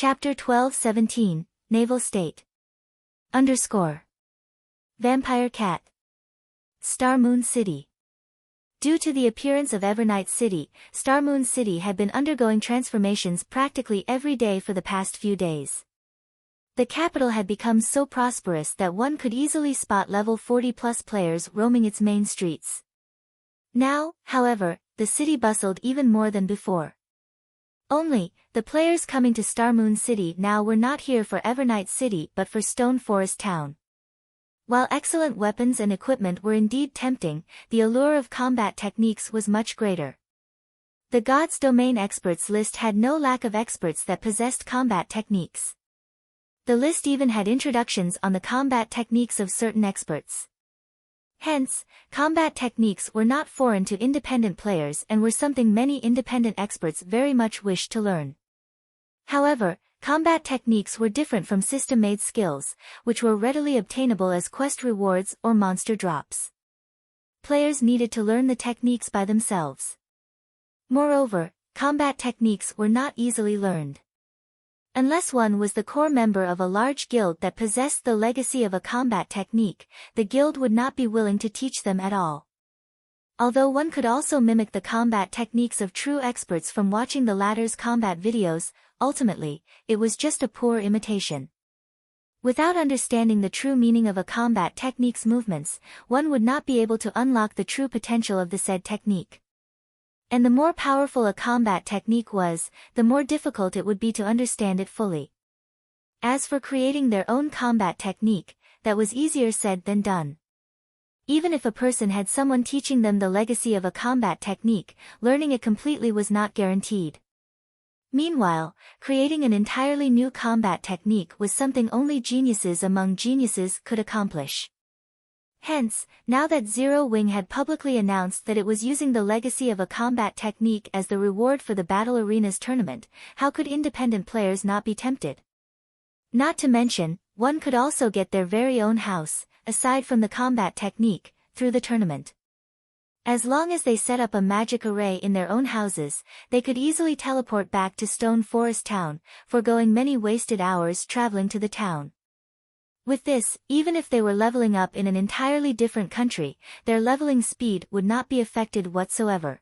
Chapter 12-17, Naval State. _ Vampire Cat. Star Moon City. Due to the appearance of Evernight City, Star Moon City had been undergoing transformations practically every day for the past few days. The capital had become so prosperous that one could easily spot level 40+ players roaming its main streets. Now, however, the city bustled even more than before. Only, the players coming to Star Moon City now were not here for Evernight City but for Stone Forest Town. While excellent weapons and equipment were indeed tempting, the allure of combat techniques was much greater. The God's Domain experts list had no lack of experts that possessed combat techniques. The list even had introductions on the combat techniques of certain experts. Hence, combat techniques were not foreign to independent players and were something many independent experts very much wished to learn. However, combat techniques were different from system-made skills, which were readily obtainable as quest rewards or monster drops. Players needed to learn the techniques by themselves. Moreover, combat techniques were not easily learned. Unless one was the core member of a large guild that possessed the legacy of a combat technique, the guild would not be willing to teach them at all. Although one could also mimic the combat techniques of true experts from watching the latter's combat videos, ultimately, it was just a poor imitation. Without understanding the true meaning of a combat technique's movements, one would not be able to unlock the true potential of the said technique. And the more powerful a combat technique was, the more difficult it would be to understand it fully. As for creating their own combat technique, that was easier said than done. Even if a person had someone teaching them the legacy of a combat technique, learning it completely was not guaranteed. Meanwhile, creating an entirely new combat technique was something only geniuses among geniuses could accomplish. Hence, now that Zero Wing had publicly announced that it was using the legacy of a combat technique as the reward for the Battle Arenas tournament, how could independent players not be tempted? Not to mention, one could also get their very own house, aside from the combat technique, through the tournament. As long as they set up a magic array in their own houses, they could easily teleport back to Stone Forest Town, foregoing many wasted hours traveling to the town. With this, even if they were leveling up in an entirely different country, their leveling speed would not be affected whatsoever.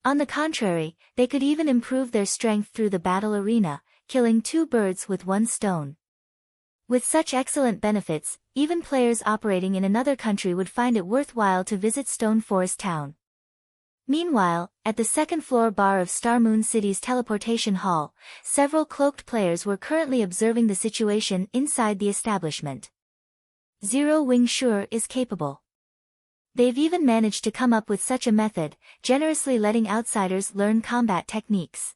On the contrary, they could even improve their strength through the battle arena, killing two birds with one stone. With such excellent benefits, even players operating in another country would find it worthwhile to visit Stone Forest Town. Meanwhile, at the second-floor bar of Star Moon City's teleportation hall, several cloaked players were currently observing the situation inside the establishment. Zero Wing sure is capable. They've even managed to come up with such a method, generously letting outsiders learn combat techniques.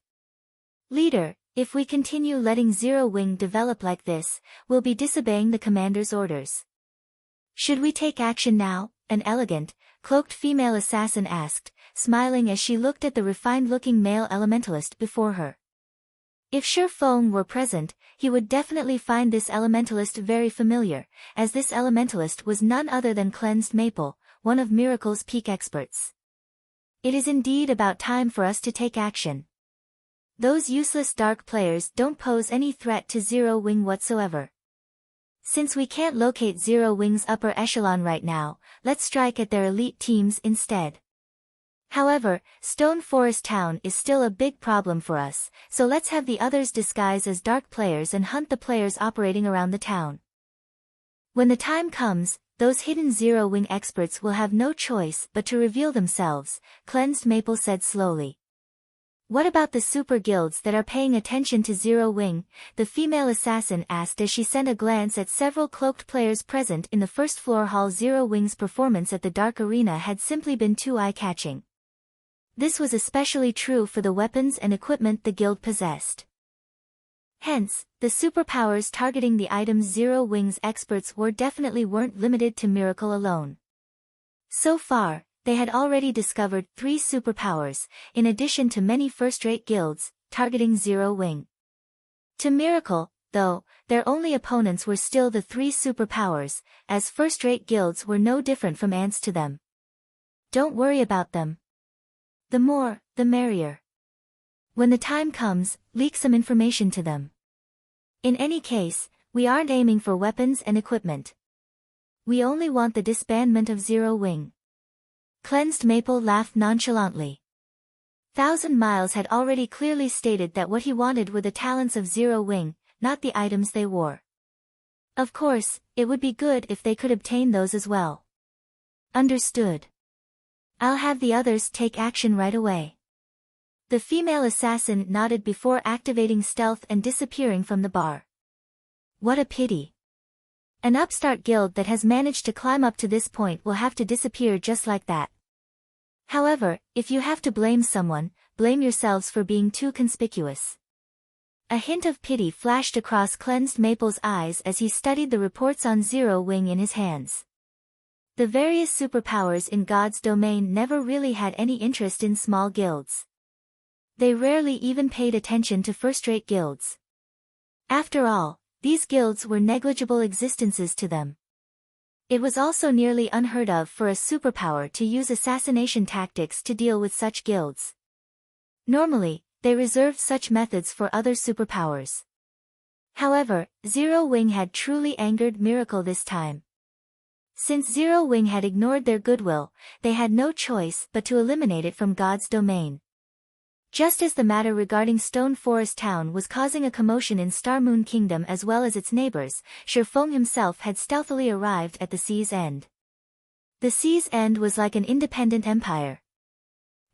Leader, if we continue letting Zero Wing develop like this, we'll be disobeying the commander's orders. Should we take action now? An elegant, cloaked female assassin asked, smiling as she looked at the refined-looking male elementalist before her. If Sure Feng were present, he would definitely find this elementalist very familiar, as this elementalist was none other than Cleansed Maple, one of Miracle's peak experts. It is indeed about time for us to take action. Those useless dark players don't pose any threat to Zero Wing whatsoever. Since we can't locate Zero Wing's upper echelon right now, let's strike at their elite teams instead. However, Stone Forest Town is still a big problem for us, so let's have the others disguise as dark players and hunt the players operating around the town. When the time comes, those hidden Zero Wing experts will have no choice but to reveal themselves, Cleansed Maple said slowly. What about the super guilds that are paying attention to Zero Wing? The female assassin asked as she sent a glance at several cloaked players present in the first-floor hall. Zero Wing's performance at the Dark Arena had simply been too eye-catching. This was especially true for the weapons and equipment the guild possessed. Hence, the superpowers targeting the items Zero Wing's experts wore definitely weren't limited to Miracle alone. So far, they had already discovered 3 superpowers, in addition to many first-rate guilds, targeting Zero Wing. To Miracle, though, their only opponents were still the 3 superpowers, as first-rate guilds were no different from ants to them. Don't worry about them. The more, the merrier. When the time comes, leak some information to them. In any case, we aren't aiming for weapons and equipment. We only want the disbandment of Zero Wing. Cleansed Maple laughed nonchalantly. 1,000 Miles had already clearly stated that what he wanted were the talents of Zero Wing, not the items they wore. Of course, it would be good if they could obtain those as well. Understood. I'll have the others take action right away. The female assassin nodded before activating stealth and disappearing from the bar. What a pity. An upstart guild that has managed to climb up to this point will have to disappear just like that. However, if you have to blame someone, blame yourselves for being too conspicuous. A hint of pity flashed across Cleansed Maple's eyes as he studied the reports on Zero Wing in his hands. The various superpowers in God's domain never really had any interest in small guilds. They rarely even paid attention to first-rate guilds. After all, these guilds were negligible existences to them. It was also nearly unheard of for a superpower to use assassination tactics to deal with such guilds. Normally, they reserved such methods for other superpowers. However, Zero Wing had truly angered Miracle this time. Since Zero Wing had ignored their goodwill, they had no choice but to eliminate it from God's domain. Just as the matter regarding Stone Forest Town was causing a commotion in Star Moon Kingdom as well as its neighbors, Shifeng himself had stealthily arrived at the Sea's End. The Sea's End was like an independent empire.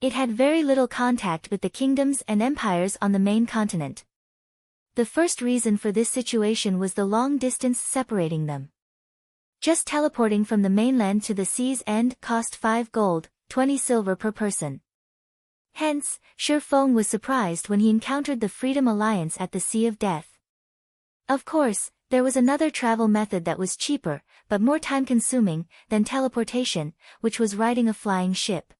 It had very little contact with the kingdoms and empires on the main continent. The first reason for this situation was the long distance separating them. Just teleporting from the mainland to the Sea's End cost 5 gold, 20 silver per person. Hence, Shifeng was surprised when he encountered the Freedom Alliance at the Sea of Death. Of course, there was another travel method that was cheaper, but more time-consuming, than teleportation, which was riding a flying ship.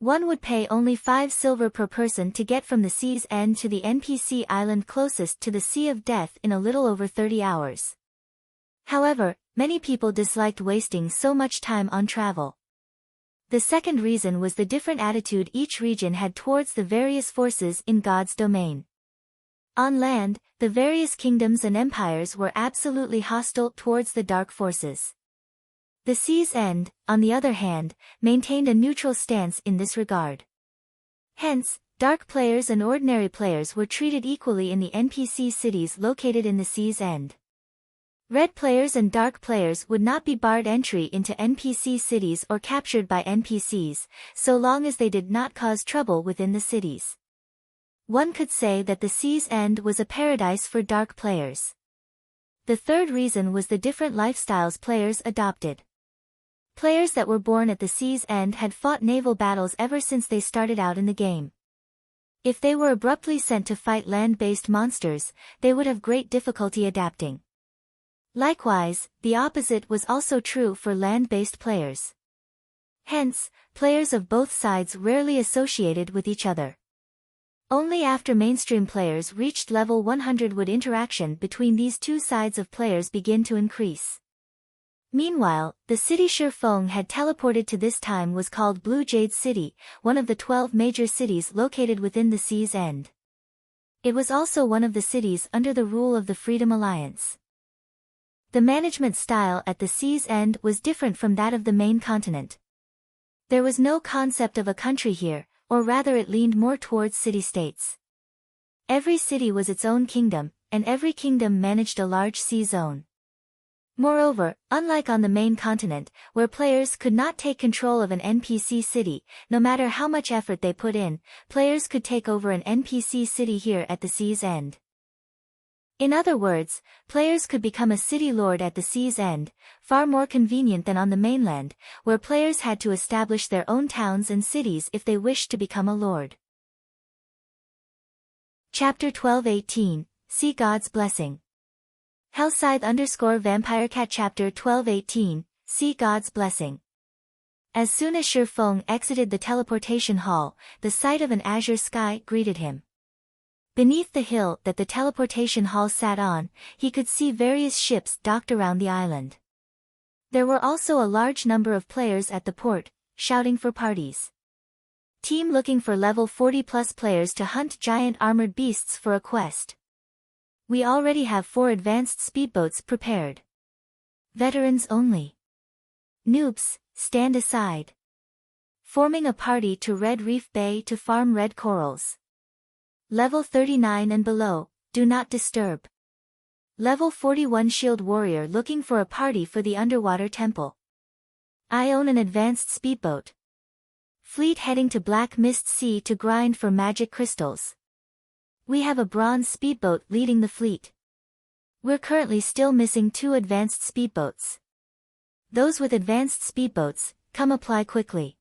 One would pay only 5 silver per person to get from the Sea's End to the NPC island closest to the Sea of Death in a little over 30 hours. However, many people disliked wasting so much time on travel. The second reason was the different attitude each region had towards the various forces in God's domain. On land, the various kingdoms and empires were absolutely hostile towards the dark forces. The Sea's End, on the other hand, maintained a neutral stance in this regard. Hence, dark players and ordinary players were treated equally in the NPC cities located in the Sea's End. Red players and dark players would not be barred entry into NPC cities or captured by NPCs, so long as they did not cause trouble within the cities. One could say that the Sea's End was a paradise for dark players. The third reason was the different lifestyles players adopted. Players that were born at the Sea's End had fought naval battles ever since they started out in the game. If they were abruptly sent to fight land-based monsters, they would have great difficulty adapting. Likewise, the opposite was also true for land-based players. Hence, players of both sides rarely associated with each other. Only after mainstream players reached level 100 would interaction between these two sides of players begin to increase. Meanwhile, the city Shifeng had teleported to this time was called Blue Jade City, one of the 12 major cities located within the Sea's End. It was also one of the cities under the rule of the Freedom Alliance. The management style at the Sea's End was different from that of the main continent. There was no concept of a country here, or rather it leaned more towards city-states. Every city was its own kingdom, and every kingdom managed a large sea zone. Moreover, unlike on the main continent, where players could not take control of an NPC city, no matter how much effort they put in, players could take over an NPC city here at the Sea's End. In other words, players could become a city lord at the Sea's End, far more convenient than on the mainland, where players had to establish their own towns and cities if they wished to become a lord. Chapter 12:18, See God's Blessing. Hellscythe_VampireCat Chapter 12:18, See God's Blessing. As soon as Shifeng exited the teleportation hall, the sight of an azure sky greeted him. Beneath the hill that the teleportation hall sat on, he could see various ships docked around the island. There were also a large number of players at the port, shouting for parties. Team looking for level 40+ players to hunt giant armored beasts for a quest. We already have 4 advanced speedboats prepared. Veterans only. Noobs, stand aside. Forming a party to Red Reef Bay to farm red corals. Level 39 and below, do not disturb. Level 41 Shield Warrior looking for a party for the underwater temple. I own an advanced speedboat. Fleet heading to Black Mist Sea to grind for magic crystals. We have a bronze speedboat leading the fleet. We're currently still missing 2 advanced speedboats. Those with advanced speedboats, come apply quickly.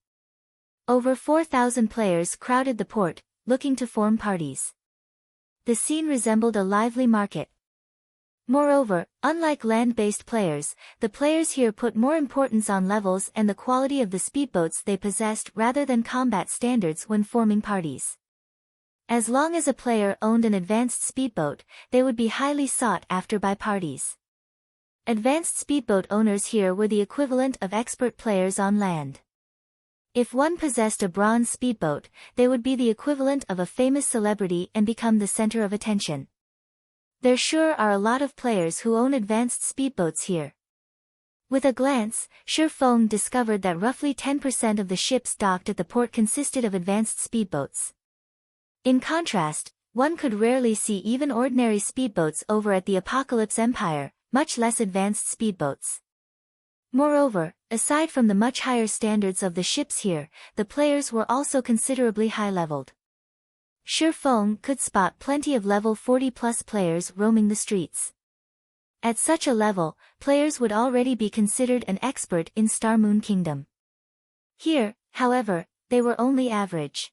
Over 4,000 players crowded the port, looking to form parties. The scene resembled a lively market. Moreover, unlike land-based players, the players here put more importance on levels and the quality of the speedboats they possessed rather than combat standards when forming parties. As long as a player owned an advanced speedboat, they would be highly sought after by parties. Advanced speedboat owners here were the equivalent of expert players on land. If one possessed a bronze speedboat, they would be the equivalent of a famous celebrity and become the center of attention. There sure are a lot of players who own advanced speedboats here. With a glance, Feng discovered that roughly 10% of the ships docked at the port consisted of advanced speedboats. In contrast, one could rarely see even ordinary speedboats over at the Apocalypse Empire, much less advanced speedboats. Moreover, aside from the much higher standards of the ships here, the players were also considerably high-leveled. Feng could spot plenty of level 40+ players roaming the streets. At such a level, players would already be considered an expert in Star Moon Kingdom. Here, however, they were only average.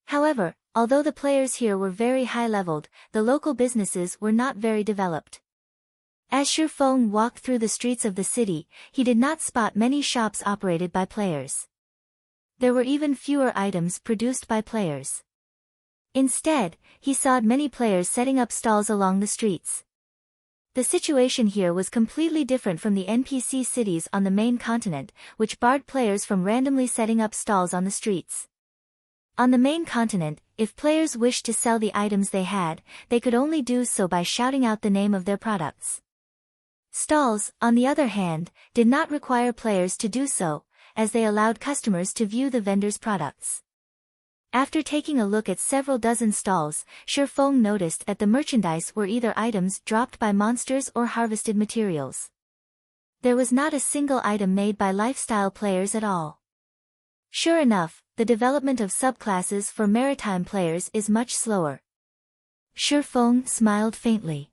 However, although the players here were very high-leveled, the local businesses were not very developed. As Feng walked through the streets of the city, he did not spot many shops operated by players. There were even fewer items produced by players. Instead, he saw many players setting up stalls along the streets. The situation here was completely different from the NPC cities on the main continent, which barred players from randomly setting up stalls on the streets. On the main continent, if players wished to sell the items they had, they could only do so by shouting out the name of their products. Stalls, on the other hand, did not require players to do so, as they allowed customers to view the vendors' products. After taking a look at several dozen stalls, Feng noticed that the merchandise were either items dropped by monsters or harvested materials. There was not a single item made by lifestyle players at all. Sure enough, the development of subclasses for maritime players is much slower. Feng smiled faintly.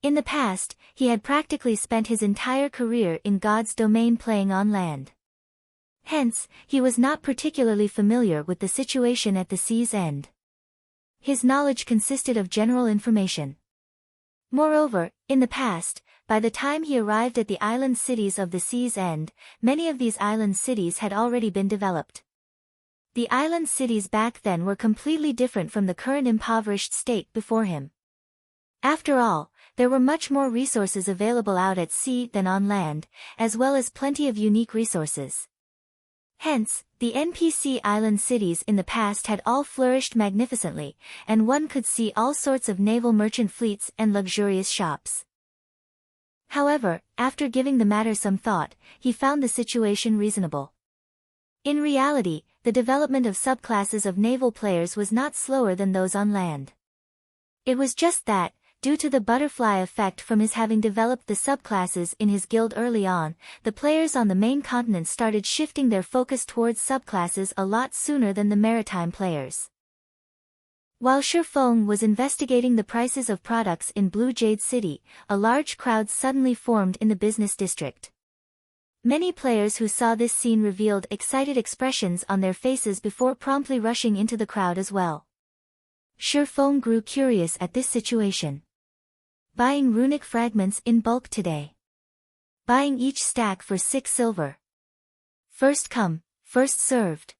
In the past, he had practically spent his entire career in God's domain playing on land. Hence, he was not particularly familiar with the situation at the sea's end. His knowledge consisted of general information. Moreover, in the past, by the time he arrived at the island cities of the sea's end, many of these island cities had already been developed. The island cities back then were completely different from the current impoverished state before him. After all, there were much more resources available out at sea than on land, as well as plenty of unique resources. Hence, the NPC island cities in the past had all flourished magnificently, and one could see all sorts of naval merchant fleets and luxurious shops. However, after giving the matter some thought, he found the situation reasonable. In reality, the development of subclasses of naval players was not slower than those on land. It was just that, due to the butterfly effect from his having developed the subclasses in his guild early on, the players on the main continent started shifting their focus towards subclasses a lot sooner than the maritime players. While Feng was investigating the prices of products in Blue Jade City, a large crowd suddenly formed in the business district. Many players who saw this scene revealed excited expressions on their faces before promptly rushing into the crowd as well. Feng grew curious at this situation. Buying runic fragments in bulk today. Buying each stack for 6 silver. First come, first served.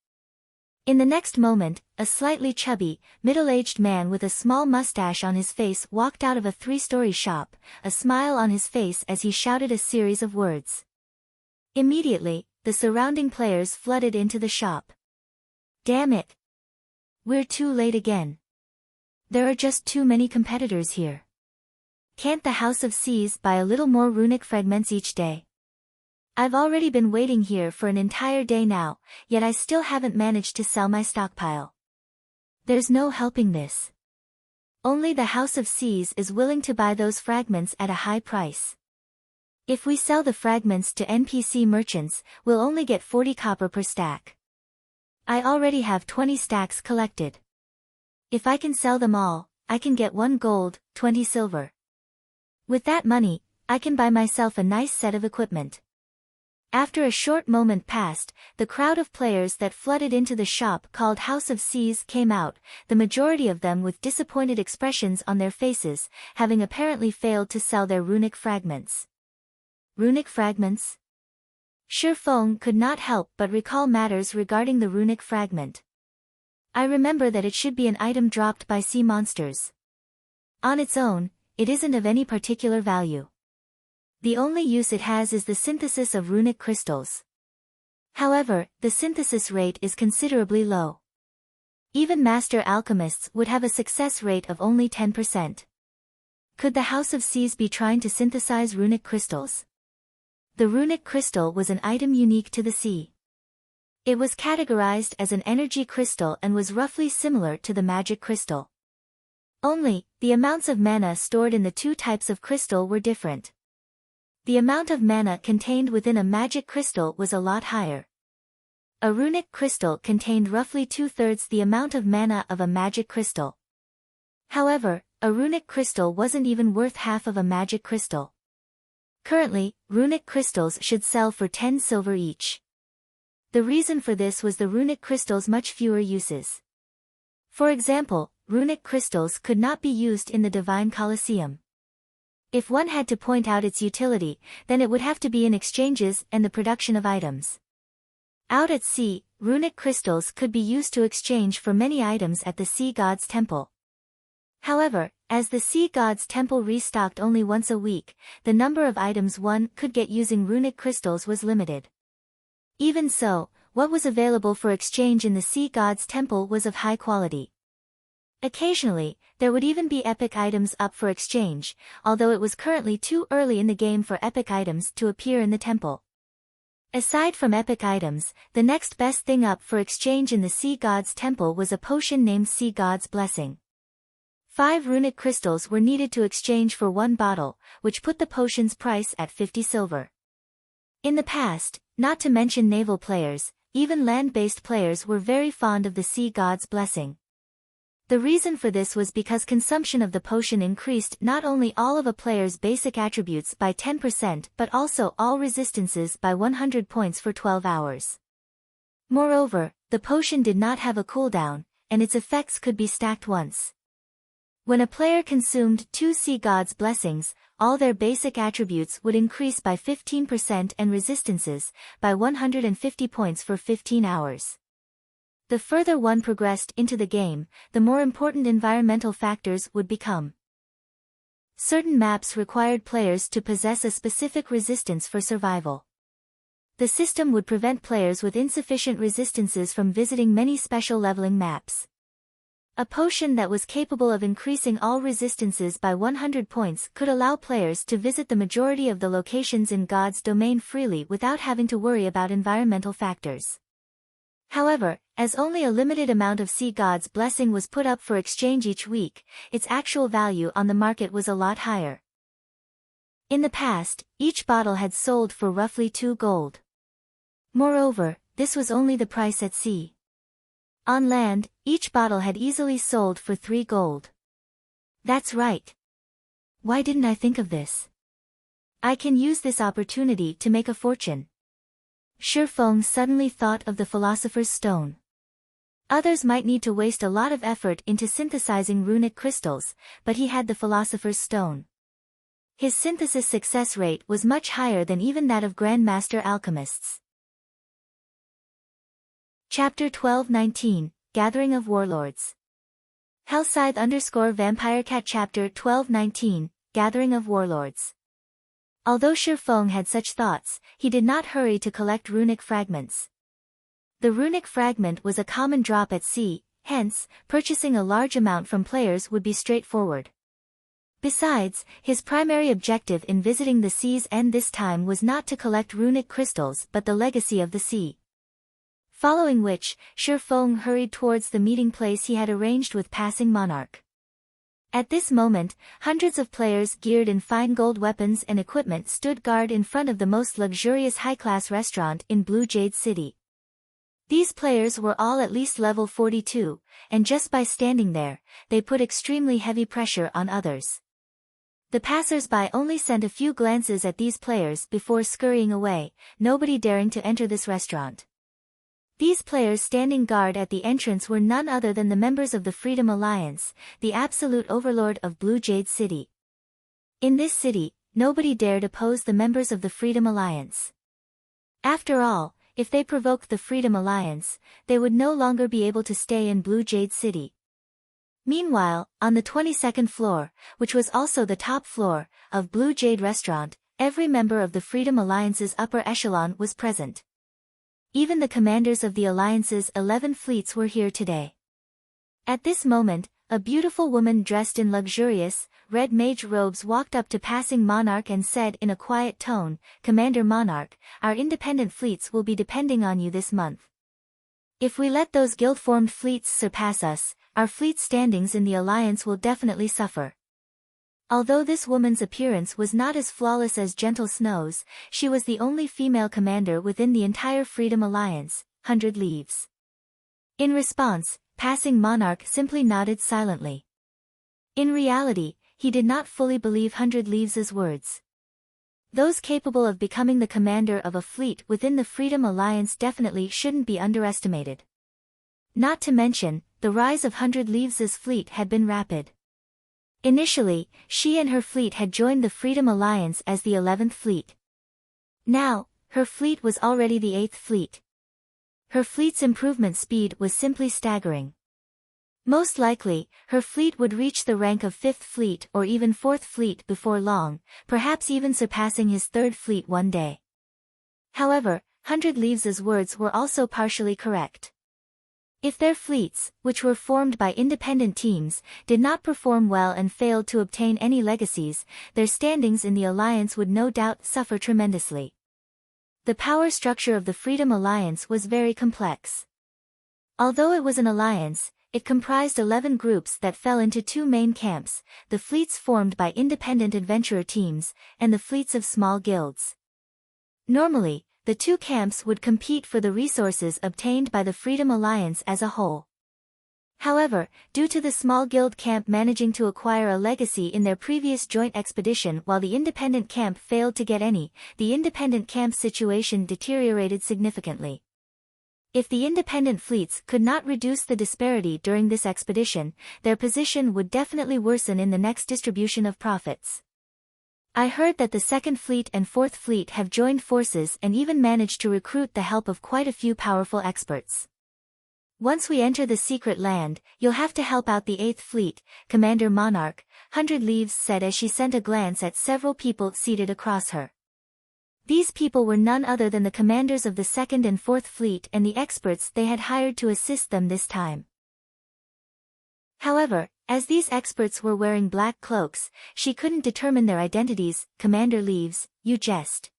In the next moment, a slightly chubby, middle-aged man with a small mustache on his face walked out of a 3-story shop, a smile on his face as he shouted a series of words. Immediately, the surrounding players flooded into the shop. Damn it! We're too late again. There are just too many competitors here. Can't the House of Seas buy a little more runic fragments each day? I've already been waiting here for an entire day now, yet I still haven't managed to sell my stockpile. There's no helping this. Only the House of Seas is willing to buy those fragments at a high price. If we sell the fragments to NPC merchants, we'll only get 40 copper per stack. I already have 20 stacks collected. If I can sell them all, I can get 1 gold, 20 silver. With that money, I can buy myself a nice set of equipment. After a short moment passed, the crowd of players that flooded into the shop called House of Seas came out, the majority of them with disappointed expressions on their faces, having apparently failed to sell their runic fragments. Runic fragments? Shifeng could not help but recall matters regarding the runic fragment. I remember that it should be an item dropped by sea monsters. On its own, it isn't of any particular value. The only use it has is the synthesis of runic crystals. However, the synthesis rate is considerably low. Even master alchemists would have a success rate of only 10%. Could the House of Seas be trying to synthesize runic crystals? The runic crystal was an item unique to the sea. It was categorized as an energy crystal and was roughly similar to the magic crystal. Only, the amounts of mana stored in the two types of crystal were different. The amount of mana contained within a magic crystal was a lot higher. A runic crystal contained roughly 2/3 the amount of mana of a magic crystal. However, a runic crystal wasn't even worth half of a magic crystal. Currently, runic crystals should sell for 10 silver each. The reason for this was the runic crystals' much fewer uses. For example, runic crystals could not be used in the Divine Colosseum. If one had to point out its utility, then it would have to be in exchanges and the production of items. Out at sea, runic crystals could be used to exchange for many items at the Sea God's Temple. However, as the Sea God's Temple restocked only once a week, the number of items one could get using runic crystals was limited. Even so, what was available for exchange in the Sea God's Temple was of high quality. Occasionally, there would even be epic items up for exchange, although it was currently too early in the game for epic items to appear in the temple. Aside from epic items, the next best thing up for exchange in the Sea God's Temple was a potion named Sea God's Blessing. 5 runic crystals were needed to exchange for 1 bottle, which put the potion's price at 50 silver. In the past, not to mention naval players, even land-based players were very fond of the Sea God's Blessing. The reason for this was because consumption of the potion increased not only all of a player's basic attributes by 10% but also all resistances by 100 points for 12 hours. Moreover, the potion did not have a cooldown, and its effects could be stacked once. When a player consumed 2 Sea God's Blessings, all their basic attributes would increase by 15% and resistances by 150 points for 15 hours. The further one progressed into the game, the more important environmental factors would become. Certain maps required players to possess a specific resistance for survival. The system would prevent players with insufficient resistances from visiting many special leveling maps. A potion that was capable of increasing all resistances by 100 points could allow players to visit the majority of the locations in God's domain freely without having to worry about environmental factors. However, as only a limited amount of Sea God's Blessing was put up for exchange each week, its actual value on the market was a lot higher. In the past, each bottle had sold for roughly 2 gold. Moreover, this was only the price at sea. On land, each bottle had easily sold for 3 gold. That's right. Why didn't I think of this? I can use this opportunity to make a fortune. Shifeng suddenly thought of the Philosopher's Stone. Others might need to waste a lot of effort into synthesizing runic crystals, but he had the Philosopher's Stone. His synthesis success rate was much higher than even that of Grandmaster alchemists. Chapter 12-19, Gathering of Warlords. Hellscythe_VampireCat Chapter 12-19, Gathering of Warlords. Although Shifeng had such thoughts, he did not hurry to collect runic fragments. The runic fragment was a common drop at sea, hence, purchasing a large amount from players would be straightforward. Besides, his primary objective in visiting the sea's end this time was not to collect runic crystals but the legacy of the sea. Following which, Shi Feng hurried towards the meeting place he had arranged with passing monarch. At this moment, hundreds of players geared in fine gold weapons and equipment stood guard in front of the most luxurious high-class restaurant in Blue Jade City. These players were all at least level 42, and just by standing there, they put extremely heavy pressure on others. The passers-by only sent a few glances at these players before scurrying away, nobody daring to enter this restaurant. These players standing guard at the entrance were none other than the members of the Freedom Alliance, the absolute overlord of Blue Jade City. In this city, nobody dared oppose the members of the Freedom Alliance. After all, if they provoked the Freedom Alliance, they would no longer be able to stay in Blue Jade City. Meanwhile, on the 22nd floor, which was also the top floor, of Blue Jade Restaurant, every member of the Freedom Alliance's upper echelon was present. Even the commanders of the Alliance's 11 fleets were here today. At this moment, a beautiful woman dressed in luxurious, red mage robes walked up to passing monarch and said in a quiet tone, "Commander Monarch, our independent fleets will be depending on you this month. If we let those guild-formed fleets surpass us, our fleet standings in the Alliance will definitely suffer." Although this woman's appearance was not as flawless as Gentle Snow's, she was the only female commander within the entire Freedom Alliance, 100 Leaves. In response, passing monarch simply nodded silently. In reality, he did not fully believe 100 Leaves' words. Those capable of becoming the commander of a fleet within the Freedom Alliance definitely shouldn't be underestimated. Not to mention, the rise of 100 Leaves' fleet had been rapid. Initially, she and her fleet had joined the Freedom Alliance as the 11th fleet. Now, her fleet was already the 8th fleet. Her fleet's improvement speed was simply staggering. Most likely, her fleet would reach the rank of 5th fleet or even 4th fleet before long, perhaps even surpassing his 3rd fleet one day. However, 100 Leaves' words were also partially correct. If their fleets, which were formed by independent teams, did not perform well and failed to obtain any legacies, their standings in the Alliance would no doubt suffer tremendously. The power structure of the Freedom Alliance was very complex. Although it was an alliance, it comprised 11 groups that fell into two main camps, the fleets formed by independent adventurer teams, and the fleets of small guilds. Normally, the two camps would compete for the resources obtained by the Freedom Alliance as a whole. However, due to the small guild camp managing to acquire a legacy in their previous joint expedition while the independent camp failed to get any, the independent camp's situation deteriorated significantly. If the independent fleets could not reduce the disparity during this expedition, their position would definitely worsen in the next distribution of profits. I heard that the 2nd Fleet and 4th Fleet have joined forces and even managed to recruit the help of quite a few powerful experts. Once we enter the secret land, you'll have to help out the 8th Fleet, Commander Monarch, 100 Leaves said as she sent a glance at several people seated across her. These people were none other than the commanders of the 2nd and 4th Fleet and the experts they had hired to assist them this time. However, as these experts were wearing black cloaks, she couldn't determine their identities. "Commander Leaves, you jest.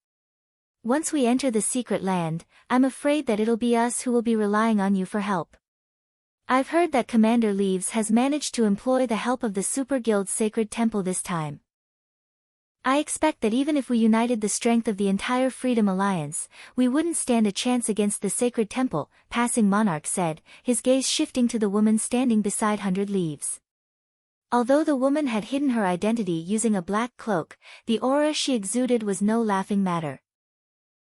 Once we enter the secret land, I'm afraid that it'll be us who will be relying on you for help. I've heard that Commander Leaves has managed to employ the help of the Super Guild's Sacred Temple this time. I expect that even if we united the strength of the entire Freedom Alliance, we wouldn't stand a chance against the Sacred Temple," passing monarch said, his gaze shifting to the woman standing beside 100 Leaves. Although the woman had hidden her identity using a black cloak, the aura she exuded was no laughing matter.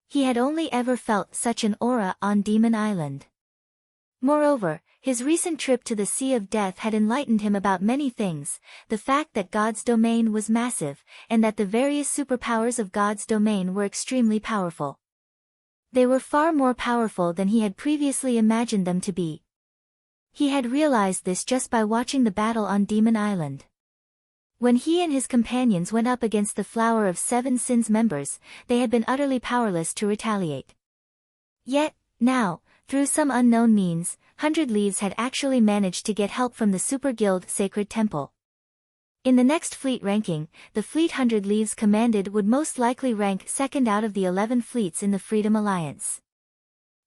He had only ever felt such an aura on Demon Island. Moreover, his recent trip to the Sea of Death had enlightened him about many things, the fact that God's domain was massive, and that the various superpowers of God's domain were extremely powerful. They were far more powerful than he had previously imagined them to be. He had realized this just by watching the battle on Demon Island. When he and his companions went up against the Flower of Seven Sins members, they had been utterly powerless to retaliate. Yet, now, through some unknown means, 100 Leaves had actually managed to get help from the Super Guild Sacred Temple. In the next fleet ranking, the fleet 100 Leaves commanded would most likely rank second out of the 11 fleets in the Freedom Alliance.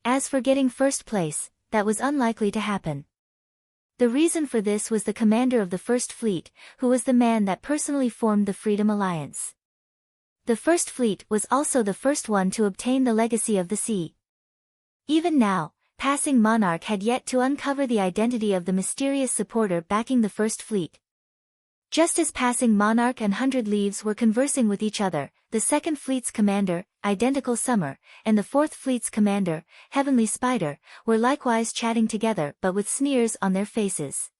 As for getting first place, that was unlikely to happen. The reason for this was the commander of the First Fleet, who was the man that personally formed the Freedom Alliance. The First Fleet was also the first one to obtain the Legacy of the Sea. Even now, Passing Monarch had yet to uncover the identity of the mysterious supporter backing the First Fleet. Just as Passing Monarch and 100 Leaves were conversing with each other, the Second Fleet's commander, Identical Summer, and the Fourth Fleet's commander, Heavenly Spider, were likewise chatting together but with sneers on their faces.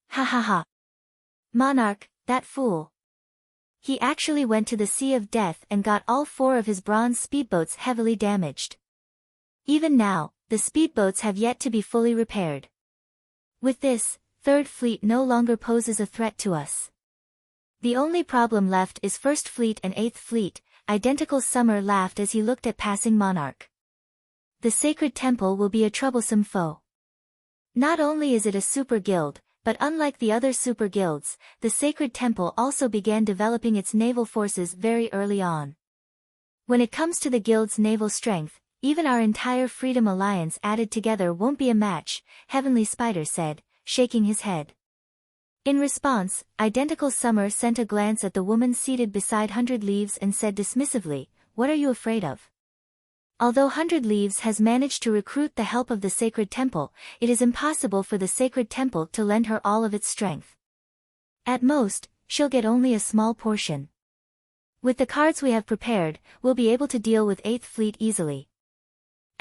Ha ha ha. Monarch, that fool. He actually went to the Sea of Death and got all 4 of his bronze speedboats heavily damaged. Even now, the speedboats have yet to be fully repaired. With this, Third Fleet no longer poses a threat to us. The only problem left is First Fleet and Eighth Fleet. Identical Summer laughed as he looked at Passing Monarch. The Sacred Temple will be a troublesome foe. Not only is it a super guild, but unlike the other super guilds, the Sacred Temple also began developing its naval forces very early on. When it comes to the guild's naval strength, even our entire Freedom Alliance added together won't be a match, Heavenly Spider said, shaking his head. In response, Identical Summer sent a glance at the woman seated beside 100 Leaves and said dismissively, "What are you afraid of?" Although 100 Leaves has managed to recruit the help of the Sacred Temple, it is impossible for the Sacred Temple to lend her all of its strength. At most, she'll get only a small portion. With the cards we have prepared, we'll be able to deal with 8th Fleet easily.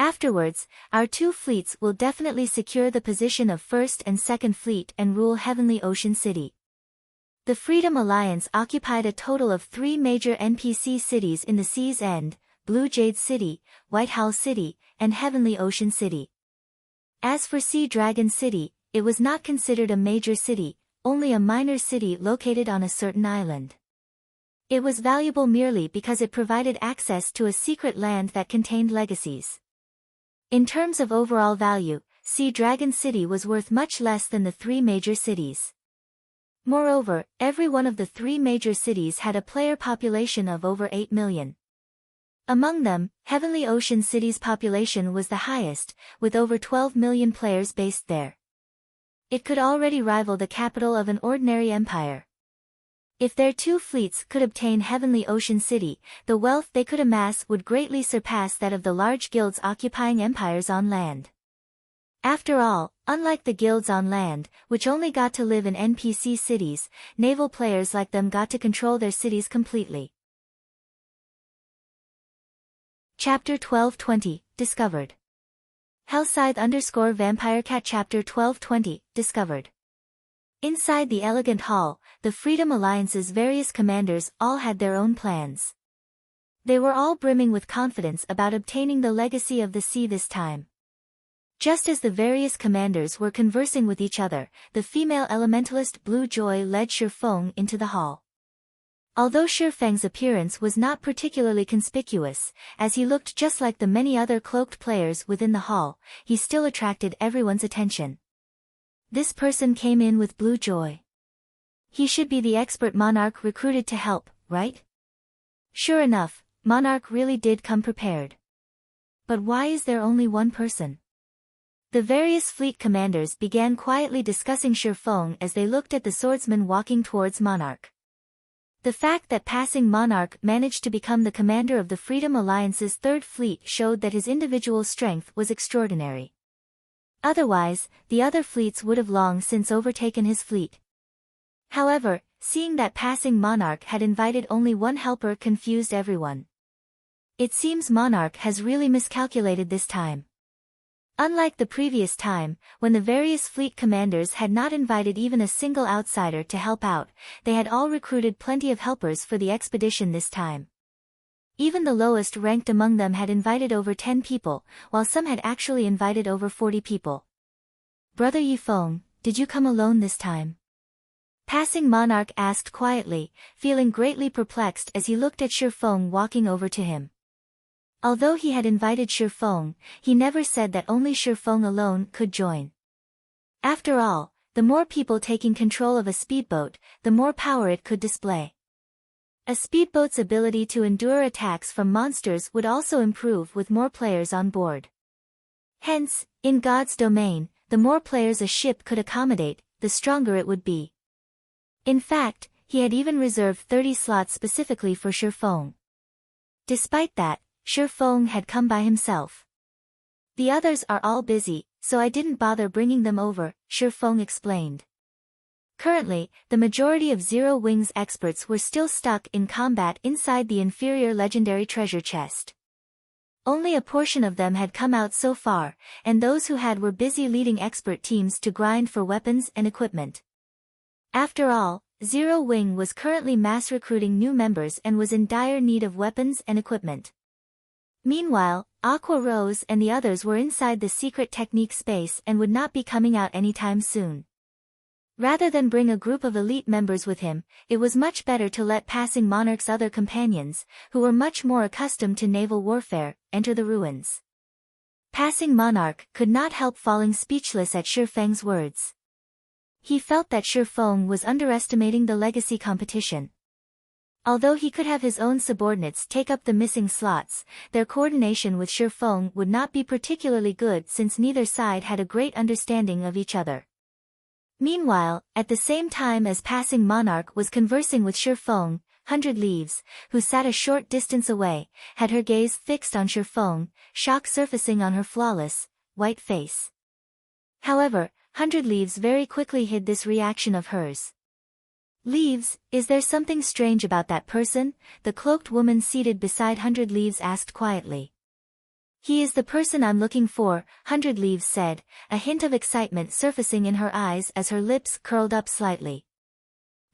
Afterwards, our 2 fleets will definitely secure the position of First and Second Fleet and rule Heavenly Ocean City. The Freedom Alliance occupied a total of 3 major NPC cities in the Sea's End, Blue Jade City, White Howl City, and Heavenly Ocean City. As for Sea Dragon City, it was not considered a major city, only a minor city located on a certain island. It was valuable merely because it provided access to a secret land that contained legacies. In terms of overall value, Sea Dragon City was worth much less than the 3 major cities. Moreover, every one of the 3 major cities had a player population of over 8 million. Among them, Heavenly Ocean City's population was the highest, with over 12 million players based there. It could already rival the capital of an ordinary empire. If their 2 fleets could obtain Heavenly Ocean City, the wealth they could amass would greatly surpass that of the large guilds occupying empires on land. After all, unlike the guilds on land, which only got to live in NPC cities, naval players like them got to control their cities completely. Chapter 1220, Discovered. Hellscythe_VampireCat Chapter 1220, Discovered. Inside the elegant hall, the Freedom Alliance's various commanders all had their own plans. They were all brimming with confidence about obtaining the Legacy of the Sea this time. Just as the various commanders were conversing with each other, the female elementalist Blue Joy led Shifeng into the hall. Although Shifeng's appearance was not particularly conspicuous, as he looked just like the many other cloaked players within the hall, he still attracted everyone's attention. This person came in with Blue Joy. He should be the expert Monarch recruited to help, right? Sure enough, Monarch really did come prepared. But why is there only one person? The various fleet commanders began quietly discussing Shifeng as they looked at the swordsman walking towards Monarch. The fact that Passing Monarch managed to become the commander of the Freedom Alliance's 3rd Fleet showed that his individual strength was extraordinary. Otherwise, the other fleets would have long since overtaken his fleet. However, seeing that Passing Monarch had invited only one helper confused everyone. It seems Monarch has really miscalculated this time. Unlike the previous time, when the various fleet commanders had not invited even a single outsider to help out, they had all recruited plenty of helpers for the expedition this time. Even the lowest ranked among them had invited over 10 people, while some had actually invited over 40 people. Brother Yifeng, did you come alone this time? Passing Monarch asked quietly, feeling greatly perplexed as he looked at Shifeng walking over to him. Although he had invited Shifeng, he never said that only Shifeng alone could join. After all, the more people taking control of a speedboat, the more power it could display. A speedboat's ability to endure attacks from monsters would also improve with more players on board. Hence, in God's domain, the more players a ship could accommodate, the stronger it would be. In fact, he had even reserved 30 slots specifically for Shifeng. Despite that, Shifeng had come by himself. The others are all busy, so I didn't bother bringing them over, Shifeng explained. Currently, the majority of Zero Wings experts were still stuck in combat inside the inferior legendary treasure chest. Only a portion of them had come out so far, and those who had were busy leading expert teams to grind for weapons and equipment. After all, Zero Wing was currently mass recruiting new members and was in dire need of weapons and equipment. Meanwhile, Aqua Rose and the others were inside the secret technique space and would not be coming out anytime soon. Rather than bring a group of elite members with him, it was much better to let Passing Monarch's other companions, who were much more accustomed to naval warfare, enter the ruins. Passing Monarch could not help falling speechless at Shifeng's words. He felt that Shifeng was underestimating the legacy competition. Although he could have his own subordinates take up the missing slots, their coordination with Shifeng would not be particularly good since neither side had a great understanding of each other. Meanwhile, at the same time as Passing Monarch was conversing with Shifeng, 100 Leaves, who sat a short distance away, had her gaze fixed on Shifeng, shock surfacing on her flawless, white face. However, 100 Leaves very quickly hid this reaction of hers. Leaves, is there something strange about that person? The cloaked woman seated beside 100 Leaves asked quietly. He is the person I'm looking for, 100 Leaves said, a hint of excitement surfacing in her eyes as her lips curled up slightly.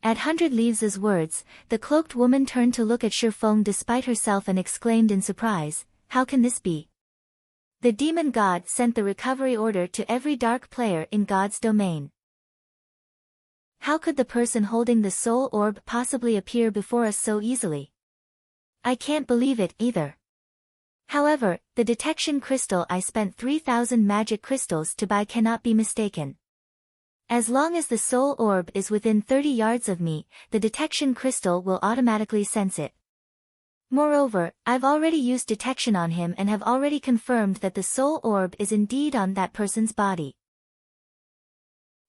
At 100 Leaves' words, the cloaked woman turned to look at Shifeng despite herself and exclaimed in surprise, how can this be? The demon god sent the recovery order to every dark player in God's domain. How could the person holding the soul orb possibly appear before us so easily? I can't believe it either. However, the detection crystal I spent 3,000 magic crystals to buy cannot be mistaken. As long as the soul orb is within 30 yards of me, the detection crystal will automatically sense it. Moreover, I've already used detection on him and have already confirmed that the soul orb is indeed on that person's body.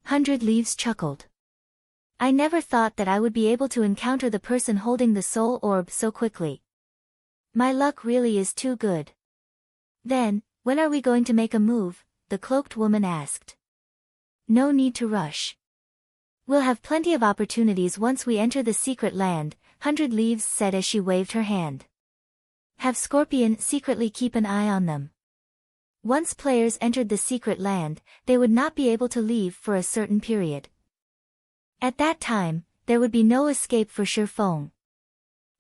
100 Leaves chuckled. I never thought that I would be able to encounter the person holding the soul orb so quickly. My luck really is too good. Then, when are we going to make a move? The cloaked woman asked. No need to rush. We'll have plenty of opportunities once we enter the secret land, 100 Leaves said as she waved her hand. Have Scorpion secretly keep an eye on them. Once players entered the secret land, they would not be able to leave for a certain period. At that time, there would be no escape for Shifeng.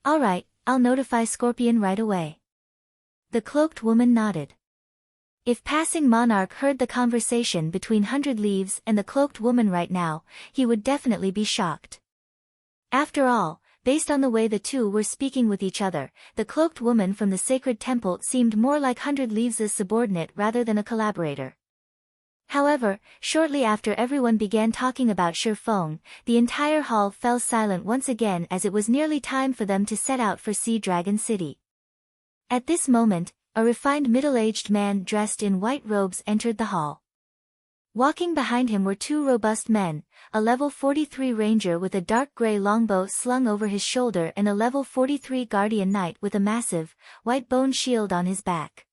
All right. I'll notify Scorpion right away. The cloaked woman nodded. If Passing Monarch heard the conversation between 100 Leaves and the cloaked woman right now, he would definitely be shocked. After all, based on the way the two were speaking with each other, the cloaked woman from the sacred temple seemed more like 100 Leaves' subordinate rather than a collaborator. However, shortly after everyone began talking about Shifeng, the entire hall fell silent once again as it was nearly time for them to set out for Sea Dragon City. At this moment, a refined middle-aged man dressed in white robes entered the hall. Walking behind him were two robust men, a level 43 ranger with a dark gray longbow slung over his shoulder and a level 43 guardian knight with a massive, white bone shield on his back.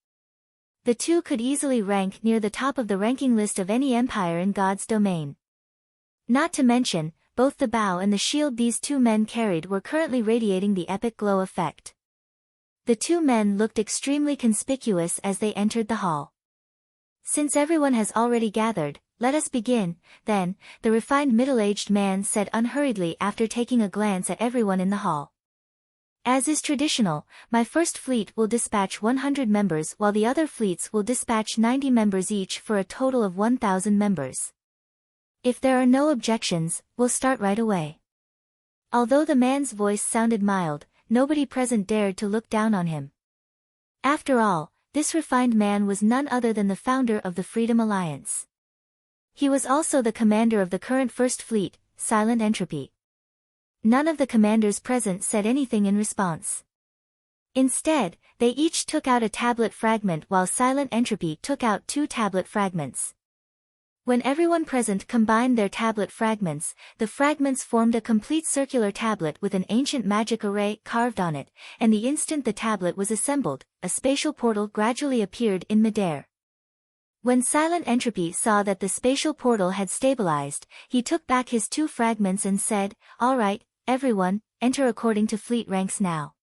The two could easily rank near the top of the ranking list of any empire in God's domain. Not to mention, both the bow and the shield these two men carried were currently radiating the epic glow effect. The two men looked extremely conspicuous as they entered the hall. Since everyone has already gathered, let us begin, then, the refined middle-aged man said unhurriedly after taking a glance at everyone in the hall. As is traditional, my first fleet will dispatch 100 members while the other fleets will dispatch 90 members each for a total of 1,000 members. If there are no objections, we'll start right away. Although the man's voice sounded mild, nobody present dared to look down on him. After all, this refined man was none other than the founder of the Freedom Alliance. He was also the commander of the current First Fleet, Silent Entropy. None of the commanders present said anything in response. Instead, they each took out a tablet fragment while Silent Entropy took out 2 tablet fragments. When everyone present combined their tablet fragments, the fragments formed a complete circular tablet with an ancient magic array carved on it, and the instant the tablet was assembled, a spatial portal gradually appeared in midair. When Silent Entropy saw that the spatial portal had stabilized, he took back his 2 fragments and said, "All right, everyone, enter according to fleet ranks now."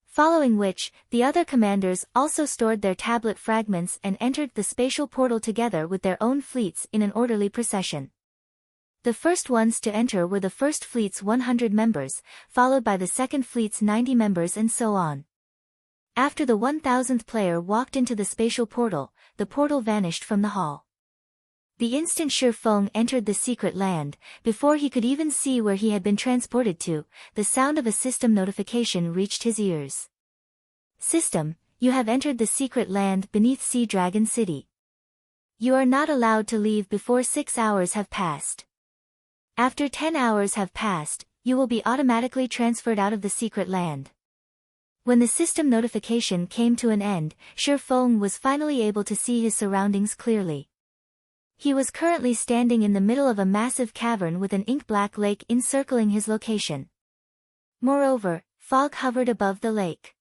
Following which, the other commanders also stored their tablet fragments and entered the spatial portal together with their own fleets in an orderly procession. The first ones to enter were the First Fleet's 100 members, followed by the Second Fleet's 90 members and so on. After the 1000th player walked into the spatial portal, the portal vanished from the hall. The instant Shi Feng entered the secret land, before he could even see where he had been transported to, the sound of a system notification reached his ears. "System, you have entered the secret land beneath Sea Dragon City. You are not allowed to leave before 6 hours have passed. After 10 hours have passed, you will be automatically transferred out of the secret land." When the system notification came to an end, Shi Feng was finally able to see his surroundings clearly. He was currently standing in the middle of a massive cavern with an ink-black lake encircling his location. Moreover, fog hovered above the lake.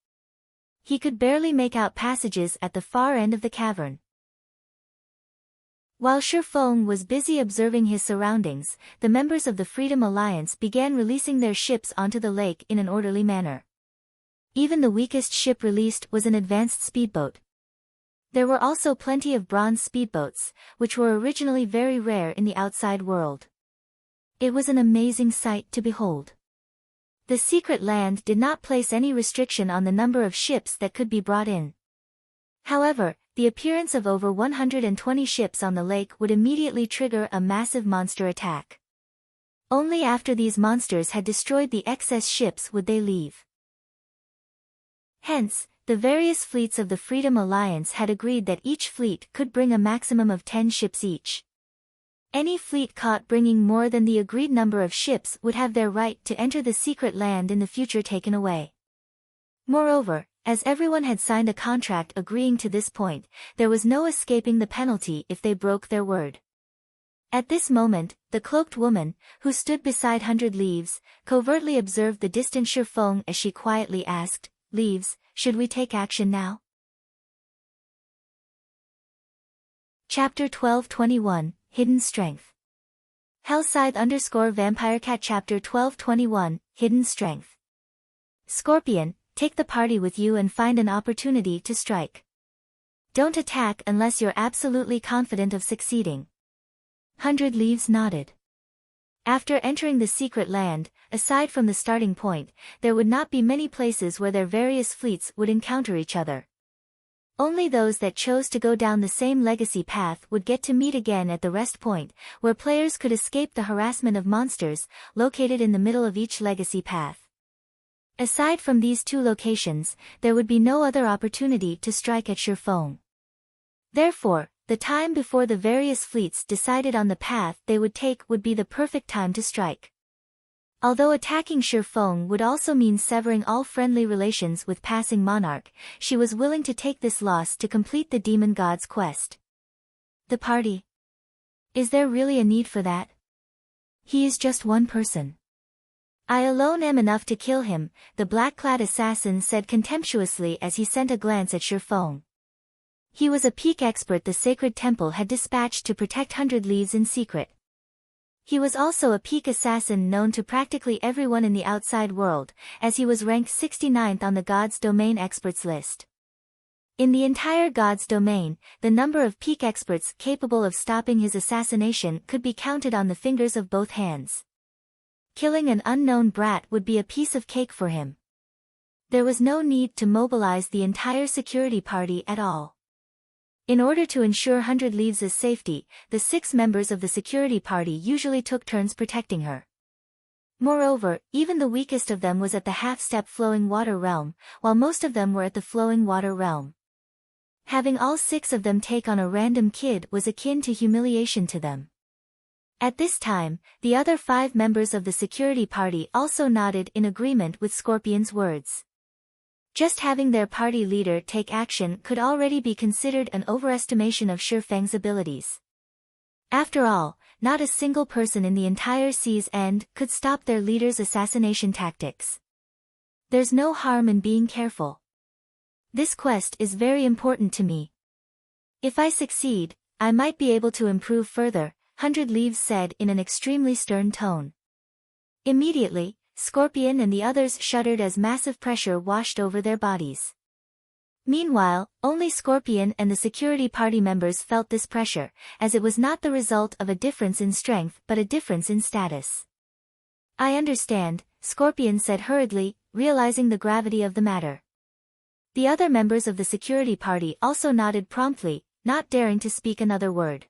He could barely make out passages at the far end of the cavern. While Shi Feng was busy observing his surroundings, the members of the Freedom Alliance began releasing their ships onto the lake in an orderly manner. Even the weakest ship released was an advanced speedboat. There were also plenty of bronze speedboats, which were originally very rare in the outside world. It was an amazing sight to behold. The secret land did not place any restriction on the number of ships that could be brought in. However, the appearance of over 120 ships on the lake would immediately trigger a massive monster attack. Only after these monsters had destroyed the excess ships would they leave. Hence, the various fleets of the Freedom Alliance had agreed that each fleet could bring a maximum of 10 ships each. Any fleet caught bringing more than the agreed number of ships would have their right to enter the secret land in the future taken away. Moreover, as everyone had signed a contract agreeing to this point, there was no escaping the penalty if they broke their word. At this moment, the cloaked woman, who stood beside 100 Leaves, covertly observed the distant Shi Feng as she quietly asked, "Leaves, should we take action now?" Chapter 1221, Hidden Strength. Hellscythe_VampireCat Chapter 1221, Hidden Strength. Scorpion, take the party with you and find an opportunity to strike. Don't attack unless you're absolutely confident of succeeding. 100 Leaves nodded. After entering the secret land, aside from the starting point, there would not be many places where their various fleets would encounter each other. Only those that chose to go down the same legacy path would get to meet again at the rest point, where players could escape the harassment of monsters, located in the middle of each legacy path. Aside from these 2 locations, there would be no other opportunity to strike at Shi Feng. Therefore, the time before the various fleets decided on the path they would take would be the perfect time to strike. Although attacking Shi Feng would also mean severing all friendly relations with passing monarch, she was willing to take this loss to complete the demon god's quest. The party? Is there really a need for that? He is just one person. I alone am enough to kill him, the black-clad assassin said contemptuously as he sent a glance at Shi Feng. He was a peak expert the sacred temple had dispatched to protect 100 Leaves in secret. He was also a peak assassin known to practically everyone in the outside world, as he was ranked 69th on the God's Domain experts list. In the entire God's Domain, the number of peak experts capable of stopping his assassination could be counted on the fingers of both hands. Killing an unknown brat would be a piece of cake for him. There was no need to mobilize the entire security party at all. In order to ensure 100 Leaves' safety, the 6 members of the security party usually took turns protecting her. Moreover, even the weakest of them was at the half-step flowing water realm, while most of them were at the flowing water realm. Having all 6 of them take on a random kid was akin to humiliation to them. At this time, the other 5 members of the security party also nodded in agreement with Scorpion's words. Just having their party leader take action could already be considered an overestimation of Shifeng's abilities. After all, not a single person in the entire Sea's End could stop their leader's assassination tactics. There's no harm in being careful. This quest is very important to me. If I succeed, I might be able to improve further, 100 Leaves said in an extremely stern tone. Immediately, Scorpion and the others shuddered as massive pressure washed over their bodies. Meanwhile, only Scorpion and the security party members felt this pressure, as it was not the result of a difference in strength but a difference in status. I understand, Scorpion said hurriedly, realizing the gravity of the matter. The other members of the security party also nodded promptly, not daring to speak another word.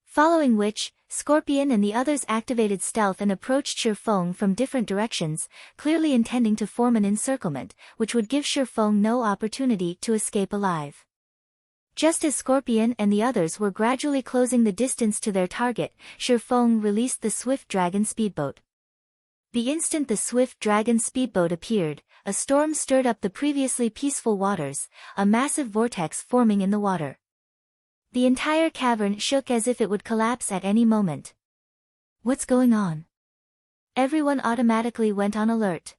Following which, Scorpion and the others activated stealth and approached Shifeng from different directions, clearly intending to form an encirclement, which would give Shifeng no opportunity to escape alive. Just as Scorpion and the others were gradually closing the distance to their target, Shifeng released the Swift Dragon speedboat. The instant the Swift Dragon speedboat appeared, a storm stirred up the previously peaceful waters, a massive vortex forming in the water. The entire cavern shook as if it would collapse at any moment. What's going on? Everyone automatically went on alert.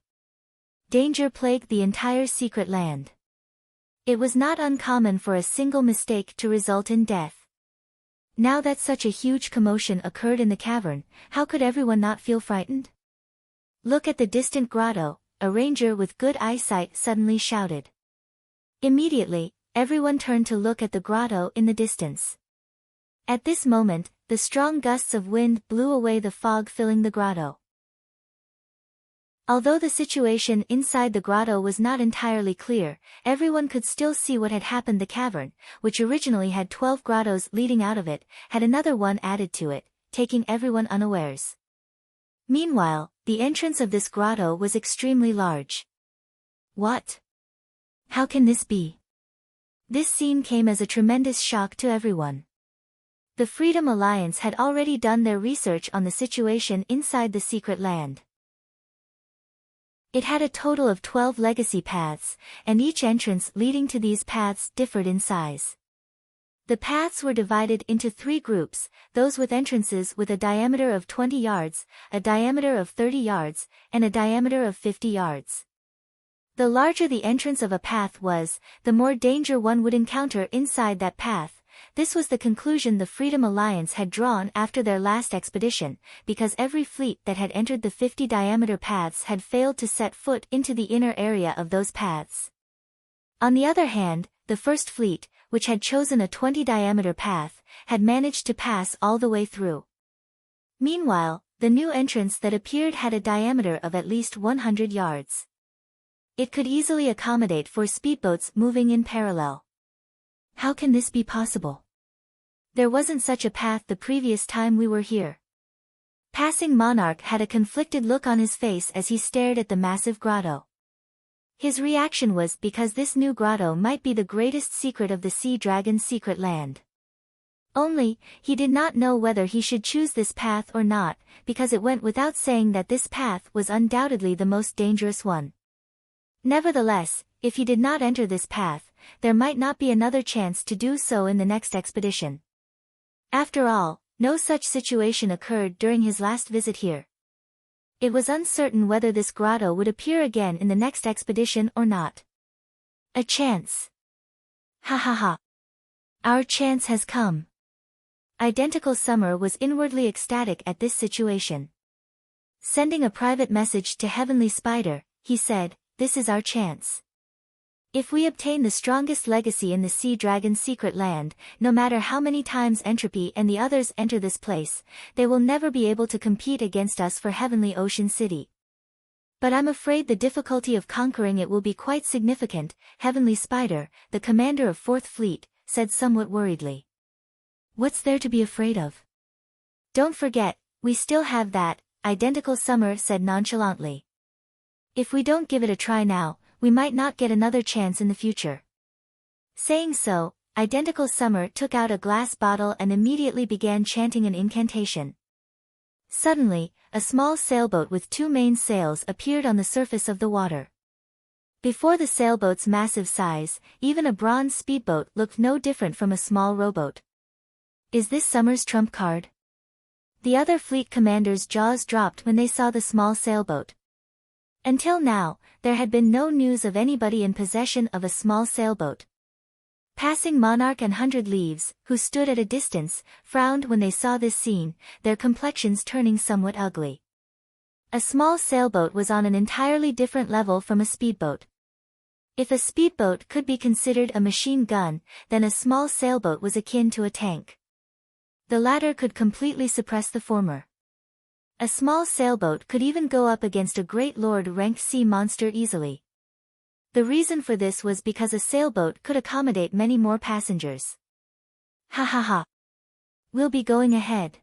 Danger plagued the entire secret land. It was not uncommon for a single mistake to result in death. Now that such a huge commotion occurred in the cavern, how could everyone not feel frightened? Look at the distant grotto, a ranger with good eyesight suddenly shouted. Immediately, everyone turned to look at the grotto in the distance. At this moment, the strong gusts of wind blew away the fog filling the grotto. Although the situation inside the grotto was not entirely clear, everyone could still see what had happened. The cavern, which originally had 12 grottos leading out of it, had another one added to it, taking everyone unawares. Meanwhile, the entrance of this grotto was extremely large. What? How can this be? This scene came as a tremendous shock to everyone. The Freedom Alliance had already done their research on the situation inside the secret land. It had a total of 12 legacy paths, and each entrance leading to these paths differed in size. The paths were divided into 3 groups, those with entrances with a diameter of 20 yards, a diameter of 30 yards, and a diameter of 50 yards. The larger the entrance of a path was, the more danger one would encounter inside that path. This was the conclusion the Freedom Alliance had drawn after their last expedition, because every fleet that had entered the 50-diameter paths had failed to set foot into the inner area of those paths. On the other hand, the first fleet, which had chosen a 20-diameter path, had managed to pass all the way through. Meanwhile, the new entrance that appeared had a diameter of at least 100 yards. It could easily accommodate 4 speedboats moving in parallel. How can this be possible? There wasn't such a path the previous time we were here. Passing Monarch had a conflicted look on his face as he stared at the massive grotto. His reaction was because this new grotto might be the greatest secret of the Sea Dragon's secret land. Only, he did not know whether he should choose this path or not, because it went without saying that this path was undoubtedly the most dangerous one. Nevertheless, if he did not enter this path, there might not be another chance to do so in the next expedition. After all, no such situation occurred during his last visit here. It was uncertain whether this grotto would appear again in the next expedition or not. A chance. Ha ha ha. Our chance has come. Identical Summer was inwardly ecstatic at this situation. Sending a private message to Heavenly Spider, he said, "This is our chance. If we obtain the strongest legacy in the Sea Dragon's secret land, no matter how many times Entropy and the others enter this place, they will never be able to compete against us for Heavenly Ocean City. But I'm afraid the difficulty of conquering it will be quite significant," Heavenly Spider, the commander of 4th Fleet, said somewhat worriedly. "What's there to be afraid of? Don't forget, we still have that," Identical Summer said nonchalantly. "If we don't give it a try now, we might not get another chance in the future." Saying so, Identical Summer took out a glass bottle and immediately began chanting an incantation. Suddenly, a small sailboat with two main sails appeared on the surface of the water. Before the sailboat's massive size, even a bronze speedboat looked no different from a small rowboat. Is this Summer's trump card? The other fleet commanders' jaws dropped when they saw the small sailboat. Until now, there had been no news of anybody in possession of a small sailboat. Passing Monarch and 100 Leaves, who stood at a distance, frowned when they saw this scene, their complexions turning somewhat ugly. A small sailboat was on an entirely different level from a speedboat. If a speedboat could be considered a machine gun, then a small sailboat was akin to a tank. The latter could completely suppress the former. A small sailboat could even go up against a great lord-ranked sea monster easily. The reason for this was because a sailboat could accommodate many more passengers. Ha ha ha. We'll be going ahead.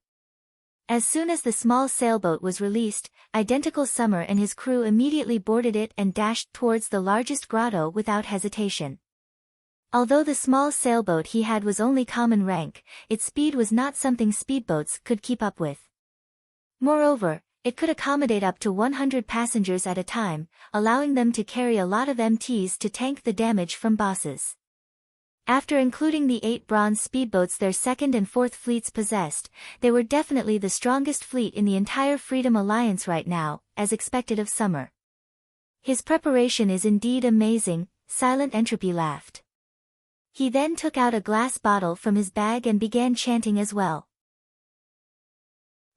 As soon as the small sailboat was released, Identical Summer and his crew immediately boarded it and dashed towards the largest grotto without hesitation. Although the small sailboat he had was only common rank, its speed was not something speedboats could keep up with. Moreover, it could accommodate up to 100 passengers at a time, allowing them to carry a lot of MTs to tank the damage from bosses. After including the 8 bronze speedboats their second and fourth fleets possessed, they were definitely the strongest fleet in the entire Freedom Alliance right now, as expected of Summer. His preparation is indeed amazing, Silent Entropy laughed. He then took out a glass bottle from his bag and began chanting as well.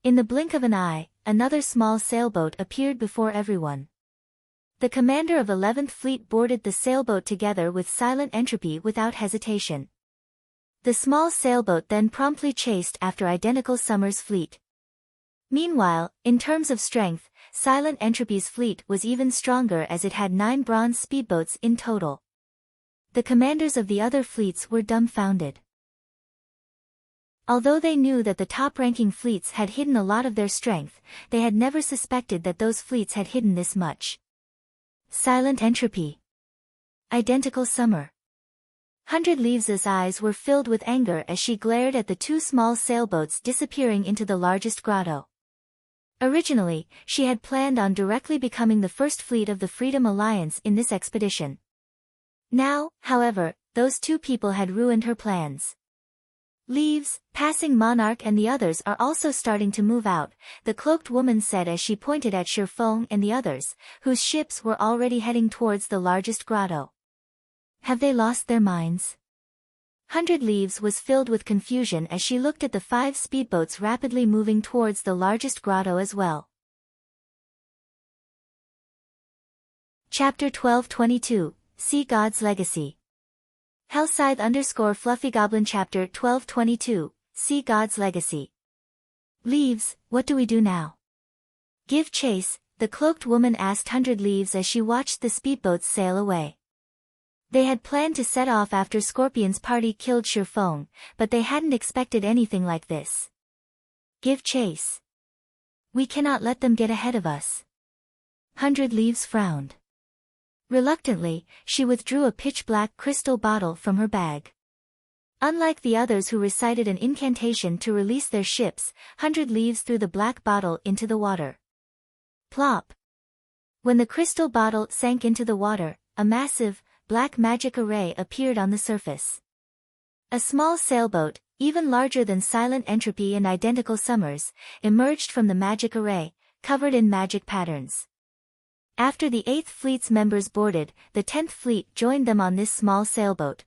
In the blink of an eye, another small sailboat appeared before everyone. The commander of 11th Fleet boarded the sailboat together with Silent Entropy without hesitation. The small sailboat then promptly chased after Identical Summer's fleet. Meanwhile, in terms of strength, Silent Entropy's fleet was even stronger as it had 9 bronze speedboats in total. The commanders of the other fleets were dumbfounded. Although they knew that the top-ranking fleets had hidden a lot of their strength, they had never suspected that those fleets had hidden this much. Silent Entropy. Identical Summer. 100 Leaves' eyes were filled with anger as she glared at the 2 small sailboats disappearing into the largest grotto. Originally, she had planned on directly becoming the first fleet of the Freedom Alliance in this expedition. Now, however, those 2 people had ruined her plans. Leaves, Passing Monarch and the others are also starting to move out, the cloaked woman said as she pointed at Shirfeng and the others, whose ships were already heading towards the largest grotto. Have they lost their minds? 100 Leaves was filled with confusion as she looked at the 5 speedboats rapidly moving towards the largest grotto as well. Chapter 1222, Sea God's Legacy. Hellscythe _Fluffy Chapter 1222, Sea God's Legacy. Leaves, what do we do now? Give chase, the cloaked woman asked 100 Leaves as she watched the speedboats sail away. They had planned to set off after Scorpion's party killed Shirfeng, but they hadn't expected anything like this. Give chase. We cannot let them get ahead of us. 100 Leaves frowned. Reluctantly, she withdrew a pitch-black crystal bottle from her bag. Unlike the others who recited an incantation to release their ships, 100 Leaves threw the black bottle into the water. Plop! When the crystal bottle sank into the water, a massive, black magic array appeared on the surface. A small sailboat, even larger than Silent Entropy and Identical Summers, emerged from the magic array, covered in magic patterns. After the 8th Fleet's members boarded, the 10th Fleet joined them on this small sailboat.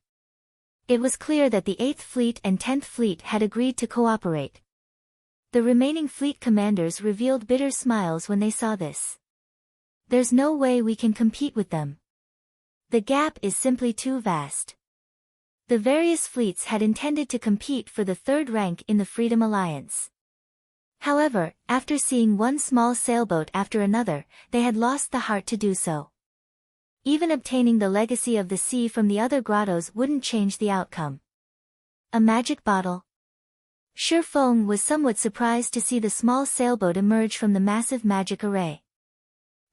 It was clear that the 8th Fleet and 10th Fleet had agreed to cooperate. The remaining fleet commanders revealed bitter smiles when they saw this. There's no way we can compete with them. The gap is simply too vast. The various fleets had intended to compete for the 3rd rank in the Freedom Alliance. However, after seeing one small sailboat after another, they had lost the heart to do so. Even obtaining the legacy of the sea from the other grottos wouldn't change the outcome. A magic bottle? Shirfeng was somewhat surprised to see the small sailboat emerge from the massive magic array.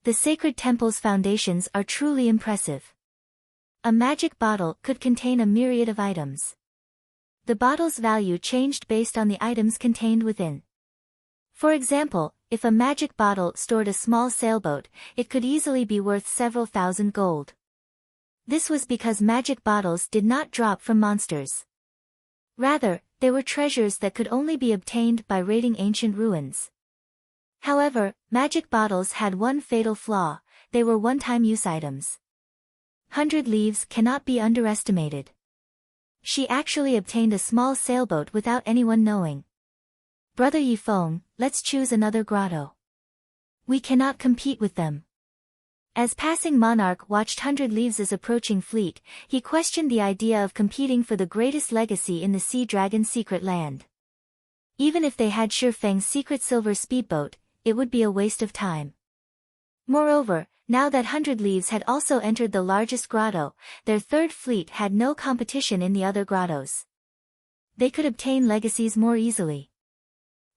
The sacred temple's foundations are truly impressive. A magic bottle could contain a myriad of items. The bottle's value changed based on the items contained within. For example, if a magic bottle stored a small sailboat, it could easily be worth several thousand gold. This was because magic bottles did not drop from monsters. Rather, they were treasures that could only be obtained by raiding ancient ruins. However, magic bottles had one fatal flaw: they were one-time use items. 100 Leaves cannot be underestimated. She actually obtained a small sailboat without anyone knowing. Brother Yifeng, let's choose another grotto. We cannot compete with them. As passing monarch watched 100 Leaves' approaching fleet, he questioned the idea of competing for the greatest legacy in the Sea Dragon's secret land. Even if they had Shifeng's secret silver speedboat, it would be a waste of time. Moreover, now that 100 Leaves had also entered the largest grotto, their third fleet had no competition in the other grottos. They could obtain legacies more easily.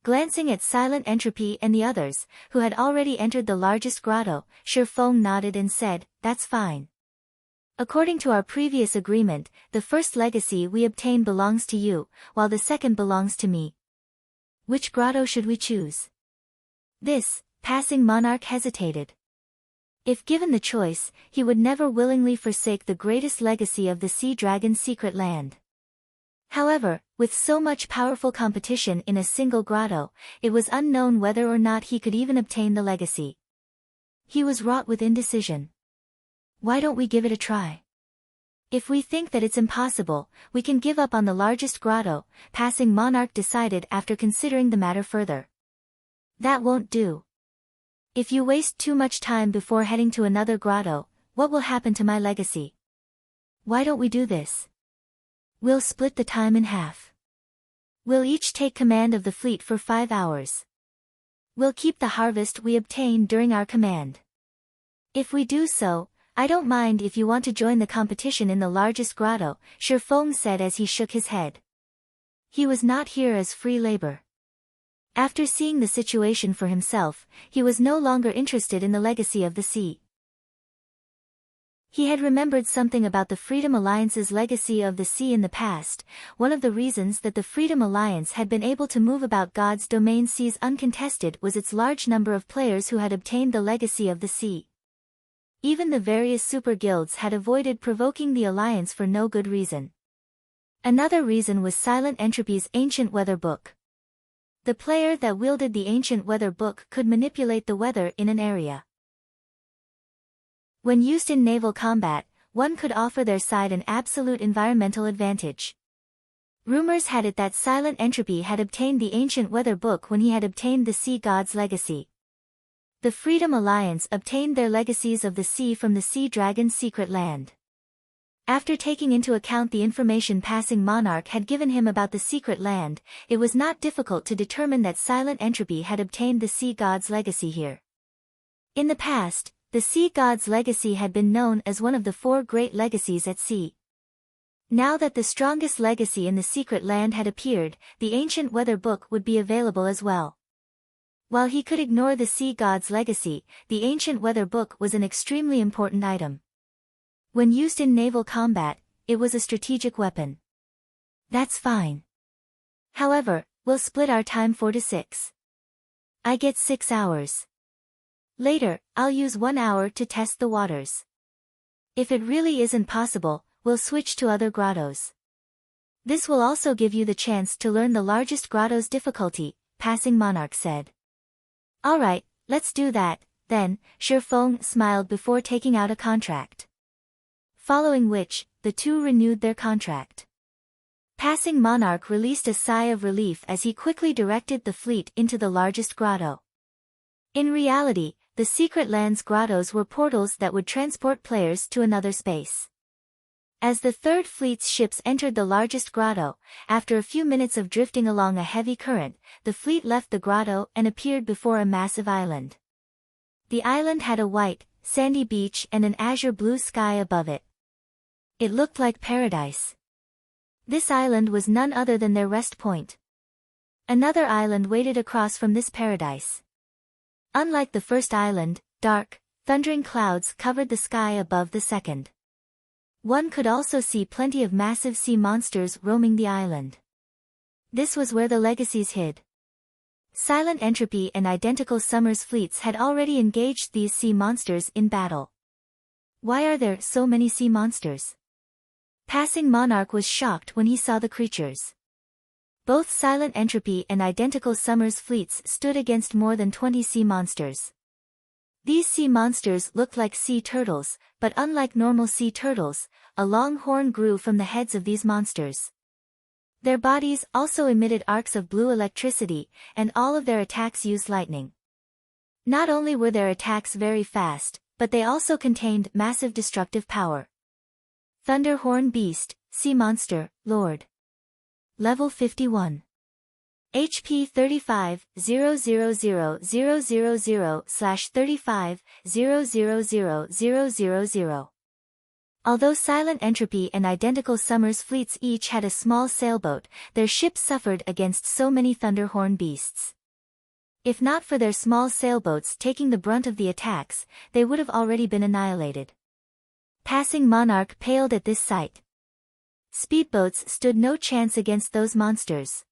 Glancing at Silent Entropy and the others, who had already entered the largest grotto, Shifeng nodded and said, "That's fine. According to our previous agreement, the first legacy we obtain belongs to you, while the second belongs to me. Which grotto should we choose?" This, passing monarch hesitated. If given the choice, he would never willingly forsake the greatest legacy of the Sea Dragon's secret land. However, with so much powerful competition in a single grotto, it was unknown whether or not he could even obtain the legacy. He was wrought with indecision. Why don't we give it a try? If we think that it's impossible, we can give up on the largest grotto, passing monarch decided after considering the matter further. That won't do. If you waste too much time before heading to another grotto, what will happen to my legacy? Why don't we do this? We'll split the time in half. We'll each take command of the fleet for 5 hours. We'll keep the harvest we obtain during our command. If we do so, I don't mind if you want to join the competition in the largest grotto, Shifeng said as he shook his head. He was not here as free labor. After seeing the situation for himself, he was no longer interested in the legacy of the sea. He had remembered something about the Freedom Alliance's legacy of the sea in the past. One of the reasons that the Freedom Alliance had been able to move about God's domain seas uncontested was its large number of players who had obtained the legacy of the sea. Even the various super guilds had avoided provoking the Alliance for no good reason. Another reason was Silent Entropy's Ancient Weather Book. The player that wielded the Ancient Weather Book could manipulate the weather in an area. When used in naval combat, one could offer their side an absolute environmental advantage. Rumors had it that Silent Entropy had obtained the Ancient Weather Book when he had obtained the Sea God's legacy. The Freedom Alliance obtained their legacies of the sea from the Sea Dragon's secret land. After taking into account the information Passing Monarch had given him about the secret land, it was not difficult to determine that Silent Entropy had obtained the Sea God's legacy here. In the past, the Sea God's legacy had been known as one of the 4 great legacies at sea. Now that the strongest legacy in the secret land had appeared, the Ancient Weather Book would be available as well. While he could ignore the Sea God's legacy, the Ancient Weather Book was an extremely important item. When used in naval combat, it was a strategic weapon. That's fine. However, we'll split our time 4 to 6. I get 6 hours. Later, I'll use 1 hour to test the waters. If it really isn't possible, we'll switch to other grottos. This will also give you the chance to learn the largest grotto's difficulty, Passing Monarch said. Alright, let's do that, then, Shifeng smiled before taking out a contract. Following which, the two renewed their contract. Passing Monarch released a sigh of relief as he quickly directed the fleet into the largest grotto. In reality, the secret land's grottos were portals that would transport players to another space. As the third fleet's ships entered the largest grotto, after a few minutes of drifting along a heavy current, the fleet left the grotto and appeared before a massive island. The island had a white, sandy beach and an azure blue sky above it. It looked like paradise. This island was none other than their rest point. Another island waited across from this paradise. Unlike the first island, dark, thundering clouds covered the sky above the second. One could also see plenty of massive sea monsters roaming the island. This was where the legacies hid. Silent Entropy and Identical Summer's fleets had already engaged these sea monsters in battle. Why are there so many sea monsters? Passing Monarch was shocked when he saw the creatures. Both Silent Entropy and Identical Summer's fleets stood against more than 20 sea monsters. These sea monsters looked like sea turtles, but unlike normal sea turtles, a long horn grew from the heads of these monsters. Their bodies also emitted arcs of blue electricity, and all of their attacks used lightning. Not only were their attacks very fast, but they also contained massive destructive power. Thunderhorn Beast, Sea Monster, Lord. Level 51. HP 35,000,000/35,000,000. Although Silent Entropy and Identical Summer's fleets each had a small sailboat, their ships suffered against so many Thunderhorn beasts. If not for their small sailboats taking the brunt of the attacks, they would have already been annihilated. Passing Monarch paled at this sight. Speedboats stood no chance against those monsters.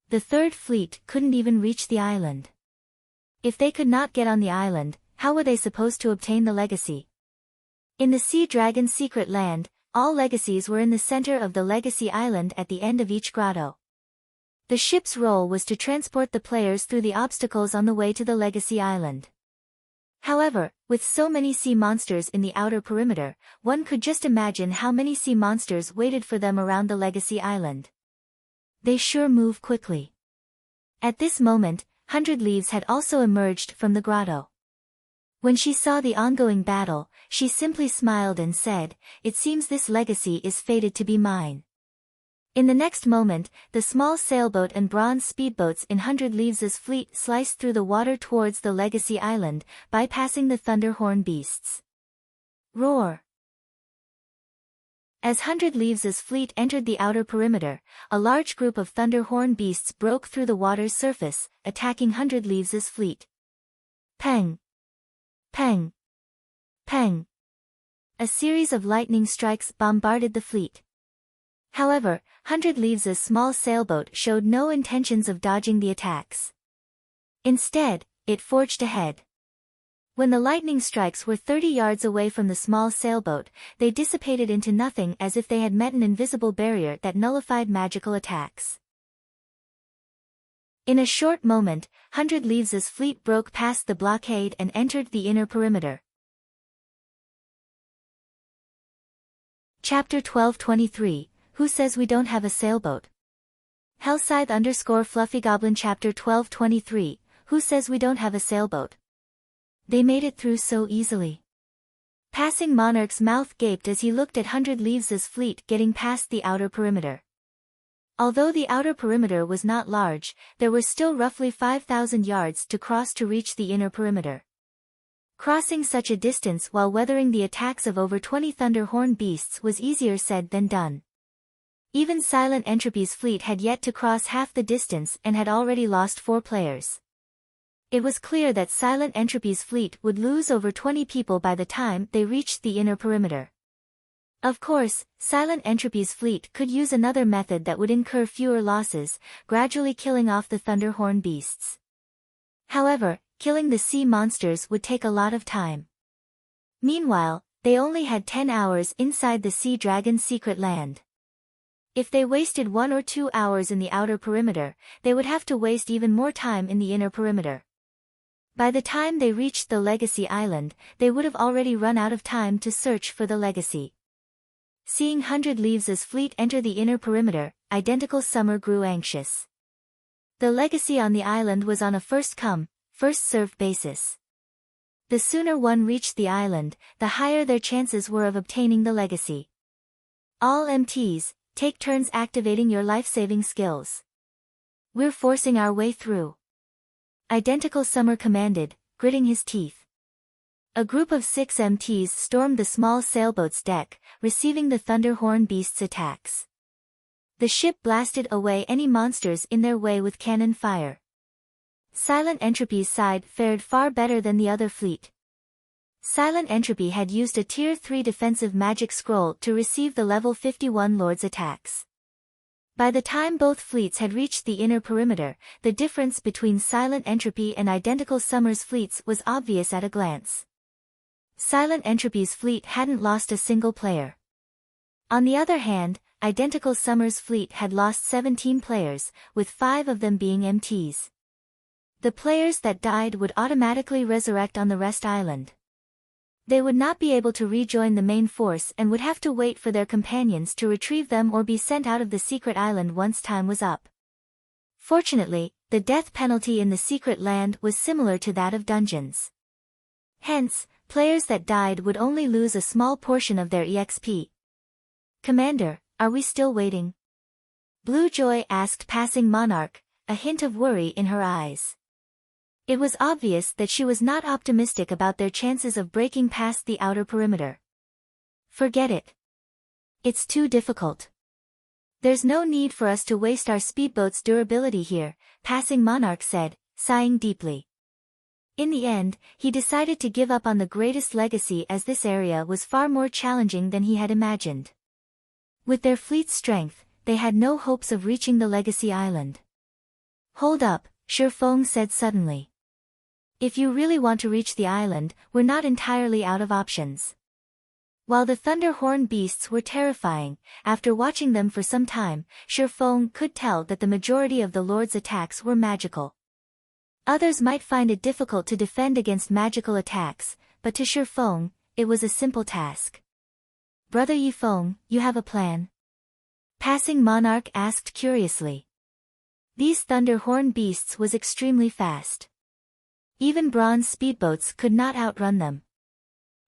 The third fleet couldn't even reach the island. If they could not get on the island, how were they supposed to obtain the legacy? In the Sea Dragon's secret land, all legacies were in the center of the legacy island at the end of each grotto. The ship's role was to transport the players through the obstacles on the way to the legacy island. However, with so many sea monsters in the outer perimeter, one could just imagine how many sea monsters waited for them around the legacy island. They sure move quickly. At this moment, 100 Leaves had also emerged from the grotto. When she saw the ongoing battle, she simply smiled and said, "It seems this legacy is fated to be mine." In the next moment, the small sailboat and bronze speedboats in 100 Leaves' fleet sliced through the water towards the legacy island, bypassing the Thunderhorn beasts. Roar! As 100 Leaves' fleet entered the outer perimeter, a large group of Thunderhorn beasts broke through the water's surface, attacking 100 Leaves' fleet. Peng! Peng! Peng! A series of lightning strikes bombarded the fleet. However, 100 Leaves' small sailboat showed no intentions of dodging the attacks. Instead, it forged ahead. When the lightning strikes were 30 yards away from the small sailboat, they dissipated into nothing as if they had met an invisible barrier that nullified magical attacks. In a short moment, 100 Leaves' fleet broke past the blockade and entered the inner perimeter. Chapter 1223, Who Says We Don't Have a Sailboat? Hellscythe _ Fluffy Goblin Chapter 1223, Who Says We Don't Have a Sailboat? They made it through so easily. Passing Monarch's mouth gaped as he looked at 100 Leaves' fleet getting past the outer perimeter. Although the outer perimeter was not large, there were still roughly 5,000 yards to cross to reach the inner perimeter. Crossing such a distance while weathering the attacks of over 20 Thunderhorn beasts was easier said than done. Even Silent Entropy's fleet had yet to cross half the distance and had already lost 4 players. It was clear that Silent Entropy's fleet would lose over 20 people by the time they reached the inner perimeter. Of course, Silent Entropy's fleet could use another method that would incur fewer losses, gradually killing off the Thunderhorn beasts. However, killing the sea monsters would take a lot of time. Meanwhile, they only had 10 hours inside the Sea Dragon's secret land. If they wasted 1 or 2 hours in the outer perimeter, they would have to waste even more time in the inner perimeter. By the time they reached the Legacy Island, they would have already run out of time to search for the legacy. Seeing 100 Leaves' fleet enter the inner perimeter, Identical Summer grew anxious. The legacy on the island was on a first-come, first-served basis. The sooner one reached the island, the higher their chances were of obtaining the legacy. All MTs, take turns activating your life-saving skills. We're forcing our way through. Identical Summer commanded, gritting his teeth. A group of 6 MTs stormed the small sailboat's deck, receiving the Thunderhorn beasts' attacks. The ship blasted away any monsters in their way with cannon fire. Silent Entropy's side fared far better than the other fleet. Silent Entropy had used a Tier 3 defensive magic scroll to receive the level 51 Lord's attacks. By the time both fleets had reached the inner perimeter, the difference between Silent Entropy and Identical Summer's fleets was obvious at a glance. Silent Entropy's fleet hadn't lost a single player. On the other hand, Identical Summer's fleet had lost 17 players, with 5 of them being MTs. The players that died would automatically resurrect on the Rest Island. They would not be able to rejoin the main force and would have to wait for their companions to retrieve them or be sent out of the secret island once time was up. Fortunately, the death penalty in the secret land was similar to that of dungeons. Hence, players that died would only lose a small portion of their EXP. "Commander, are we still waiting?" Blue Joy asked Passing Monarch, a hint of worry in her eyes. It was obvious that she was not optimistic about their chances of breaking past the outer perimeter. "Forget it. It's too difficult. There's no need for us to waste our speedboat's durability here," Passing Monarch said, sighing deeply. In the end, he decided to give up on the greatest legacy as this area was far more challenging than he had imagined. With their fleet's strength, they had no hopes of reaching the Legacy Island. "Hold up," Shifeng said suddenly. "If you really want to reach the island, we're not entirely out of options." While the Thunderhorn beasts were terrifying, after watching them for some time, Shifeng could tell that the majority of the Lord's attacks were magical. Others might find it difficult to defend against magical attacks, but to Shifeng, it was a simple task. "Brother Yifeng, you have a plan?" Passing Monarch asked curiously. These Thunderhorn beasts was extremely fast. Even bronze speedboats could not outrun them.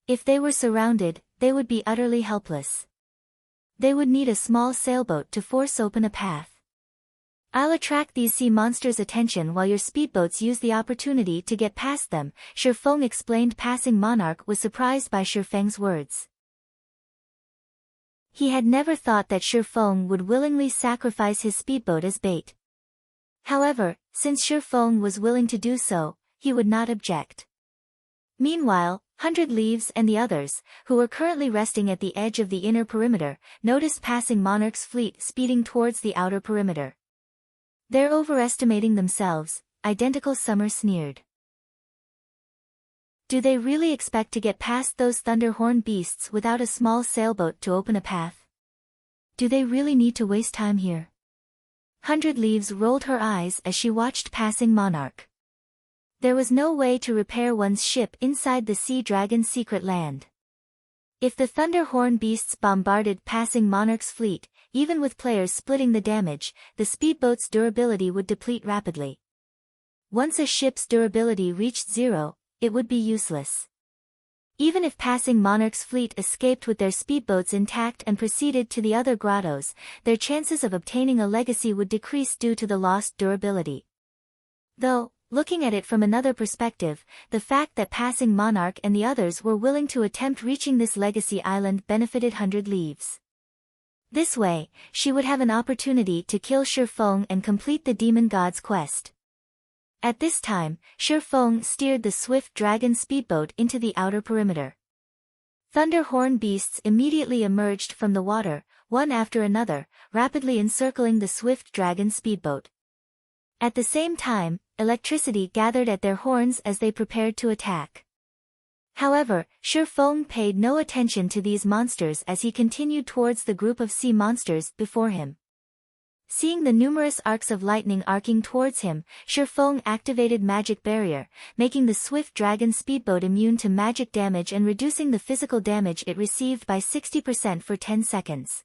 If they were surrounded, they would be utterly helpless. They would need a small sailboat to force open a path. "I'll attract these sea monsters' attention while your speedboats use the opportunity to get past them," Shifeng explained. Passing Monarch was surprised by Shifeng's words. He had never thought that Shifeng would willingly sacrifice his speedboat as bait. However, since Shifeng was willing to do so, he would not object. Meanwhile, 100 Leaves and the others, who were currently resting at the edge of the inner perimeter, noticed Passing Monarch's fleet speeding towards the outer perimeter. "They're overestimating themselves," Identical Summer sneered. "Do they really expect to get past those Thunderhorn beasts without a small sailboat to open a path? Do they really need to waste time here?" 100 Leaves rolled her eyes as she watched Passing Monarch. There was no way to repair one's ship inside the Sea Dragon's secret land. If the Thunderhorn beasts bombarded Passing Monarch's fleet, even with players splitting the damage, the speedboat's durability would deplete rapidly. Once a ship's durability reached 0, it would be useless. Even if Passing Monarch's fleet escaped with their speedboats intact and proceeded to the other grottos, their chances of obtaining a legacy would decrease due to the lost durability. Though, looking at it from another perspective, the fact that Passing Monarch and the others were willing to attempt reaching this legacy island benefited 100 Leaves. This way, she would have an opportunity to kill Shifeng and complete the demon god's quest. At this time, Shifeng steered the swift dragon speedboat into the outer perimeter. Thunderhorn beasts immediately emerged from the water, one after another, rapidly encircling the swift dragon speedboat. At the same time, electricity gathered at their horns as they prepared to attack. However, Shifeng paid no attention to these monsters as he continued towards the group of sea monsters before him. Seeing the numerous arcs of lightning arcing towards him, Shifeng activated Magic Barrier, making the swift dragon speedboat immune to magic damage and reducing the physical damage it received by 60% for 10 seconds.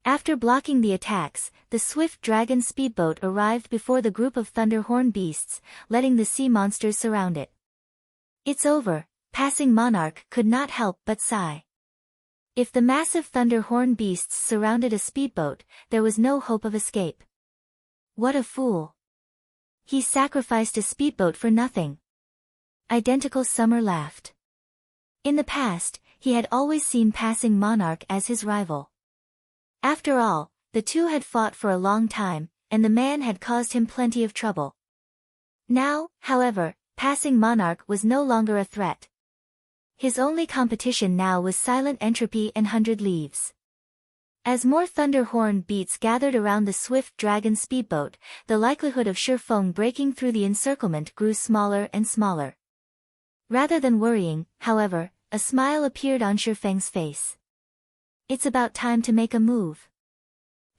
After blocking the attacks, the swift dragon speedboat arrived before the group of Thunderhorn beasts, letting the sea monsters surround it. "It's over," Passing Monarch could not help but sigh. If the massive Thunderhorn beasts surrounded a speedboat, there was no hope of escape. What a fool. He sacrificed a speedboat for nothing. Identical Summer laughed. In the past, he had always seen Passing Monarch as his rival. After all, the two had fought for a long time, and the man had caused him plenty of trouble. Now, however, Passing Monarch was no longer a threat. His only competition now was Silent Entropy and 100 Leaves. As more thunder horn beats gathered around the swift dragon speedboat, the likelihood of Shifeng breaking through the encirclement grew smaller and smaller. Rather than worrying, however, a smile appeared on Shifeng's face. It's about time to make a move.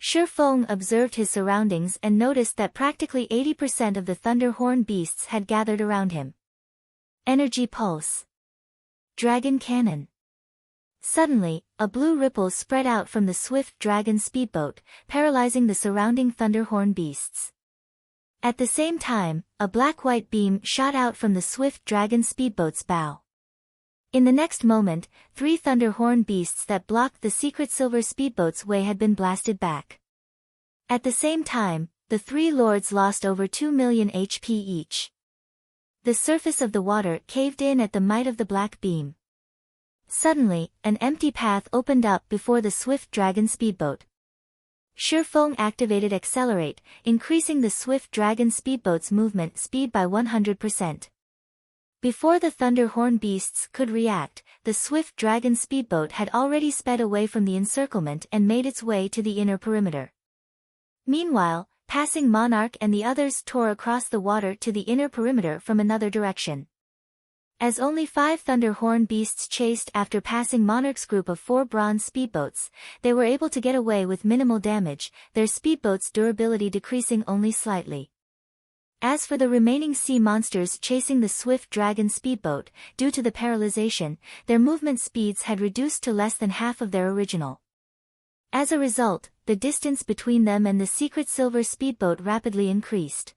Shifeng observed his surroundings and noticed that practically 80% of the thunder horn beasts had gathered around him. Energy pulse. Dragon cannon. Suddenly, a blue ripple spread out from the swift dragon speedboat, paralyzing the surrounding thunderhorn beasts. At the same time, a black-white beam shot out from the swift dragon speedboat's bow. In the next moment, 3 thunderhorn beasts that blocked the secret silver speedboat's way had been blasted back. At the same time, the 3 lords lost over 2 million HP each. The surface of the water caved in at the might of the black beam. Suddenly, an empty path opened up before the swift dragon speedboat. Shifeng activated Accelerate, increasing the swift dragon speedboat's movement speed by 100%. Before the thunderhorn beasts could react, the swift dragon speedboat had already sped away from the encirclement and made its way to the inner perimeter. Meanwhile, Passing Monarch and the others tore across the water to the inner perimeter from another direction. As only 5 thunderhorn beasts chased after Passing Monarch's group of 4 bronze speedboats, they were able to get away with minimal damage, their speedboat's durability decreasing only slightly. As for the remaining sea monsters chasing the swift dragon speedboat, due to the paralyzation, their movement speeds had reduced to less than half of their original. As a result, the distance between them and the secret silver speedboat rapidly increased.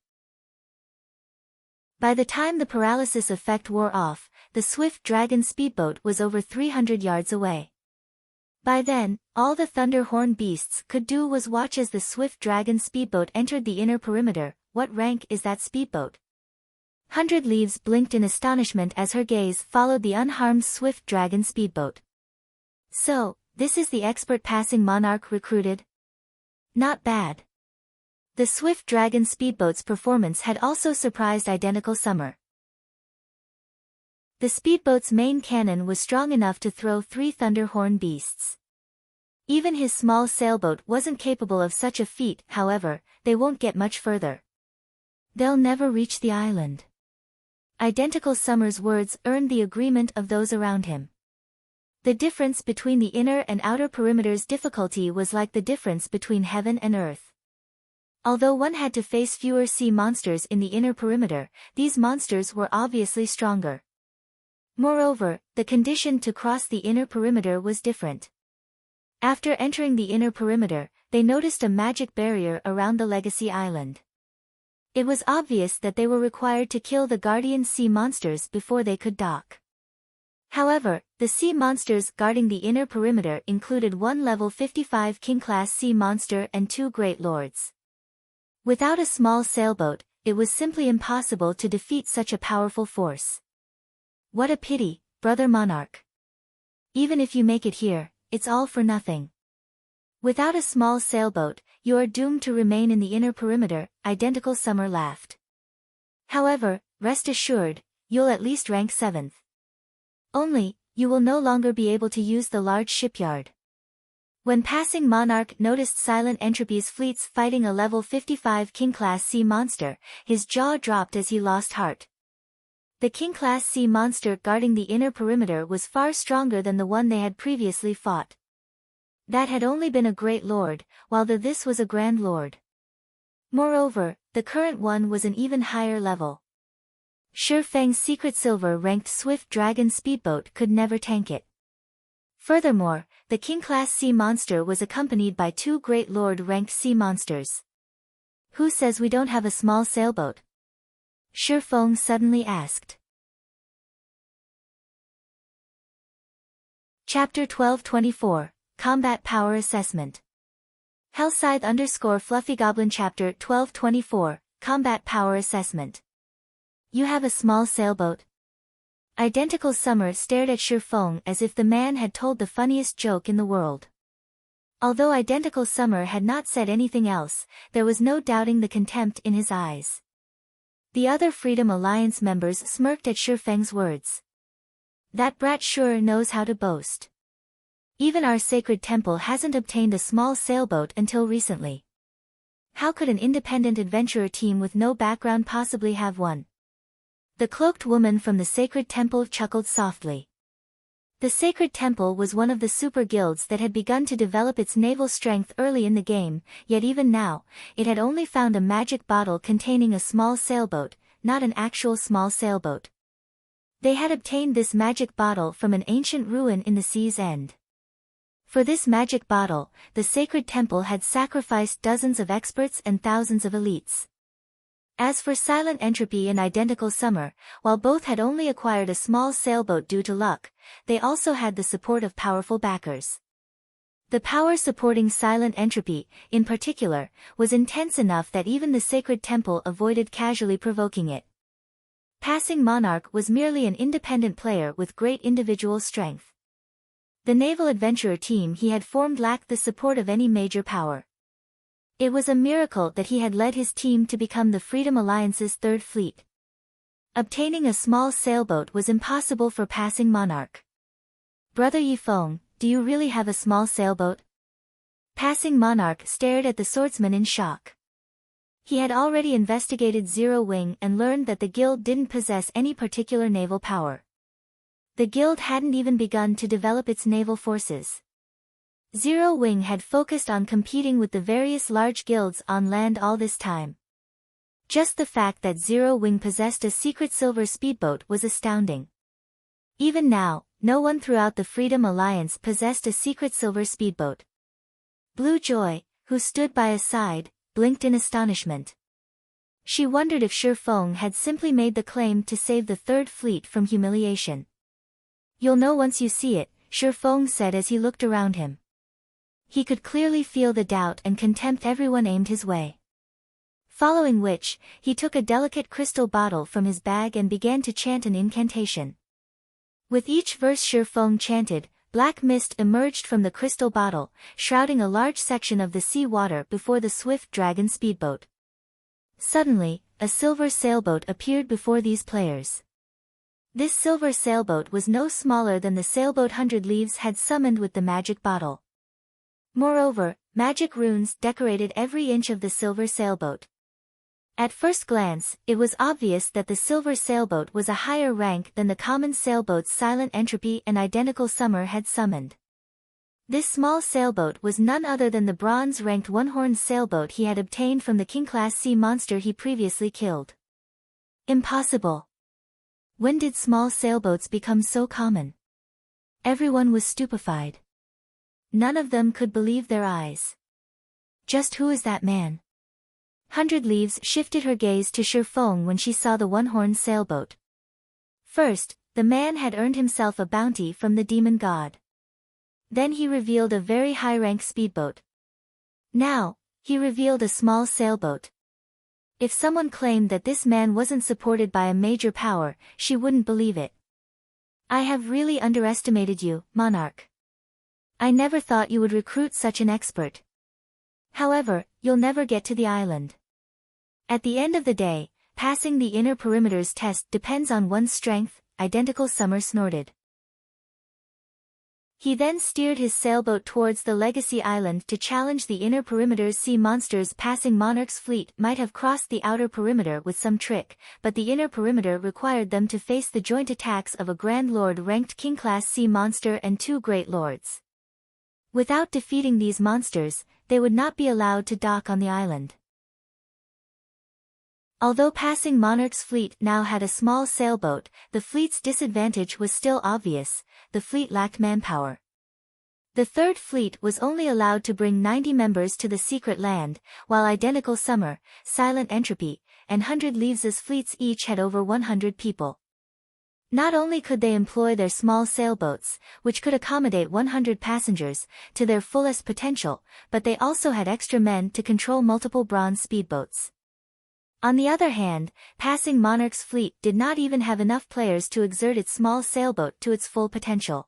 By the time the paralysis effect wore off, the swift dragon speedboat was over 300 yards away. By then, all the thunderhorn beasts could do was watch as the swift dragon speedboat entered the inner perimeter. What rank is that speedboat? 100 Leaves blinked in astonishment as her gaze followed the unharmed swift dragon speedboat. So, this is the expert Passing Monarch recruited? Not bad. The swift dragon speedboat's performance had also surprised Identical Summer. The speedboat's main cannon was strong enough to throw 3 thunderhorn beasts. Even his small sailboat wasn't capable of such a feat, however, they won't get much further. They'll never reach the island. Identical Summer's words earned the agreement of those around him. The difference between the inner and outer perimeter's difficulty was like the difference between heaven and earth. Although one had to face fewer sea monsters in the inner perimeter, these monsters were obviously stronger. Moreover, the condition to cross the inner perimeter was different. After entering the inner perimeter, they noticed a magic barrier around the Legacy Island. It was obvious that they were required to kill the guardian sea monsters before they could dock. However, the sea monsters guarding the inner perimeter included 1 level 55 king-class sea monster and 2 great lords. Without a small sailboat, it was simply impossible to defeat such a powerful force. What a pity, Brother Monarch. Even if you make it here, it's all for nothing. Without a small sailboat, you are doomed to remain in the inner perimeter, Identical Summer laughed. However, rest assured, you'll at least rank 7th. Only, you will no longer be able to use the large shipyard. When Passing Monarch noticed Silent Entropy's fleets fighting a level 55 king-class sea monster, his jaw dropped as he lost heart. The king-class sea monster guarding the inner perimeter was far stronger than the one they had previously fought. That had only been a great lord, while this was a grand lord. Moreover, the current one was an even higher level. Shifeng's secret silver-ranked swift dragon speedboat could never tank it. Furthermore, the king-class sea monster was accompanied by 2 great lord-ranked sea monsters. Who says we don't have a small sailboat? Shifeng suddenly asked. Chapter 1224, Combat Power Assessment. Hellscythe_FluffyGoblin Chapter 1224, Combat Power Assessment. You have a small sailboat? Identical Summer stared at Shifeng as if the man had told the funniest joke in the world. Although Identical Summer had not said anything else, there was no doubting the contempt in his eyes. The other Freedom Alliance members smirked at Shifeng's words. That brat sure knows how to boast. Even our sacred temple hasn't obtained a small sailboat until recently. How could an independent adventurer team with no background possibly have one? The cloaked woman from the sacred temple chuckled softly. The sacred temple was one of the super guilds that had begun to develop its naval strength early in the game, yet even now, it had only found a magic bottle containing a small sailboat, not an actual small sailboat. They had obtained this magic bottle from an ancient ruin in the sea's end. For this magic bottle, the sacred temple had sacrificed dozens of experts and thousands of elites. As for Silent Entropy and Identical Summer, while both had only acquired a small sailboat due to luck, they also had the support of powerful backers. The power supporting Silent Entropy, in particular, was intense enough that even the sacred temple avoided casually provoking it. Passing Monarch was merely an independent player with great individual strength. The naval adventurer team he had formed lacked the support of any major power. It was a miracle that he had led his team to become the Freedom Alliance's third fleet. Obtaining a small sailboat was impossible for Passing Monarch. Brother Yifeng, do you really have a small sailboat? Passing Monarch stared at the swordsman in shock. He had already investigated Zero Wing and learned that the guild didn't possess any particular naval power. The guild hadn't even begun to develop its naval forces. Zero Wing had focused on competing with the various large guilds on land all this time. Just the fact that Zero Wing possessed a secret silver speedboat was astounding. Even now, no one throughout the Freedom Alliance possessed a secret silver speedboat. Blue Joy, who stood by his side, blinked in astonishment. She wondered if Shi Feng had simply made the claim to save the Third Fleet from humiliation. You'll know once you see it, Shi Feng said as he looked around him. He could clearly feel the doubt and contempt everyone aimed his way. Following which, he took a delicate crystal bottle from his bag and began to chant an incantation. With each verse Shi Feng chanted, black mist emerged from the crystal bottle, shrouding a large section of the sea water before the swift dragon speedboat. Suddenly, a silver sailboat appeared before these players. This silver sailboat was no smaller than the sailboat 100 Leaves had summoned with the magic bottle. Moreover, magic runes decorated every inch of the silver sailboat. At first glance, it was obvious that the silver sailboat was a higher rank than the common sailboats Silent Entropy and Identical Summer had summoned. This small sailboat was none other than the bronze-ranked one-horned sailboat he had obtained from the king-class sea monster he previously killed. Impossible! When did small sailboats become so common? Everyone was stupefied. None of them could believe their eyes. Just who is that man? 100 Leaves shifted her gaze to Shi Feng when she saw the one-horned sailboat. First, the man had earned himself a bounty from the demon god. Then he revealed a very high-rank speedboat. Now, he revealed a small sailboat. If someone claimed that this man wasn't supported by a major power, she wouldn't believe it. I have really underestimated you, Monarch. I never thought you would recruit such an expert. However, you'll never get to the island. At the end of the day, passing the inner perimeters test depends on one's strength, Identical Summer snorted. He then steered his sailboat towards the Legacy Island to challenge the inner perimeter's sea monsters. Passing Monarch's fleet might have crossed the outer perimeter with some trick, but the inner perimeter required them to face the joint attacks of a Grand Lord-ranked king-class sea monster and 2 Great Lords. Without defeating these monsters, they would not be allowed to dock on the island. Although Passing Monarch's fleet now had a small sailboat, the fleet's disadvantage was still obvious: the fleet lacked manpower. The Third Fleet was only allowed to bring 90 members to the secret land, while Identical Summer, Silent Entropy, and 100 Leaves' fleets each had over 100 people. Not only could they employ their small sailboats, which could accommodate 100 passengers, to their fullest potential, but they also had extra men to control multiple bronze speedboats. On the other hand, Passing Monarch's fleet did not even have enough players to exert its small sailboat to its full potential.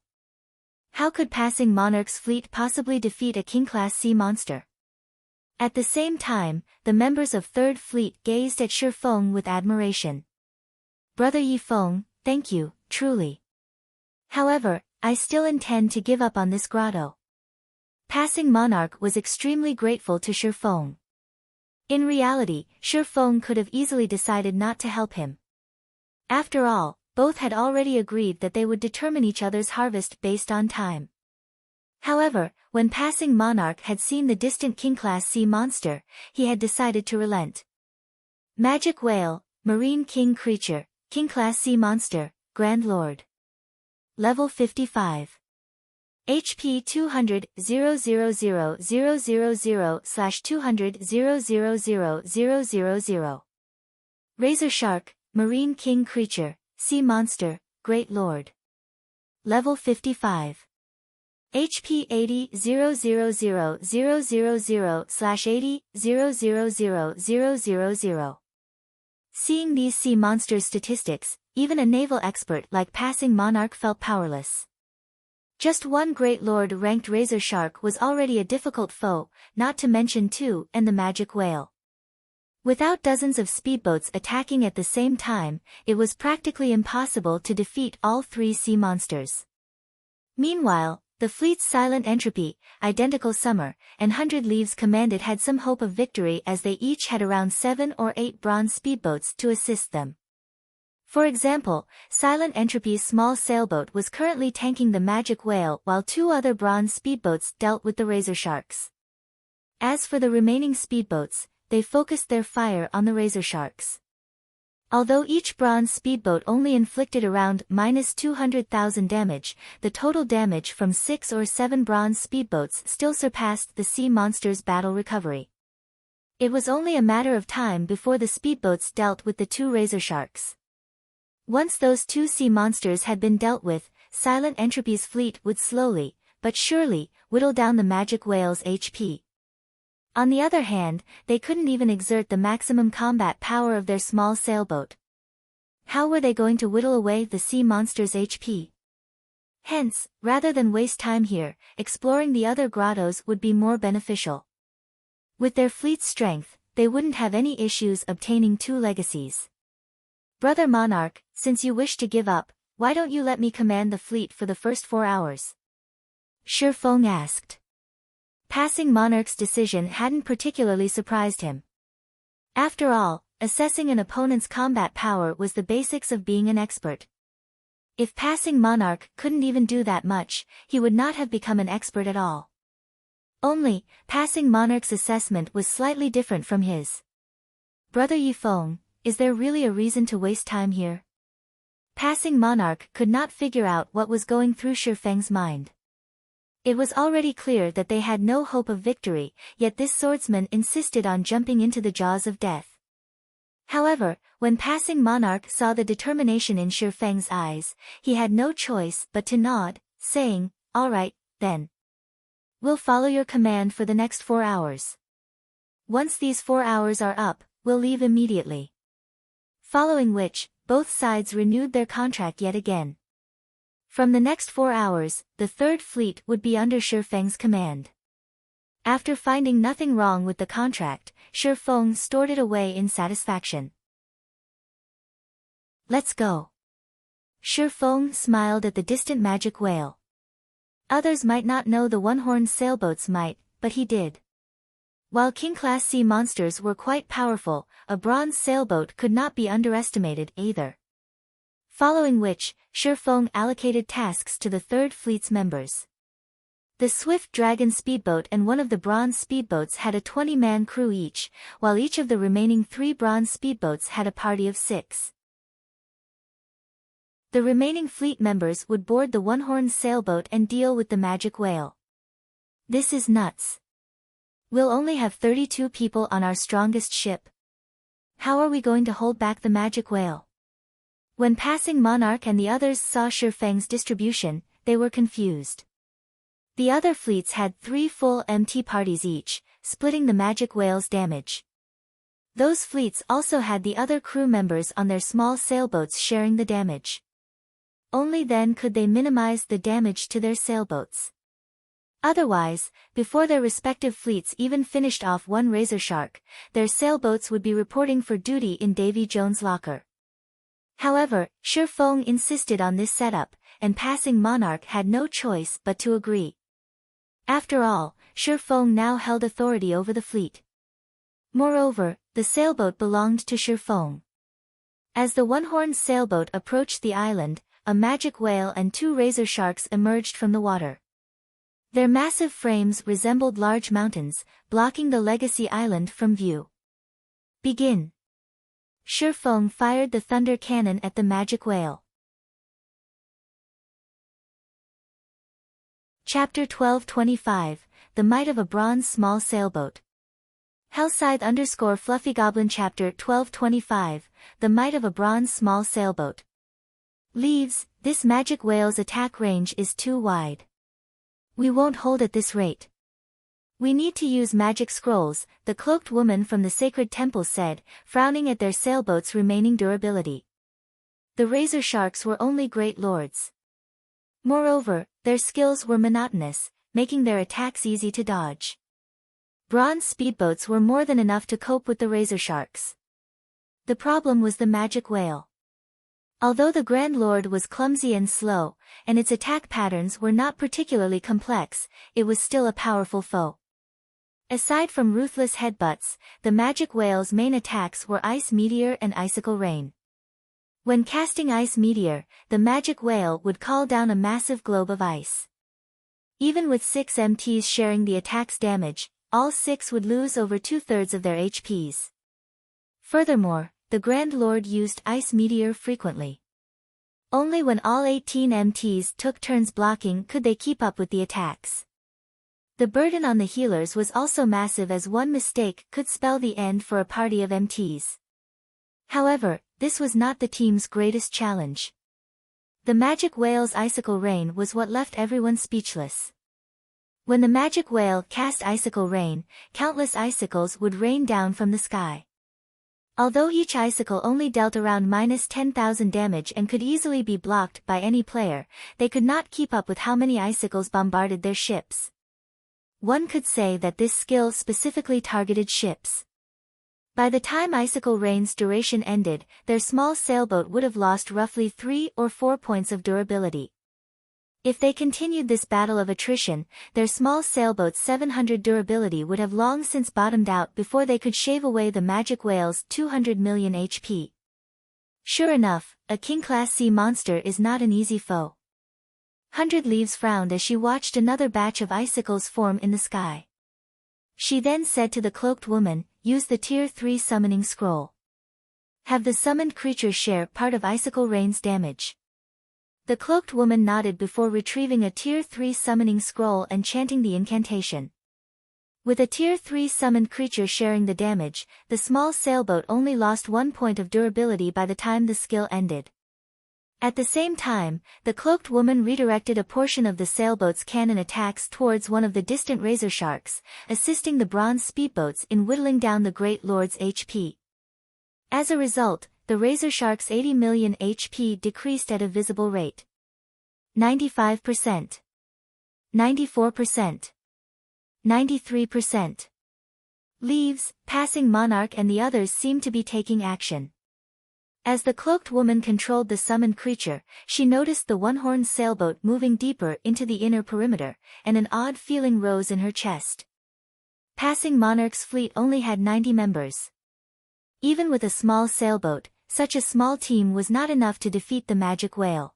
How could Passing Monarch's fleet possibly defeat a king-class sea monster? At the same time, the members of Third Fleet gazed at Shi Feng with admiration. Brother Yifeng, thank you, truly. However, I still intend to give up on this grotto. Passing Monarch was extremely grateful to Shi Feng. In reality, Shi Feng could have easily decided not to help him. After all, both had already agreed that they would determine each other's harvest based on time. However, when Passing Monarch had seen the distant King-class sea monster, he had decided to relent. Magic Whale, Marine King Creature, King-class sea monster, Grand Lord. Level 55. HP 200 000/200 000. Razor Shark, Marine King Creature, Sea Monster, Great Lord. Level 55. HP 80 000/80 000. Seeing these sea monsters' statistics, even a naval expert like Passing Monarch felt powerless. Just one Great Lord-ranked Razor Shark was already a difficult foe, not to mention two and the Magic Whale. Without dozens of speedboats attacking at the same time, it was practically impossible to defeat all three sea monsters. Meanwhile, the fleet's Silent Entropy, Identical Summer, and 100 Leaves commanded had some hope of victory as they each had around 7 or 8 bronze speedboats to assist them. For example, Silent Entropy's small sailboat was currently tanking the Magic Whale while 2 other bronze speedboats dealt with the Razor Sharks. As for the remaining speedboats, they focused their fire on the Razor Sharks. Although each bronze speedboat only inflicted around -200,000 damage, the total damage from 6 or 7 bronze speedboats still surpassed the sea monster's battle recovery. It was only a matter of time before the speedboats dealt with the 2 Razor Sharks. Once those 2 sea monsters had been dealt with, Silent Entropy's fleet would slowly, but surely, whittle down the Magic Whale's HP. On the other hand, they couldn't even exert the maximum combat power of their small sailboat. How were they going to whittle away the sea monster's HP? Hence, rather than waste time here, exploring the other grottos would be more beneficial. With their fleet's strength, they wouldn't have any issues obtaining 2 legacies. Brother Monarch, since you wish to give up, why don't you let me command the fleet for the first 4 hours? Shi Feng asked. Passing Monarch's decision hadn't particularly surprised him. After all, assessing an opponent's combat power was the basics of being an expert. If Passing Monarch couldn't even do that much, he would not have become an expert at all. Only, Passing Monarch's assessment was slightly different from his. Brother Yifeng, is there really a reason to waste time here? Passing Monarch could not figure out what was going through Shi Feng's mind. It was already clear that they had no hope of victory, yet this swordsman insisted on jumping into the jaws of death. However, when Passing Monarch saw the determination in Shi Feng's eyes, he had no choice but to nod, saying, "All right, then. We'll follow your command for the next 4 hours. Once these 4 hours are up, we'll leave immediately." Following which, both sides renewed their contract yet again. From the next 4 hours, the Third Fleet would be under Shi Feng's command. After finding nothing wrong with the contract, Shi Feng stored it away in satisfaction. "Let's go." Shi Feng smiled at the distant Magic Whale. Others might not know the one-horned sailboats might, but he did. While King-class sea monsters were quite powerful, a bronze sailboat could not be underestimated either. Following which, Shi Feng allocated tasks to the Third Fleet's members. The Swift Dragon speedboat and one of the bronze speedboats had a 20-man crew each, while each of the remaining 3 bronze speedboats had a party of 6. The remaining fleet members would board the one-horned sailboat and deal with the Magic Whale. This is nuts. We'll only have 32 people on our strongest ship. How are we going to hold back the Magic Whale? When Passing Monarch and the others saw Shi Feng's distribution, they were confused. The other fleets had 3 full MT parties each, splitting the Magic Whale's damage. Those fleets also had the other crew members on their small sailboats sharing the damage. Only then could they minimize the damage to their sailboats. Otherwise, before their respective fleets even finished off one Razor Shark, their sailboats would be reporting for duty in Davy Jones' locker. However, Shi Feng insisted on this setup, and passing monarch had no choice but to agree. After all, Shi Feng now held authority over the fleet. Moreover, the sailboat belonged to Shi Feng. As the one-horned sailboat approached the island, a magic whale and 2 razor sharks emerged from the water. Their massive frames resembled large mountains, blocking the legacy island from view. Begin. Shi Feng fired the thunder cannon at the magic whale. Chapter 1225, The Might of a Bronze Small Sailboat. Hellscythe_Fluffygoblin Chapter 1225, The Might of a Bronze Small Sailboat. Leaves, this magic whale's attack range is too wide. We won't hold at this rate. We need to use magic scrolls, the cloaked woman from the sacred temple said, frowning at their sailboat's remaining durability. The razor sharks were only great lords. Moreover, their skills were monotonous, making their attacks easy to dodge. Bronze speedboats were more than enough to cope with the razor sharks. The problem was the magic whale. Although the Grand Lord was clumsy and slow, and its attack patterns were not particularly complex, it was still a powerful foe. Aside from ruthless headbutts, the magic whale's main attacks were Ice Meteor and Icicle Rain. When casting Ice Meteor, the magic whale would call down a massive globe of ice. Even with 6 MTs sharing the attack's damage, all 6 would lose over 2/3 of their HPs. Furthermore, the Grand Lord used Ice Meteor frequently. Only when all 18 MTs took turns blocking could they keep up with the attacks. The burden on the healers was also massive, as one mistake could spell the end for a party of MTs. However, this was not the team's greatest challenge. The magic whale's Icicle Rain was what left everyone speechless. When the magic whale cast Icicle Rain, countless icicles would rain down from the sky. Although each icicle only dealt around -10,000 damage and could easily be blocked by any player, they could not keep up with how many icicles bombarded their ships. One could say that this skill specifically targeted ships. By the time Icicle Rain's duration ended, their small sailboat would have lost roughly 3 or 4 points of durability. If they continued this battle of attrition, their small sailboat's 700 durability would have long since bottomed out before they could shave away the magic whale's 200 million HP. Sure enough, a King-class sea monster is not an easy foe. 100 Leaves frowned as she watched another batch of icicles form in the sky. She then said to the cloaked woman, "Use the Tier 3 summoning scroll. Have the summoned creatures share part of Icicle Rain's damage." The cloaked woman nodded before retrieving a Tier 3 summoning scroll and chanting the incantation. With a Tier 3 summoned creature sharing the damage, the small sailboat only lost 1 point of durability by the time the skill ended. At the same time, the cloaked woman redirected a portion of the sailboat's cannon attacks towards one of the distant razor sharks, assisting the bronze speedboats in whittling down the Great Lord's HP. As a result, the razor shark's 80 million HP decreased at a visible rate. 95%. 94%. 93%. Leaves, Passing Monarch and the others seemed to be taking action. As the cloaked woman controlled the summoned creature, she noticed the one-horned sailboat moving deeper into the inner perimeter, and an odd feeling rose in her chest. Passing Monarch's fleet only had 90 members. Even with a small sailboat, such a small team was not enough to defeat the magic whale.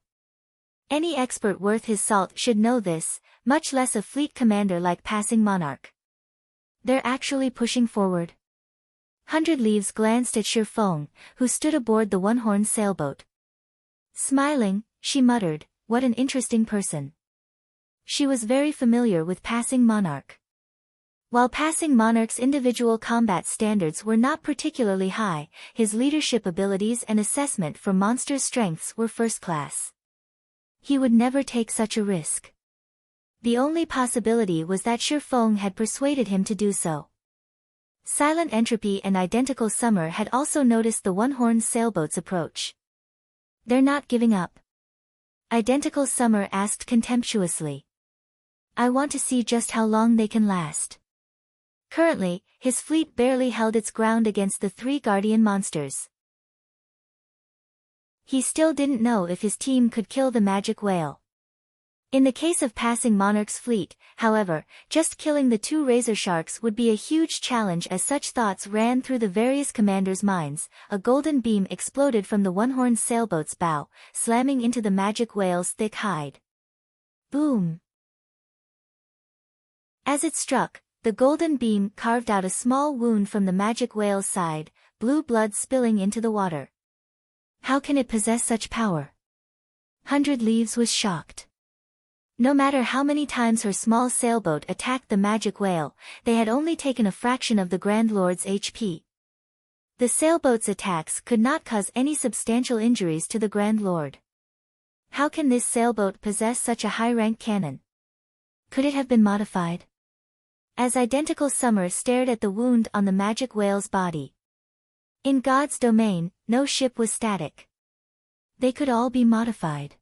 Any expert worth his salt should know this, much less a fleet commander like Passing Monarch. They're actually pushing forward. 100 Leaves glanced at Shi Feng, who stood aboard the one-horned sailboat. Smiling, she muttered, "What an interesting person." She was very familiar with Passing Monarch. While Passing Monarch's individual combat standards were not particularly high, his leadership abilities and assessment for monsters' strengths were first class. He would never take such a risk. The only possibility was that Shi Feng had persuaded him to do so. Silent Entropy and Identical Summer had also noticed the one-horned sailboat's approach. "They're not giving up." Identical Summer asked contemptuously. "I want to see just how long they can last." Currently, his fleet barely held its ground against the 3 guardian monsters. he still didn't know if his team could kill the magic whale. In the case of passing Monarch's fleet, however, just killing the 2 razor sharks would be a huge challenge. As such thoughts ran through the various commanders' minds, a golden beam exploded from the one-horned sailboat's bow, slamming into the magic whale's thick hide. Boom! As it struck, the golden beam carved out a small wound from the magic whale's side, blue blood spilling into the water. How can it possess such power? 100 Leaves was shocked. No matter how many times her small sailboat attacked the magic whale, they had only taken a fraction of the Grand Lord's HP. The sailboat's attacks could not cause any substantial injuries to the Grand Lord. How can this sailboat possess such a high-rank cannon? Could it have been modified? As identical Summer stared at the wound on the magic whale's body. In God's domain, no ship was static. They could all be modified.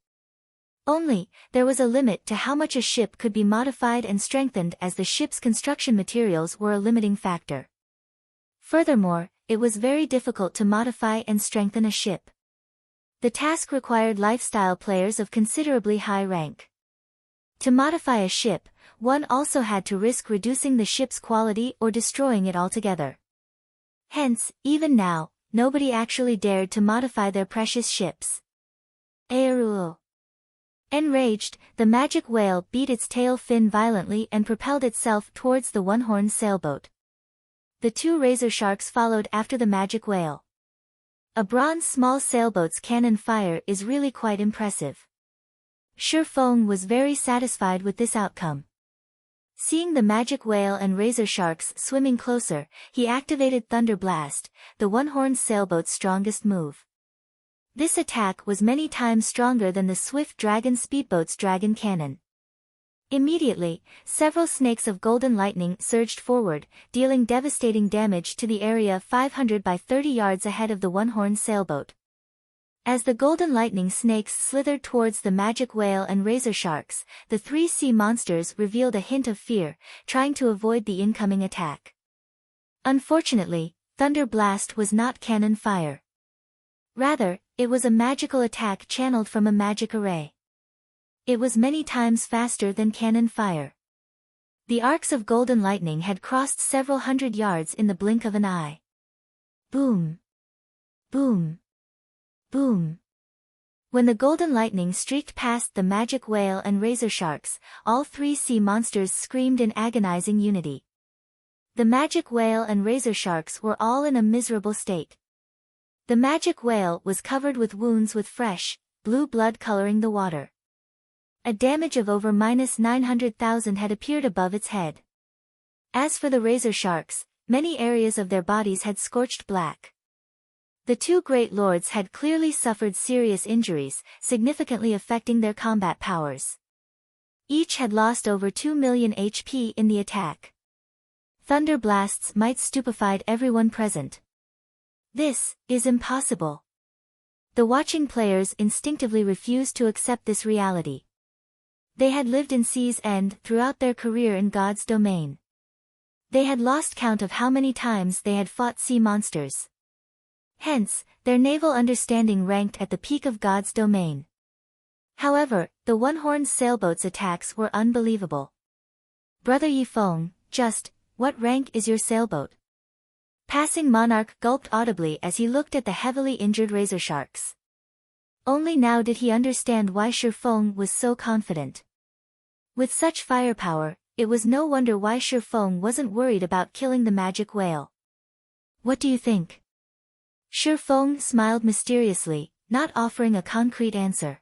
Only, there was a limit to how much a ship could be modified and strengthened, as the ship's construction materials were a limiting factor. Furthermore, it was very difficult to modify and strengthen a ship. The task required lifestyle players of considerably high rank. To modify a ship, one also had to risk reducing the ship's quality or destroying it altogether. Hence, even now, nobody actually dared to modify their precious ships. Aeruo. Enraged, the magic whale beat its tail fin violently and propelled itself towards the one-horned sailboat. The 2 razor sharks followed after the magic whale. A bronze small sailboat's cannon fire is really quite impressive. Shi Feng was very satisfied with this outcome. Seeing the magic whale and razor sharks swimming closer, he activated Thunder Blast, the one-horned sailboat's strongest move. This attack was many times stronger than the swift dragon speedboat's dragon cannon. Immediately, several snakes of golden lightning surged forward, dealing devastating damage to the area 500 by 30 yards ahead of the one-horned sailboat. As the golden lightning snakes slithered towards the magic whale and razor sharks, the 3 sea monsters revealed a hint of fear, trying to avoid the incoming attack. Unfortunately, Thunder Blast was not cannon fire. Rather, it was a magical attack channeled from a magic array. It was many times faster than cannon fire. The arcs of golden lightning had crossed several hundred yards in the blink of an eye. Boom! Boom! Boom! When the golden lightning streaked past the magic whale and razor sharks, all 3 sea monsters screamed in agonizing unity. The magic whale and razor sharks were all in a miserable state. The magic whale was covered with wounds with fresh, blue blood coloring the water. A damage of over -900,000 had appeared above its head. As for the razor sharks, many areas of their bodies had scorched black. The 2 great lords had clearly suffered serious injuries, significantly affecting their combat powers. Each had lost over 2 million HP in the attack. Thunder blasts might stupefied everyone present. This is impossible. The watching players instinctively refused to accept this reality. They had lived in Sea's End throughout their career in God's domain. They had lost count of how many times they had fought sea monsters. Hence, their naval understanding ranked at the peak of God's domain. However, the one-horned sailboat's attacks were unbelievable. Brother Yifeng, what rank is your sailboat? Passing Monarch gulped audibly as he looked at the heavily injured razor sharks. Only now did he understand why Shi Feng was so confident. With such firepower, it was no wonder why Shi Feng wasn't worried about killing the magic whale. What do you think? Shi Feng smiled mysteriously, not offering a concrete answer.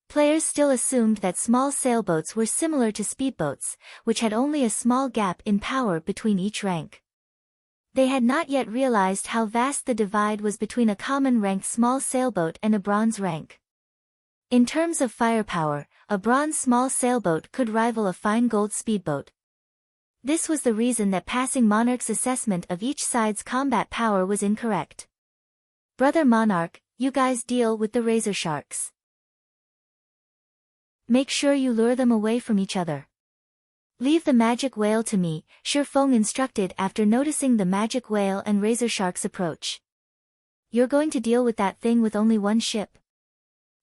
Players still assumed that small sailboats were similar to speedboats, which had only a small gap in power between each rank. They had not yet realized how vast the divide was between a common-ranked small sailboat and a bronze rank. In terms of firepower, a bronze small sailboat could rival a fine gold speedboat. This was the reason that passing Monarch's assessment of each side's combat power was incorrect. Brother Monarch, you guys deal with the razor sharks. Make sure you lure them away from each other. Leave the magic whale to me, Shi Feng instructed after noticing the magic whale and razor shark's approach. You're going to deal with that thing with only one ship?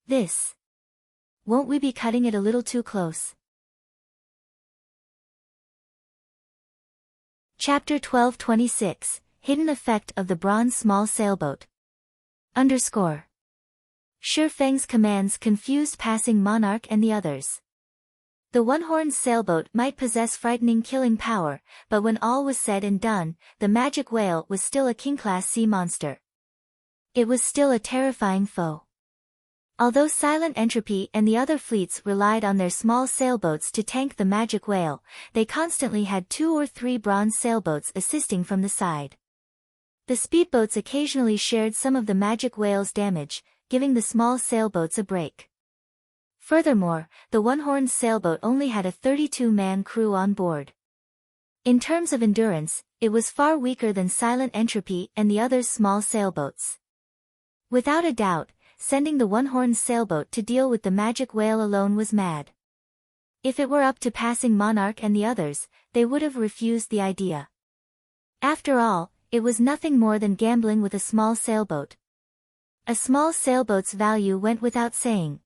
This. Won't we be cutting it a little too close? Chapter 12:26, Hidden Effect of the Bronze Small Sailboat. _ Shi Feng's commands confused passing monarch and the others. The one-horned sailboat might possess frightening killing power, but when all was said and done, the magic whale was still a king-class sea monster. It was still a terrifying foe. Although Silent Entropy and the other fleets relied on their small sailboats to tank the magic whale, they constantly had 2 or 3 bronze sailboats assisting from the side. The speedboats occasionally shared some of the magic whale's damage, giving the small sailboats a break. Furthermore, the one-horned sailboat only had a 32-man crew on board. In terms of endurance, it was far weaker than Silent Entropy and the other small sailboats. Without a doubt, sending the one-horned sailboat to deal with the magic whale alone was mad. If it were up to passing monarch and the others, they would have refused the idea. After all, it was nothing more than gambling with a small sailboat. A small sailboat's value went without saying.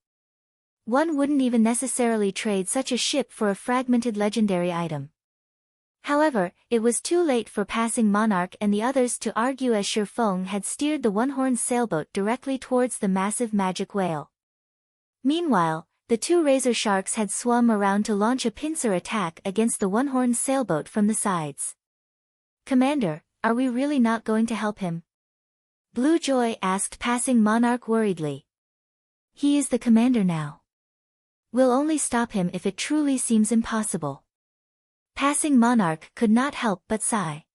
One wouldn't even necessarily trade such a ship for a fragmented legendary item. However, it was too late for passing monarch and the others to argue, as Shi Feng had steered the one-horned sailboat directly towards the massive magic whale. Meanwhile, the 2 razor sharks had swum around to launch a pincer attack against the one-horned sailboat from the sides. "Commander, are we really not going to help him?" Blue Joy asked passing monarch worriedly. "He is the commander now. We'll only stop him if it truly seems impossible." Passing monarch could not help but sigh.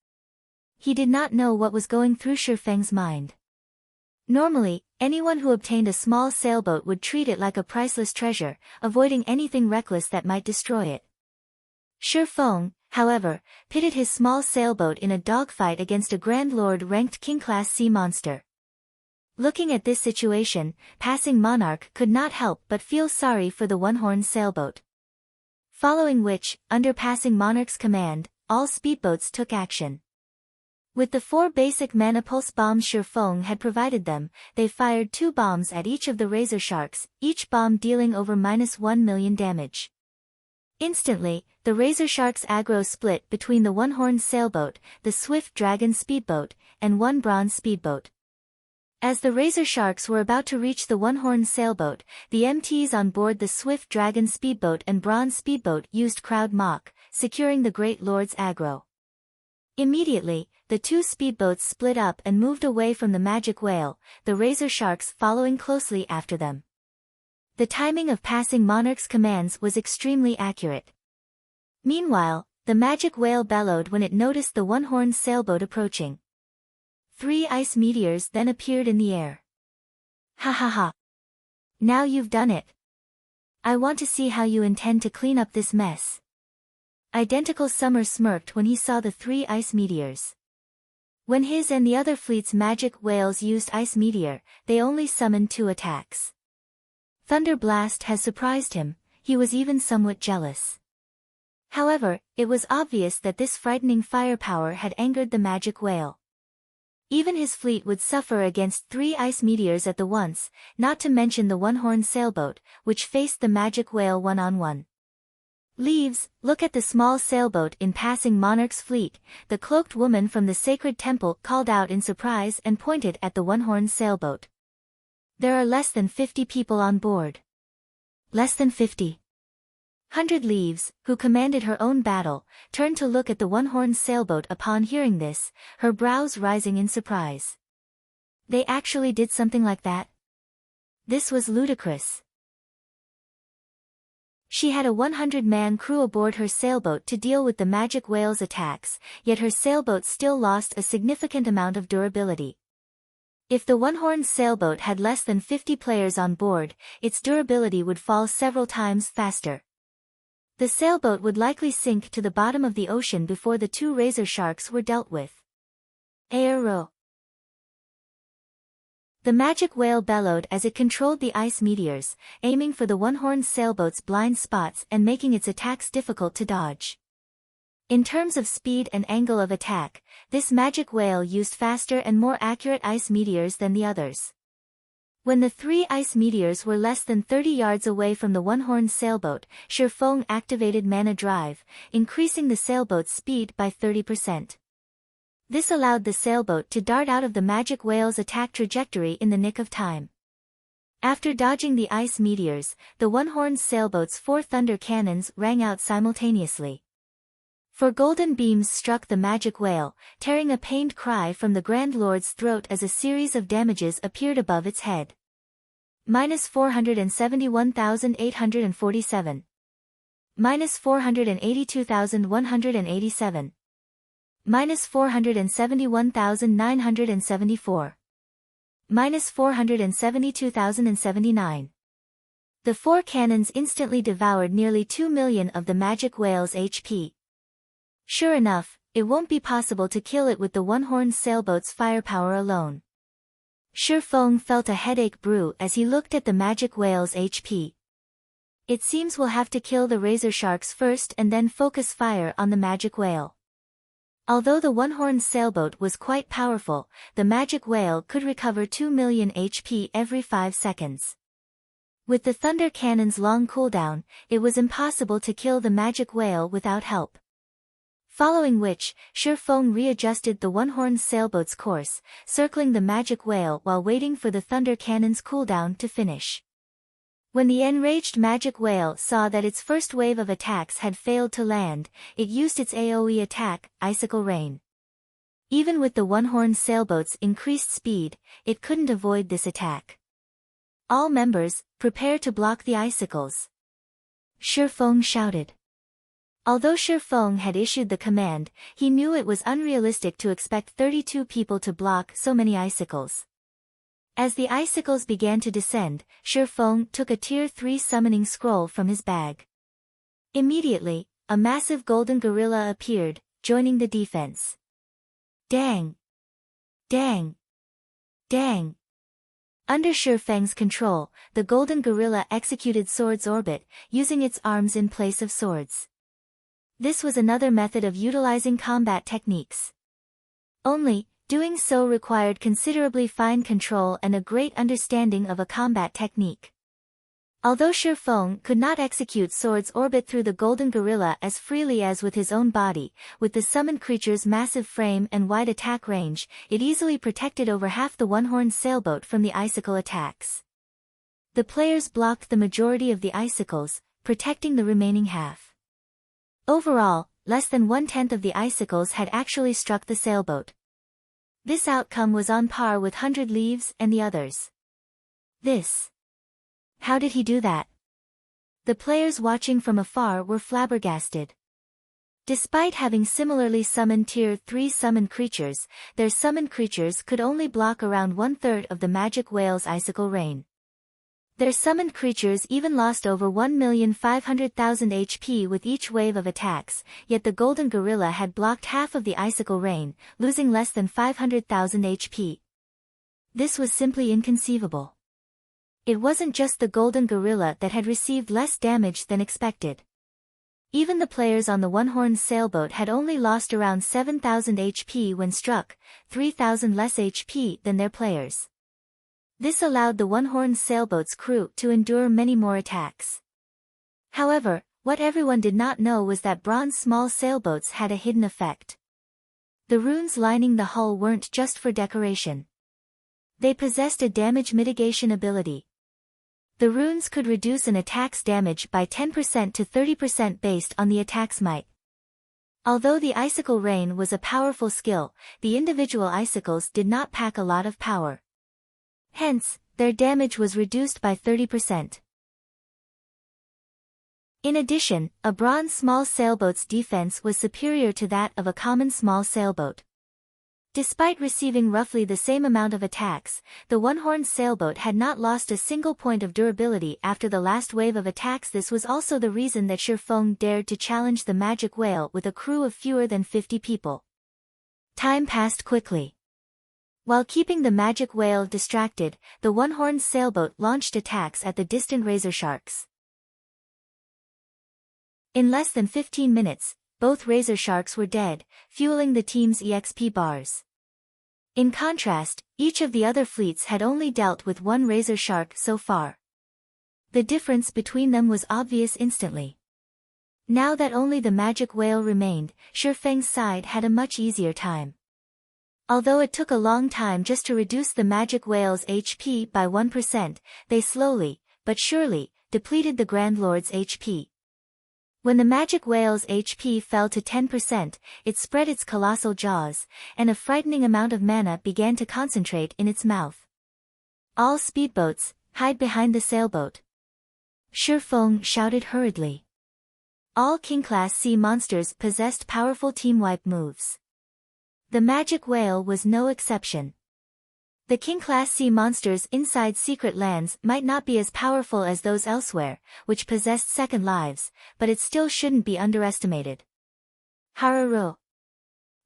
He did not know what was going through Shi Feng's mind. Normally, anyone who obtained a small sailboat would treat it like a priceless treasure, avoiding anything reckless that might destroy it. Shi Feng, however, pitted his small sailboat in a dogfight against a Grand Lord-ranked king-class sea monster. Looking at this situation, passing monarch could not help but feel sorry for the one-horned sailboat. Following which, under passing monarch's command, all speedboats took action. With the 4 basic mana pulse bombs Shi Feng had provided them, they fired 2 bombs at each of the razor sharks, each bomb dealing over -1 million damage. Instantly, the razor sharks' aggro split between the one-horned sailboat, the swift dragon speedboat, and 1 bronze speedboat. As the razor sharks were about to reach the one-horned sailboat, the MTs on board the swift dragon speedboat and bronze speedboat used crowd mock, securing the Great Lord's aggro. Immediately, the 2 speedboats split up and moved away from the magic whale, the razor sharks following closely after them. The timing of passing monarch's commands was extremely accurate. Meanwhile, the magic whale bellowed when it noticed the one-horned sailboat approaching. 3 ice meteors then appeared in the air. "Ha ha ha! Now you've done it. I want to see how you intend to clean up this mess." Identical Summer smirked when he saw the 3 ice meteors. When his and the other fleet's magic whales used ice meteor, they only summoned 2 attacks. Thunder Blast has surprised him, he was even somewhat jealous. However, it was obvious that this frightening firepower had angered the magic whale. Even his fleet would suffer against 3 ice meteors at the once, not to mention the one-horned sailboat, which faced the magic whale one-on-one. "Leaves, look at the small sailboat in passing monarch's fleet," the cloaked woman from the sacred temple called out in surprise and pointed at the one-horned sailboat. "There are less than 50 people on board." "Less than 50. 100 Leaves, who commanded her own battle, turned to look at the one-horned sailboat upon hearing this, her brows rising in surprise. They actually did something like that? This was ludicrous. She had a 100-man crew aboard her sailboat to deal with the magic whale's attacks, yet her sailboat still lost a significant amount of durability. If the one-horned sailboat had less than 50 players on board, its durability would fall several times faster. The sailboat would likely sink to the bottom of the ocean before the 2 razor sharks were dealt with. Aero. The magic whale bellowed as it controlled the ice meteors, aiming for the one-horned sailboat's blind spots and making its attacks difficult to dodge. In terms of speed and angle of attack, this magic whale used faster and more accurate ice meteors than the others. When the 3 ice meteors were less than 30 yards away from the one-horned sailboat, Shifeng activated Mana Drive, increasing the sailboat's speed by 30%. This allowed the sailboat to dart out of the magic whale's attack trajectory in the nick of time. After dodging the ice meteors, the one-horned sailboat's 4 thunder cannons rang out simultaneously. 4 golden beams struck the magic whale, tearing a pained cry from the Grand Lord's throat as a series of damages appeared above its head. -471,847. -482,187. -471,974. -472,079. The 4 cannons instantly devoured nearly 2 million of the magic whale's HP. Sure enough, it won't be possible to kill it with the one-horned sailboat's firepower alone. Shifeng felt a headache brew as he looked at the magic whale's HP. It seems we'll have to kill the razor sharks first and then focus fire on the magic whale. Although the one-horned sailboat was quite powerful, the magic whale could recover 2 million HP every 5 seconds. With the thunder cannon's long cooldown, it was impossible to kill the magic whale without help. Following which, Shifeng readjusted the one-horned sailboat's course, circling the magic whale while waiting for the thunder cannon's cooldown to finish. When the enraged magic whale saw that its first wave of attacks had failed to land, it used its AoE attack, Icicle Rain. Even with the one-horned sailboat's increased speed, it couldn't avoid this attack. All members, prepare to block the icicles. Shifeng shouted. Although Shifeng had issued the command, he knew it was unrealistic to expect 32 people to block so many icicles. As the icicles began to descend, Shifeng took a Tier 3 summoning scroll from his bag. Immediately, a massive golden gorilla appeared, joining the defense. Dang! Dang! Dang! Under Shifeng's control, the golden gorilla executed Swords Orbit, using its arms in place of swords. This was another method of utilizing combat techniques. Only, doing so required considerably fine control and a great understanding of a combat technique. Although Shifeng could not execute Swords Orbit through the golden gorilla as freely as with his own body, with the summoned creature's massive frame and wide attack range, it easily protected over half the one-horned sailboat from the icicle attacks. The players blocked the majority of the icicles, protecting the remaining half. Overall, less than 1/10 of the icicles had actually struck the sailboat. This outcome was on par with 100 Leaves and the others. How did he do that? The players watching from afar were flabbergasted. Despite having similarly summoned Tier 3 summoned creatures, their summoned creatures could only block around 1/3 of the magic whale's icicle rain. Their summoned creatures even lost over 1,500,000 HP with each wave of attacks, yet the golden gorilla had blocked half of the icicle rain, losing less than 500,000 HP. This was simply inconceivable. It wasn't just the golden gorilla that had received less damage than expected. Even the players on the one-horned sailboat had only lost around 7,000 HP when struck, 3,000 less HP than their players. This allowed the one-horned sailboat's crew to endure many more attacks. However, what everyone did not know was that bronze small sailboats had a hidden effect. The runes lining the hull weren't just for decoration. They possessed a damage mitigation ability. The runes could reduce an attack's damage by 10% to 30% based on the attack's might. Although the icicle rain was a powerful skill, the individual icicles did not pack a lot of power. Hence, their damage was reduced by 30%. In addition, a bronze small sailboat's defense was superior to that of a common small sailboat. Despite receiving roughly the same amount of attacks, the one-horned sailboat had not lost a single point of durability after the last wave of attacks. This was also the reason that Shifeng dared to challenge the magic whale with a crew of fewer than 50 people. Time passed quickly. While keeping the magic whale distracted, the one-horned sailboat launched attacks at the distant razor sharks. In less than 15 minutes, both razor sharks were dead, fueling the team's EXP bars. In contrast, each of the other fleets had only dealt with one razor shark so far. The difference between them was obvious instantly. Now that only the magic whale remained, Shifeng's side had a much easier time. Although it took a long time just to reduce the magic whale's HP by 1%, they slowly, but surely, depleted the Grand Lord's HP. When the magic whale's HP fell to 10%, it spread its colossal jaws, and a frightening amount of mana began to concentrate in its mouth. All speedboats, hide behind the sailboat. Shifeng shouted hurriedly. All King-class sea monsters possessed powerful team-wipe moves. The magic whale was no exception. The King-class sea monsters inside secret lands might not be as powerful as those elsewhere, which possessed second lives, but it still shouldn't be underestimated. Hararo.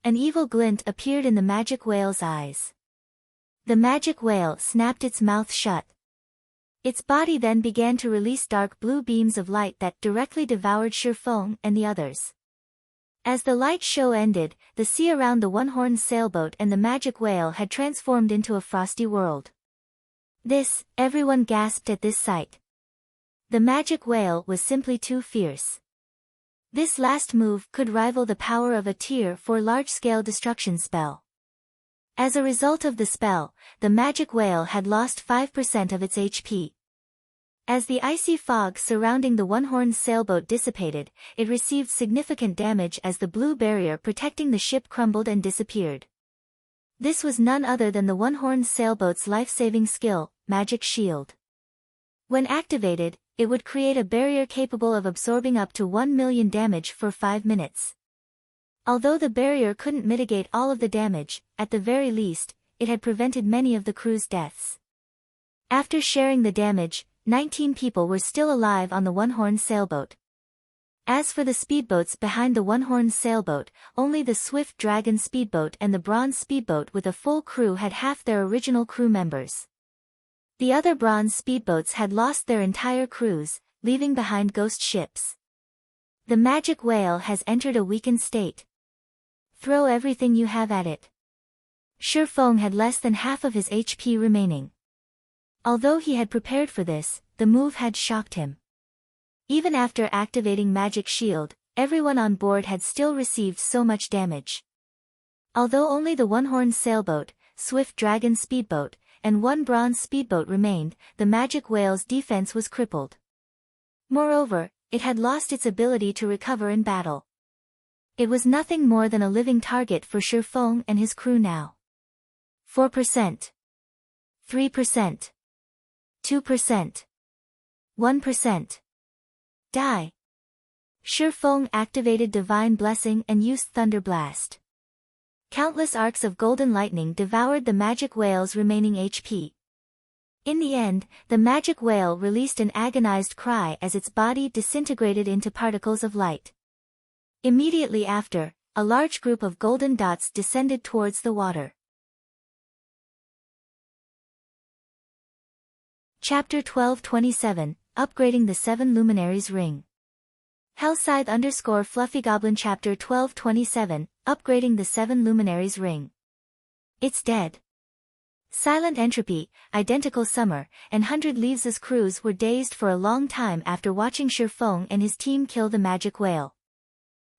An evil glint appeared in the magic whale's eyes. The magic whale snapped its mouth shut. Its body then began to release dark blue beams of light that directly devoured Shifeng and the others. As the light show ended, the sea around the one-horned sailboat and the magic whale had transformed into a frosty world. Everyone gasped at this sight. The magic whale was simply too fierce. This last move could rival the power of a Tier 4 large-scale destruction spell. As a result of the spell, the magic whale had lost 5% of its HP. As the icy fog surrounding the one-horned sailboat dissipated, it received significant damage as the blue barrier protecting the ship crumbled and disappeared. This was none other than the one-horned sailboat's life-saving skill, Magic Shield. When activated, it would create a barrier capable of absorbing up to 1 million damage for 5 minutes. Although the barrier couldn't mitigate all of the damage, at the very least, it had prevented many of the crew's deaths. After sharing the damage, 19 people were still alive on the one-horned sailboat. As for the speedboats behind the one-horned sailboat, only the Swift Dragon speedboat and the Bronze speedboat with a full crew had half their original crew members. The other Bronze speedboats had lost their entire crews, leaving behind ghost ships. The magic whale has entered a weakened state. Throw everything you have at it. Shifeng had less than half of his HP remaining. Although he had prepared for this, the move had shocked him. Even after activating Magic Shield, everyone on board had still received so much damage. Although only the one-horned sailboat, Swift Dragon speedboat, and one Bronze speedboat remained, the magic whale's defense was crippled. Moreover, it had lost its ability to recover in battle. It was nothing more than a living target for Shifeng and his crew now. 4%. 3%. 2%. 1%. Die. Shifeng activated Divine Blessing and used Thunder Blast. Countless arcs of golden lightning devoured the magic whale's remaining HP. In the end, the magic whale released an agonized cry as its body disintegrated into particles of light. Immediately after, a large group of golden dots descended towards the water. Chapter 1227, Upgrading the 7 Luminaries Ring. Hellscythe _ Fluffy Goblin Chapter 1227, Upgrading the 7 Luminaries Ring. It's dead. Silent Entropy, Identical Summer, and 100 Leaves' crews were dazed for a long time after watching Shifeng and his team kill the magic whale.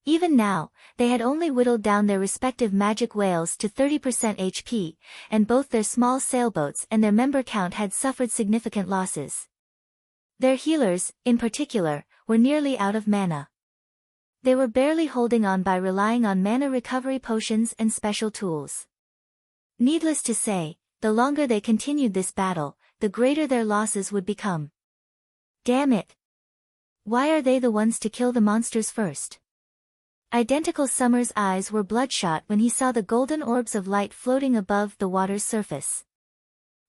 Even now, they had only whittled down their respective magic whales to 30% HP, and both their small sailboats and their member count had suffered significant losses. Their healers, in particular, were nearly out of mana. They were barely holding on by relying on mana recovery potions and special tools. Needless to say, the longer they continued this battle, the greater their losses would become. Damn it! Why are they the ones to kill the monsters first? Identical Summer's eyes were bloodshot when he saw the golden orbs of light floating above the water's surface.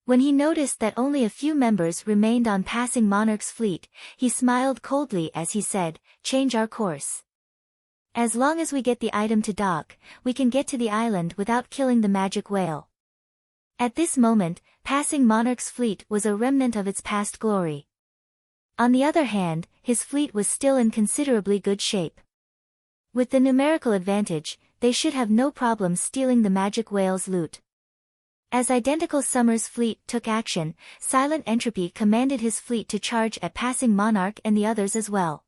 When he noticed that only a few members remained on passing Monarch's fleet, he smiled coldly as he said, "Change our course. As long as we get the item to dock, we can get to the island without killing the magic whale." At this moment, passing Monarch's fleet was a remnant of its past glory. On the other hand, his fleet was still in considerably good shape. With the numerical advantage, they should have no problem stealing the magic whale's loot. As Identical Summer's fleet took action, Silent Entropy commanded his fleet to charge at Passing Monarch and the others as well.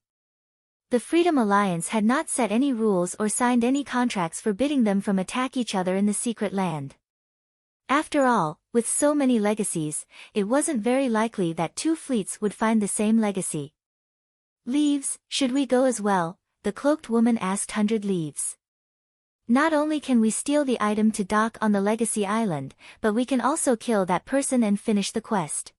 The Freedom Alliance had not set any rules or signed any contracts forbidding them from attack each other in the secret land. After all, with so many legacies, it wasn't very likely that two fleets would find the same legacy. Leaves, should we go as well? The cloaked woman asked 100 Leaves. Not only can we steal the item to dock on the Legacy Island, but we can also kill that person and finish the quest.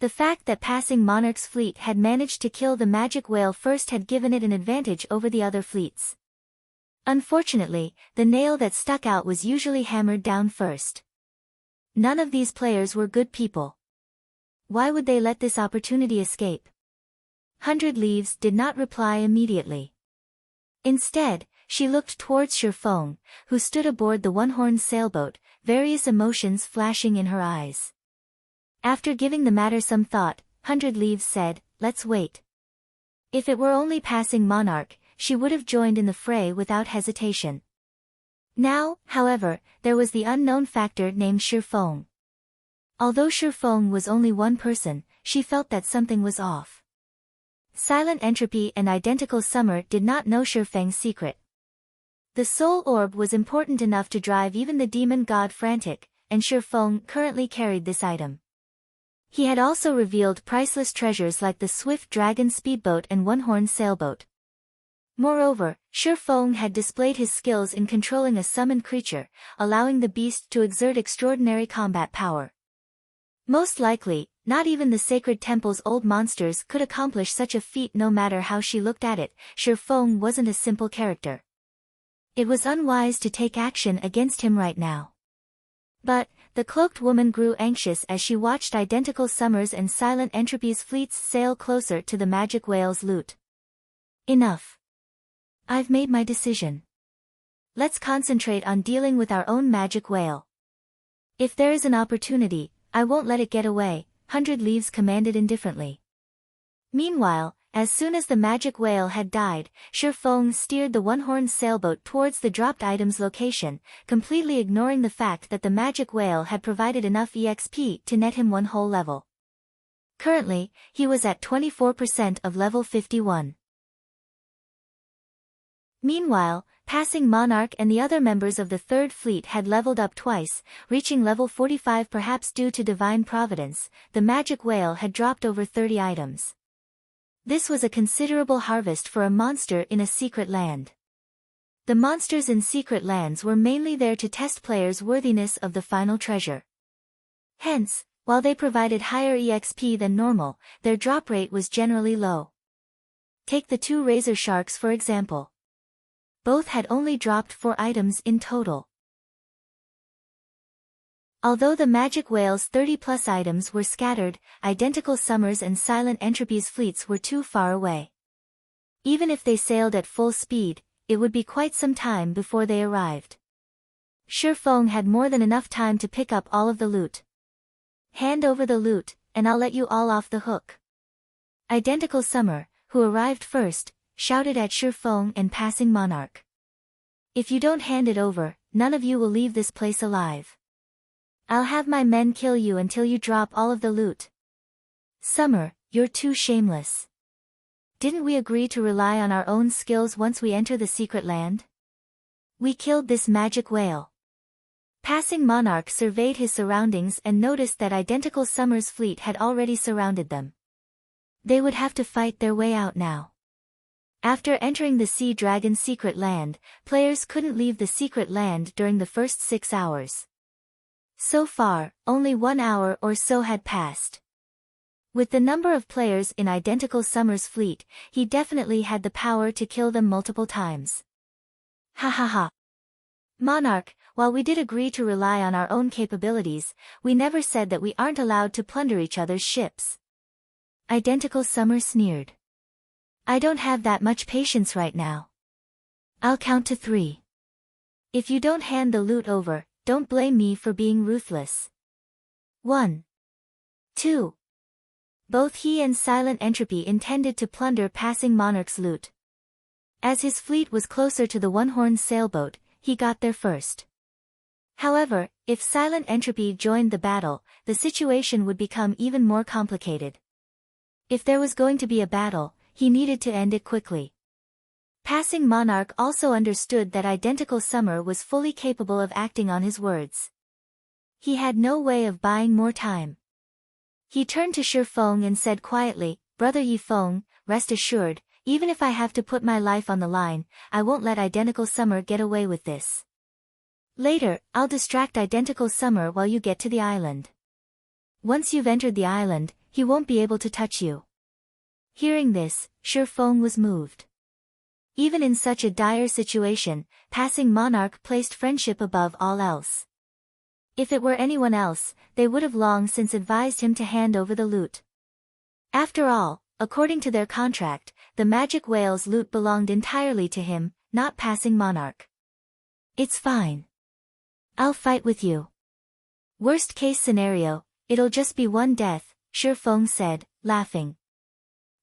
The fact that Passing Monarch's fleet had managed to kill the magic whale first had given it an advantage over the other fleets. Unfortunately, the nail that stuck out was usually hammered down first. None of these players were good people. Why would they let this opportunity escape? 100 Leaves did not reply immediately. Instead, she looked towards Shifeng, who stood aboard the one-horned sailboat, various emotions flashing in her eyes. After giving the matter some thought, 100 Leaves said, "Let's wait." If it were only Passing Monarch, she would have joined in the fray without hesitation. Now, however, there was the unknown factor named Shifeng. Although Shifeng was only one person, she felt that something was off. Silent Entropy and Identical Summer did not know Shifeng's secret. The soul orb was important enough to drive even the demon god frantic, and Shifeng currently carried this item. He had also revealed priceless treasures like the swift dragon speedboat and one-horned sailboat. Moreover, Shifeng had displayed his skills in controlling a summoned creature, allowing the beast to exert extraordinary combat power. Most likely, not even the sacred temple's old monsters could accomplish such a feat no matter how she looked at it. Shifeng wasn't a simple character. It was unwise to take action against him right now. But, the cloaked woman grew anxious as she watched Identical Summer's and Silent Entropy's fleets sail closer to the magic whale's loot. Enough. I've made my decision. Let's concentrate on dealing with our own magic whale. If there is an opportunity, I won't let it get away, 100 Leaves commanded indifferently. Meanwhile, as soon as the magic whale had died, Shifeng steered the one-horned sailboat towards the dropped item's location, completely ignoring the fact that the magic whale had provided enough EXP to net him one whole level. Currently, he was at 24% of level 51. Meanwhile, Passing Monarch and the other members of the Third Fleet had leveled up twice, reaching level 45 perhaps due to divine providence. The magic whale had dropped over 30 items. This was a considerable harvest for a monster in a secret land. The monsters in secret lands were mainly there to test players' worthiness of the final treasure. Hence, while they provided higher EXP than normal, their drop rate was generally low. Take the two razor sharks for example. Both had only dropped 4 items in total. Although the magic whale's 30-plus items were scattered, Identical Summer's and Silent Entropy's fleets were too far away. Even if they sailed at full speed, it would be quite some time before they arrived. Shifeng had more than enough time to pick up all of the loot. Hand over the loot, and I'll let you all off the hook. Identical Summer, who arrived first, shouted at Shifeng and Passing Monarch. If you don't hand it over, none of you will leave this place alive. I'll have my men kill you until you drop all of the loot. Summer, you're too shameless. Didn't we agree to rely on our own skills once we enter the secret land? We killed this magic whale. Passing Monarch surveyed his surroundings and noticed that Identical Summer's fleet had already surrounded them. They would have to fight their way out now. After entering the Sea Dragon secret land, players couldn't leave the secret land during the first 6 hours. So far, only 1 hour or so had passed. With the number of players in Identical Summer's fleet, he definitely had the power to kill them multiple times. Ha ha ha. Monarch, while we did agree to rely on our own capabilities, we never said that we aren't allowed to plunder each other's ships. Identical Summer sneered. I don't have that much patience right now. I'll count to 3. If you don't hand the loot over, don't blame me for being ruthless. 1. 2. Both he and Silent Entropy intended to plunder Passing Monarch's loot. As his fleet was closer to the one-horned sailboat, he got there first. However, if Silent Entropy joined the battle, the situation would become even more complicated. If there was going to be a battle, he needed to end it quickly. Passing Monarch also understood that Identical Summer was fully capable of acting on his words. He had no way of buying more time. He turned to Shi Feng and said quietly, "Brother Yi Feng, rest assured, even if I have to put my life on the line, I won't let Identical Summer get away with this. Later, I'll distract Identical Summer while you get to the island. Once you've entered the island, he won't be able to touch you." Hearing this, Shi Feng was moved. Even in such a dire situation, Passing Monarch placed friendship above all else. If it were anyone else, they would have long since advised him to hand over the loot. After all, according to their contract, the magic whale's loot belonged entirely to him, not Passing Monarch. "It's fine. I'll fight with you. Worst case scenario, it'll just be one death," Shi Feng said, laughing.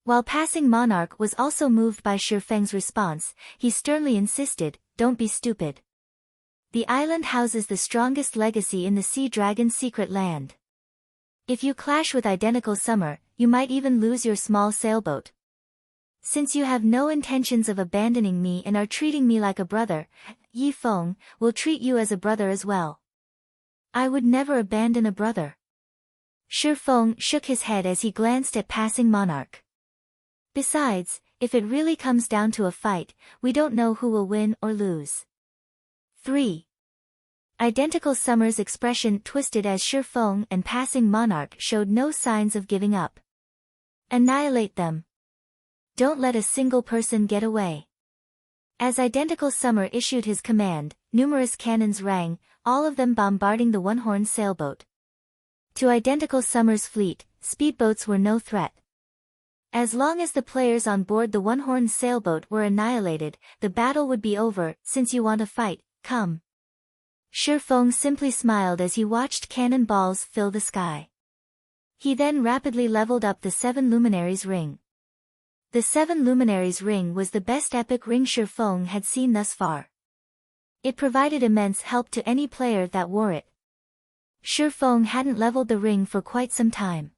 While Passing Monarch was also moved by Shi Feng's response, he sternly insisted, "Don't be stupid. The island houses the strongest legacy in the Sea Dragon's secret land. If you clash with Identical Summer, you might even lose your small sailboat. Since you have no intentions of abandoning me and are treating me like a brother, Yi Feng will treat you as a brother as well." "I would never abandon a brother." Shi Feng shook his head as he glanced at Passing Monarch. "Besides, if it really comes down to a fight, we don't know who will win or lose." 3. Identical Summer's expression twisted as Shi Feng and Passing Monarch showed no signs of giving up. "Annihilate them. Don't let a single person get away." As Identical Summer issued his command, numerous cannons rang, all of them bombarding the one-horned sailboat. To Identical Summer's fleet, speedboats were no threat. As long as the players on board the one-horned sailboat were annihilated, the battle would be over. "Since you want to fight, come." Shi Feng simply smiled as he watched cannonballs fill the sky. He then rapidly leveled up the 7 Luminaries ring. The 7 Luminaries ring was the best epic ring Shi Feng had seen thus far. It provided immense help to any player that wore it. Shi Feng hadn't leveled the ring for quite some time.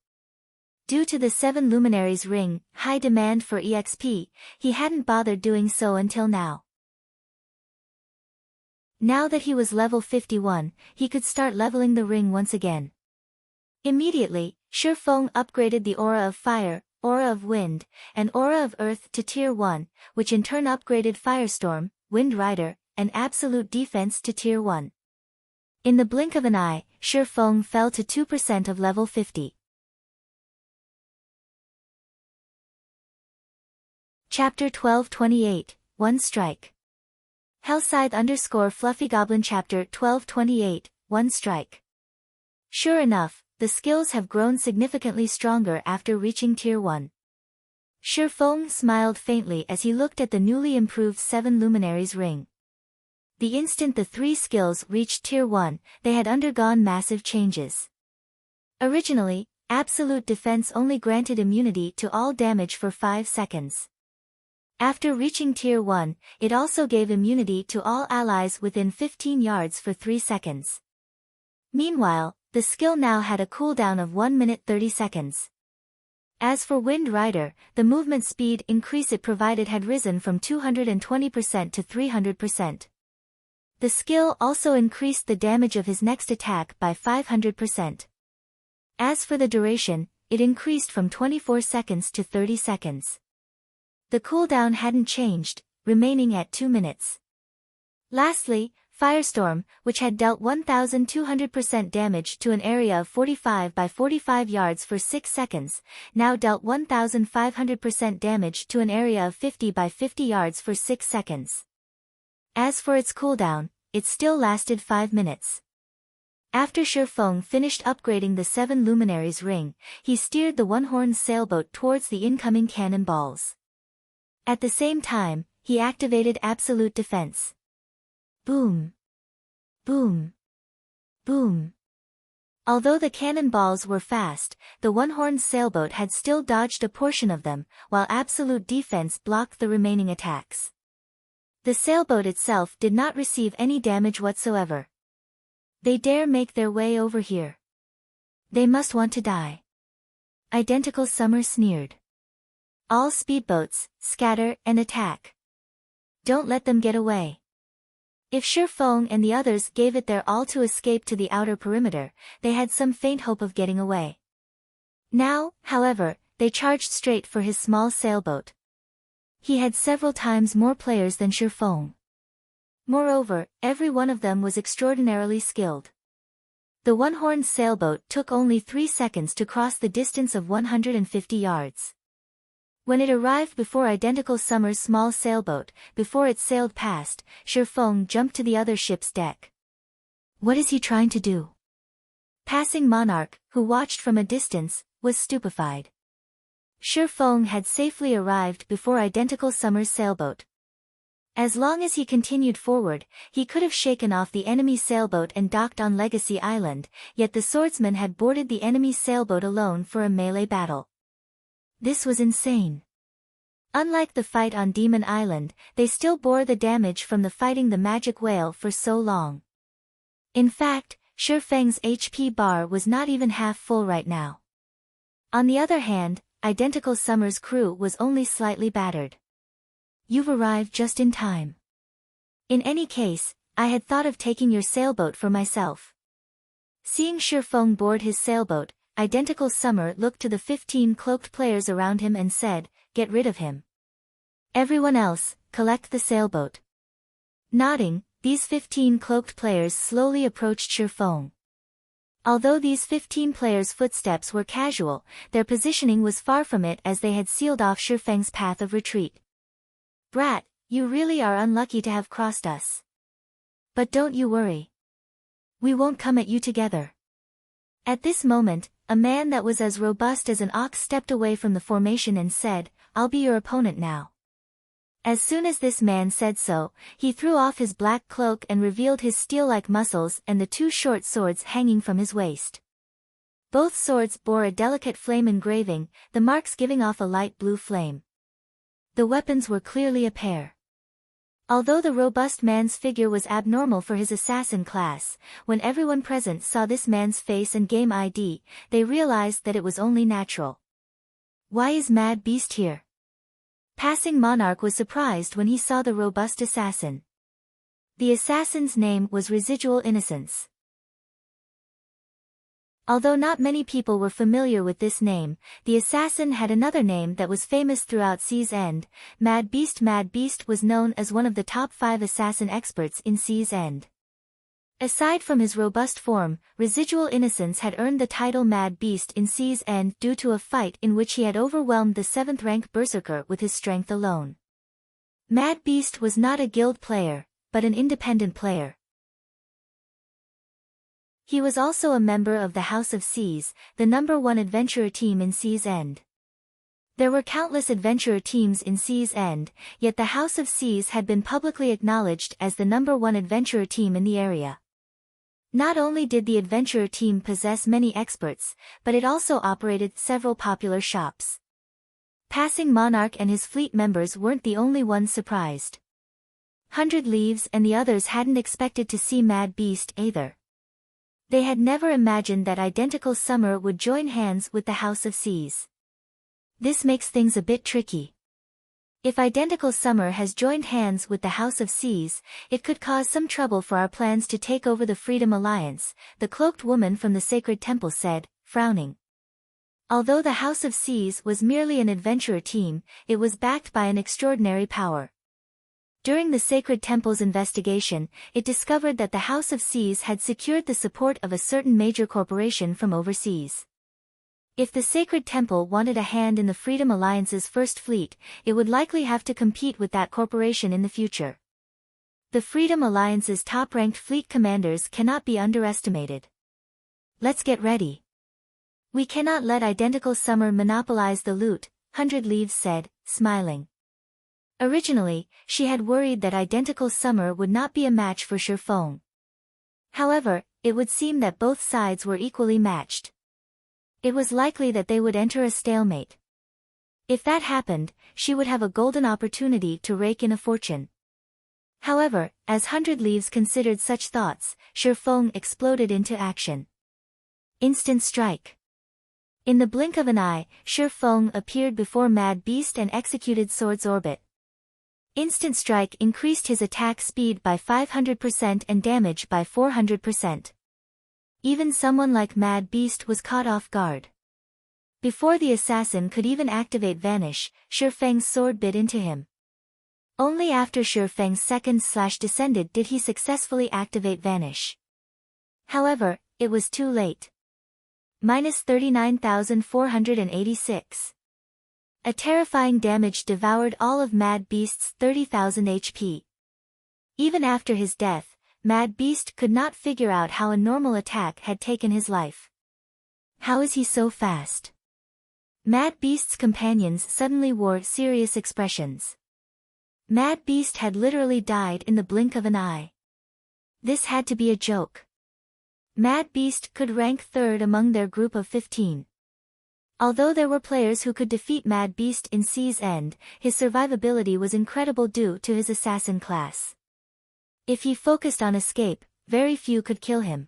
Due to the 7 Luminaries ring, high demand for EXP, he hadn't bothered doing so until now. Now that he was level 51, he could start leveling the ring once again. Immediately, Shi Feng upgraded the Aura of Fire, Aura of Wind, and Aura of Earth to Tier 1, which in turn upgraded Firestorm, Wind Rider, and Absolute Defense to Tier 1. In the blink of an eye, Shi Feng fell to 2% of level 50. Chapter 1228, One Strike. Hellscythe _ Fluffy Goblin Chapter 1228, One Strike. Sure enough, the skills have grown significantly stronger after reaching Tier 1. Shi Feng smiled faintly as he looked at the newly improved 7 Luminaries ring. The instant the 3 skills reached Tier 1, they had undergone massive changes. Originally, Absolute Defense only granted immunity to all damage for 5 seconds. After reaching Tier 1, it also gave immunity to all allies within 15 yards for 3 seconds. Meanwhile, the skill now had a cooldown of 1 minute 30 seconds. As for Wind Rider, the movement speed increase it provided had risen from 220% to 300%. The skill also increased the damage of his next attack by 500%. As for the duration, it increased from 24 seconds to 30 seconds. The cooldown hadn't changed, remaining at 2 minutes. Lastly, Firestorm, which had dealt 1200% damage to an area of 45 by 45 yards for 6 seconds, now dealt 1500% damage to an area of 50 by 50 yards for 6 seconds. As for its cooldown, it still lasted 5 minutes. After Shi Feng finished upgrading the 7 Luminaries ring, he steered the one-horned sailboat towards the incoming cannonballs. At the same time, he activated Absolute Defense. Boom! Boom! Boom! Although the cannonballs were fast, the one-horned sailboat had still dodged a portion of them, while Absolute Defense blocked the remaining attacks. The sailboat itself did not receive any damage whatsoever. They dare make their way over here. They must want to die. Identical Summer sneered. All speedboats, scatter and attack. Don't let them get away. If Shi Feng and the others gave it their all to escape to the outer perimeter, they had some faint hope of getting away. Now, however, they charged straight for his small sailboat. He had several times more players than Shi Feng. Moreover, every one of them was extraordinarily skilled. The one-horned sailboat took only 3 seconds to cross the distance of 150 yards. When it arrived before Identical Summer's small sailboat, before it sailed past, Shi Feng jumped to the other ship's deck. What is he trying to do? Passing Monarch, who watched from a distance, was stupefied. Shi Feng had safely arrived before Identical Summer's sailboat. As long as he continued forward, he could have shaken off the enemy sailboat and docked on Legacy Island, yet the swordsman had boarded the enemy sailboat alone for a melee battle. This was insane. Unlike the fight on Demon Island, they still bore the damage from the fighting the magic whale for so long. In fact, Shi Feng's HP bar was not even half full right now. On the other hand, Identical Summer's crew was only slightly battered. You've arrived just in time. In any case, I had thought of taking your sailboat for myself. Seeing Shi Feng board his sailboat, Identical Summer looked to the 15 cloaked players around him and said, "Get rid of him. Everyone else, collect the sailboat." Nodding, these 15 cloaked players slowly approached Shi Feng. Although these 15 players' footsteps were casual, their positioning was far from it as they had sealed off Shi Feng's path of retreat. "Brat, you really are unlucky to have crossed us. But don't you worry. We won't come at you together." At this moment, a man that was as robust as an ox stepped away from the formation and said, "I'll be your opponent now." As soon as this man said so, he threw off his black cloak and revealed his steel-like muscles and the 2 short swords hanging from his waist. Both swords bore a delicate flame engraving, the marks giving off a light blue flame. The weapons were clearly a pair. Although the robust man's figure was abnormal for his assassin class, when everyone present saw this man's face and game ID, they realized that it was only natural. Why is Mad Beast here? Passing Monarch was surprised when he saw the robust assassin. The assassin's name was Residual Innocence. Although not many people were familiar with this name, the assassin had another name that was famous throughout Sea's End. Mad Beast. Mad Beast was known as one of the top 5 assassin experts in Sea's End. Aside from his robust form, Residual Innocence had earned the title Mad Beast in Sea's End due to a fight in which he had overwhelmed the 7th rank Berserker with his strength alone. Mad Beast was not a guild player, but an independent player. He was also a member of the House of Seas, the #1 adventurer team in Sea's End. There were countless adventurer teams in Sea's End, yet the House of Seas had been publicly acknowledged as the #1 adventurer team in the area. Not only did the adventurer team possess many experts, but it also operated several popular shops. Passing Monarch and his fleet members weren't the only ones surprised. 100 Leaves and the others hadn't expected to see Mad Beast either. They had never imagined that Identical Summer would join hands with the House of Seas. This makes things a bit tricky. If Identical Summer has joined hands with the House of Seas, it could cause some trouble for our plans to take over the Freedom Alliance, the cloaked woman from the Sacred Temple said, frowning. Although the House of Seas was merely an adventurer team, it was backed by an extraordinary power. During the Sacred Temple's investigation, it discovered that the House of Seas had secured the support of a certain major corporation from overseas. If the Sacred Temple wanted a hand in the Freedom Alliance's first fleet, it would likely have to compete with that corporation in the future. The Freedom Alliance's top-ranked fleet commanders cannot be underestimated. Let's get ready. We cannot let Identical Summer monopolize the loot, 100 Leaves said, smiling. Originally, she had worried that Identical Summer would not be a match for Shi Feng. However, it would seem that both sides were equally matched. It was likely that they would enter a stalemate. If that happened, she would have a golden opportunity to rake in a fortune. However, as Hundred Leaves considered such thoughts, Shifeng exploded into action. Instant strike. In the blink of an eye, Shifeng appeared before Mad Beast and executed Sword's Orbit. Instant strike increased his attack speed by 500% and damage by 400%. Even someone like Mad Beast was caught off guard. Before the assassin could even activate Vanish, Shifeng's sword bit into him. Only after Shifeng's second slash descended did he successfully activate Vanish. However, it was too late. Minus 39,486. A terrifying damage devoured all of Mad Beast's 30,000 HP. Even after his death, Mad Beast could not figure out how a normal attack had taken his life. How is he so fast? Mad Beast's companions suddenly wore serious expressions. Mad Beast had literally died in the blink of an eye. This had to be a joke. Mad Beast could rank third among their group of 15. Although there were players who could defeat Mad Beast in Sea's End, his survivability was incredible due to his assassin class. If he focused on escape, very few could kill him.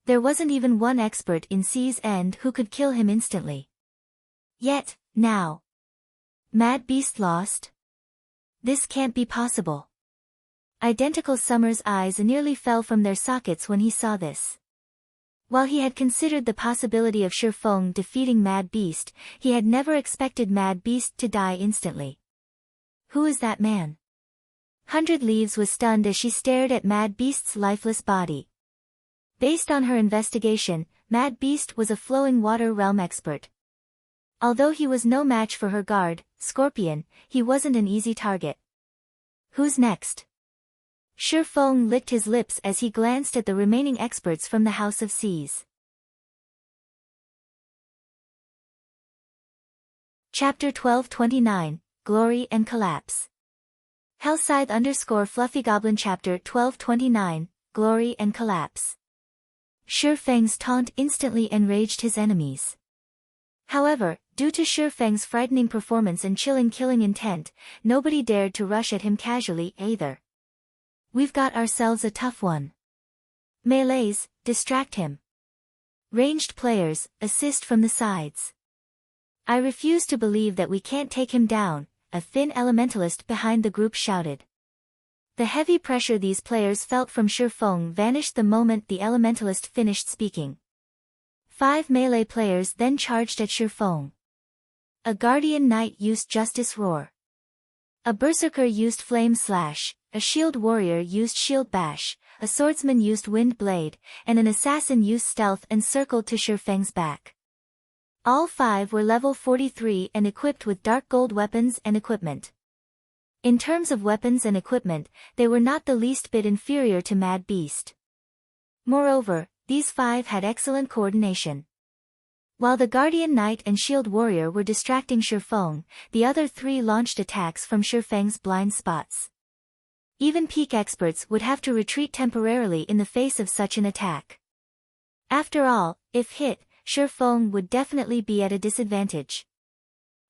There wasn't even one expert in Sea's End who could kill him instantly. Yet, now. Mad Beast lost? This can't be possible. Identical Summer's eyes nearly fell from their sockets when he saw this. While he had considered the possibility of Shifeng defeating Mad Beast, he had never expected Mad Beast to die instantly. Who is that man? Hundred Leaves was stunned as she stared at Mad Beast's lifeless body. Based on her investigation, Mad Beast was a flowing water realm expert. Although he was no match for her guard, Scorpion, he wasn't an easy target. Who's next? Shifeng licked his lips as he glanced at the remaining experts from the House of Seas. Chapter 1229, Glory and Collapse. Hellscythe _FluffyGoblin Chapter 1229, Glory and Collapse. Shifeng's taunt instantly enraged his enemies. However, due to Shifeng's frightening performance and chilling killing intent, nobody dared to rush at him casually either. We've got ourselves a tough one. Melees, distract him. Ranged players, assist from the sides. I refuse to believe that we can't take him down, a thin elementalist behind the group shouted. The heavy pressure these players felt from Shifeng vanished the moment the elementalist finished speaking. 5 melee players then charged at Shifeng. A Guardian Knight used Justice Roar. A Berserker used Flame Slash, a Shield Warrior used Shield Bash, a Swordsman used Wind Blade, and an Assassin used Stealth and circled to Shifeng's back. All 5 were level 43 and equipped with dark gold weapons and equipment. In terms of weapons and equipment, they were not the least bit inferior to Mad Beast. Moreover, these 5 had excellent coordination. While the Guardian Knight and Shield Warrior were distracting Shifeng, the other 3 launched attacks from Shifeng's blind spots. Even peak experts would have to retreat temporarily in the face of such an attack. After all, if hit, Shifeng would definitely be at a disadvantage.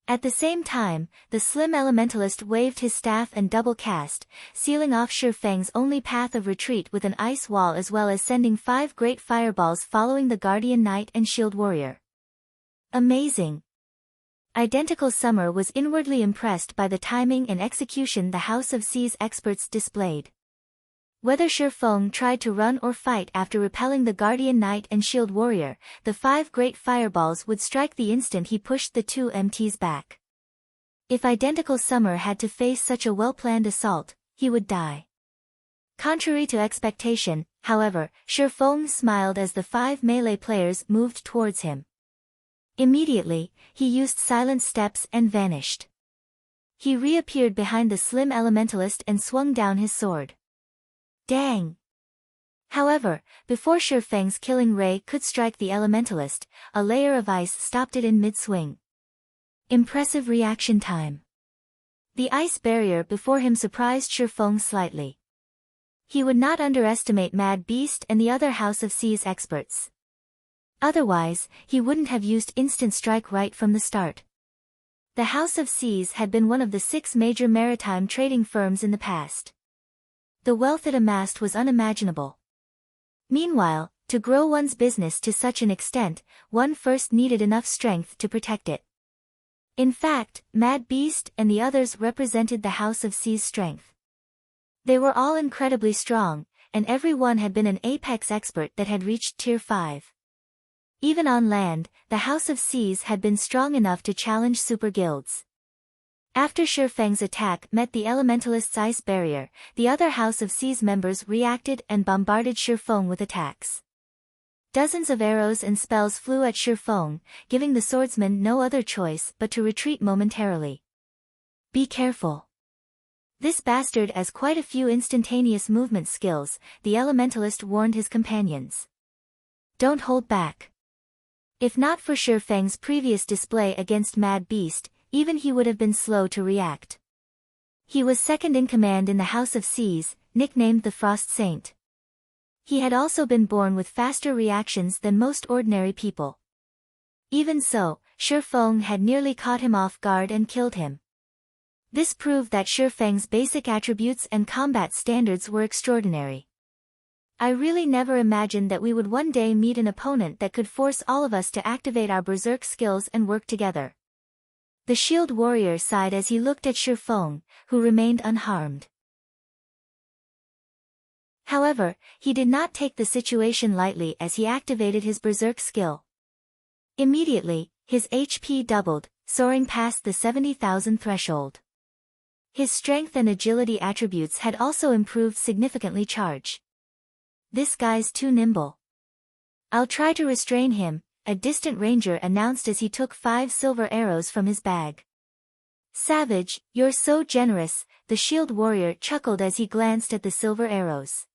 At the same time, the slim elementalist waved his staff and double cast, sealing off Shifeng's only path of retreat with an ice wall as well as sending 5 great fireballs following the Guardian Knight and Shield Warrior. Amazing! Identical Summer was inwardly impressed by the timing and execution the House of Seas experts displayed. Whether Shifeng tried to run or fight after repelling the Guardian Knight and Shield Warrior, the 5 great fireballs would strike the instant he pushed the 2 MTs back. If Identical Summer had to face such a well-planned assault, he would die. Contrary to expectation, however, Shifeng smiled as the 5 melee players moved towards him. Immediately, he used silent steps and vanished. He reappeared behind the slim elementalist and swung down his sword. Dang! However, before Shifeng's killing ray could strike the elementalist, a layer of ice stopped it in mid-swing. Impressive reaction time. The ice barrier before him surprised Shifeng slightly. He would not underestimate Mad Beast and the other House of Seas experts. Otherwise, he wouldn't have used instant strike right from the start. The House of Seas had been one of the 6 major maritime trading firms in the past. The wealth it amassed was unimaginable. Meanwhile, to grow one's business to such an extent, one first needed enough strength to protect it. In fact, Mad Beast and the others represented the House of C's strength. They were all incredibly strong, and every one had been an apex expert that had reached Tier 5. Even on land, the House of C's had been strong enough to challenge super guilds. After Shifeng's attack met the Elementalist's ice barrier, the other House of C's members reacted and bombarded Shifeng with attacks. Dozens of arrows and spells flew at Shifeng, giving the swordsman no other choice but to retreat momentarily. Be careful. This bastard has quite a few instantaneous movement skills, the Elementalist warned his companions. Don't hold back. If not for Shifeng's previous display against Mad Beast, even he would have been slow to react. He was second in command in the House of C's, nicknamed the Frost Saint. He had also been born with faster reactions than most ordinary people. Even so, Shifeng had nearly caught him off guard and killed him. This proved that Shifeng's basic attributes and combat standards were extraordinary. I really never imagined that we would one day meet an opponent that could force all of us to activate our berserk skills and work together. The shield warrior sighed as he looked at Shifeng, who remained unharmed. However, he did not take the situation lightly as he activated his berserk skill. Immediately, his HP doubled, soaring past the 70,000 threshold. His strength and agility attributes had also improved significantly. Charge. This guy's too nimble. I'll try to restrain him, a distant ranger announced as he took 5 silver arrows from his bag. Savage, you're so generous, the shield warrior chuckled as he glanced at the silver arrows.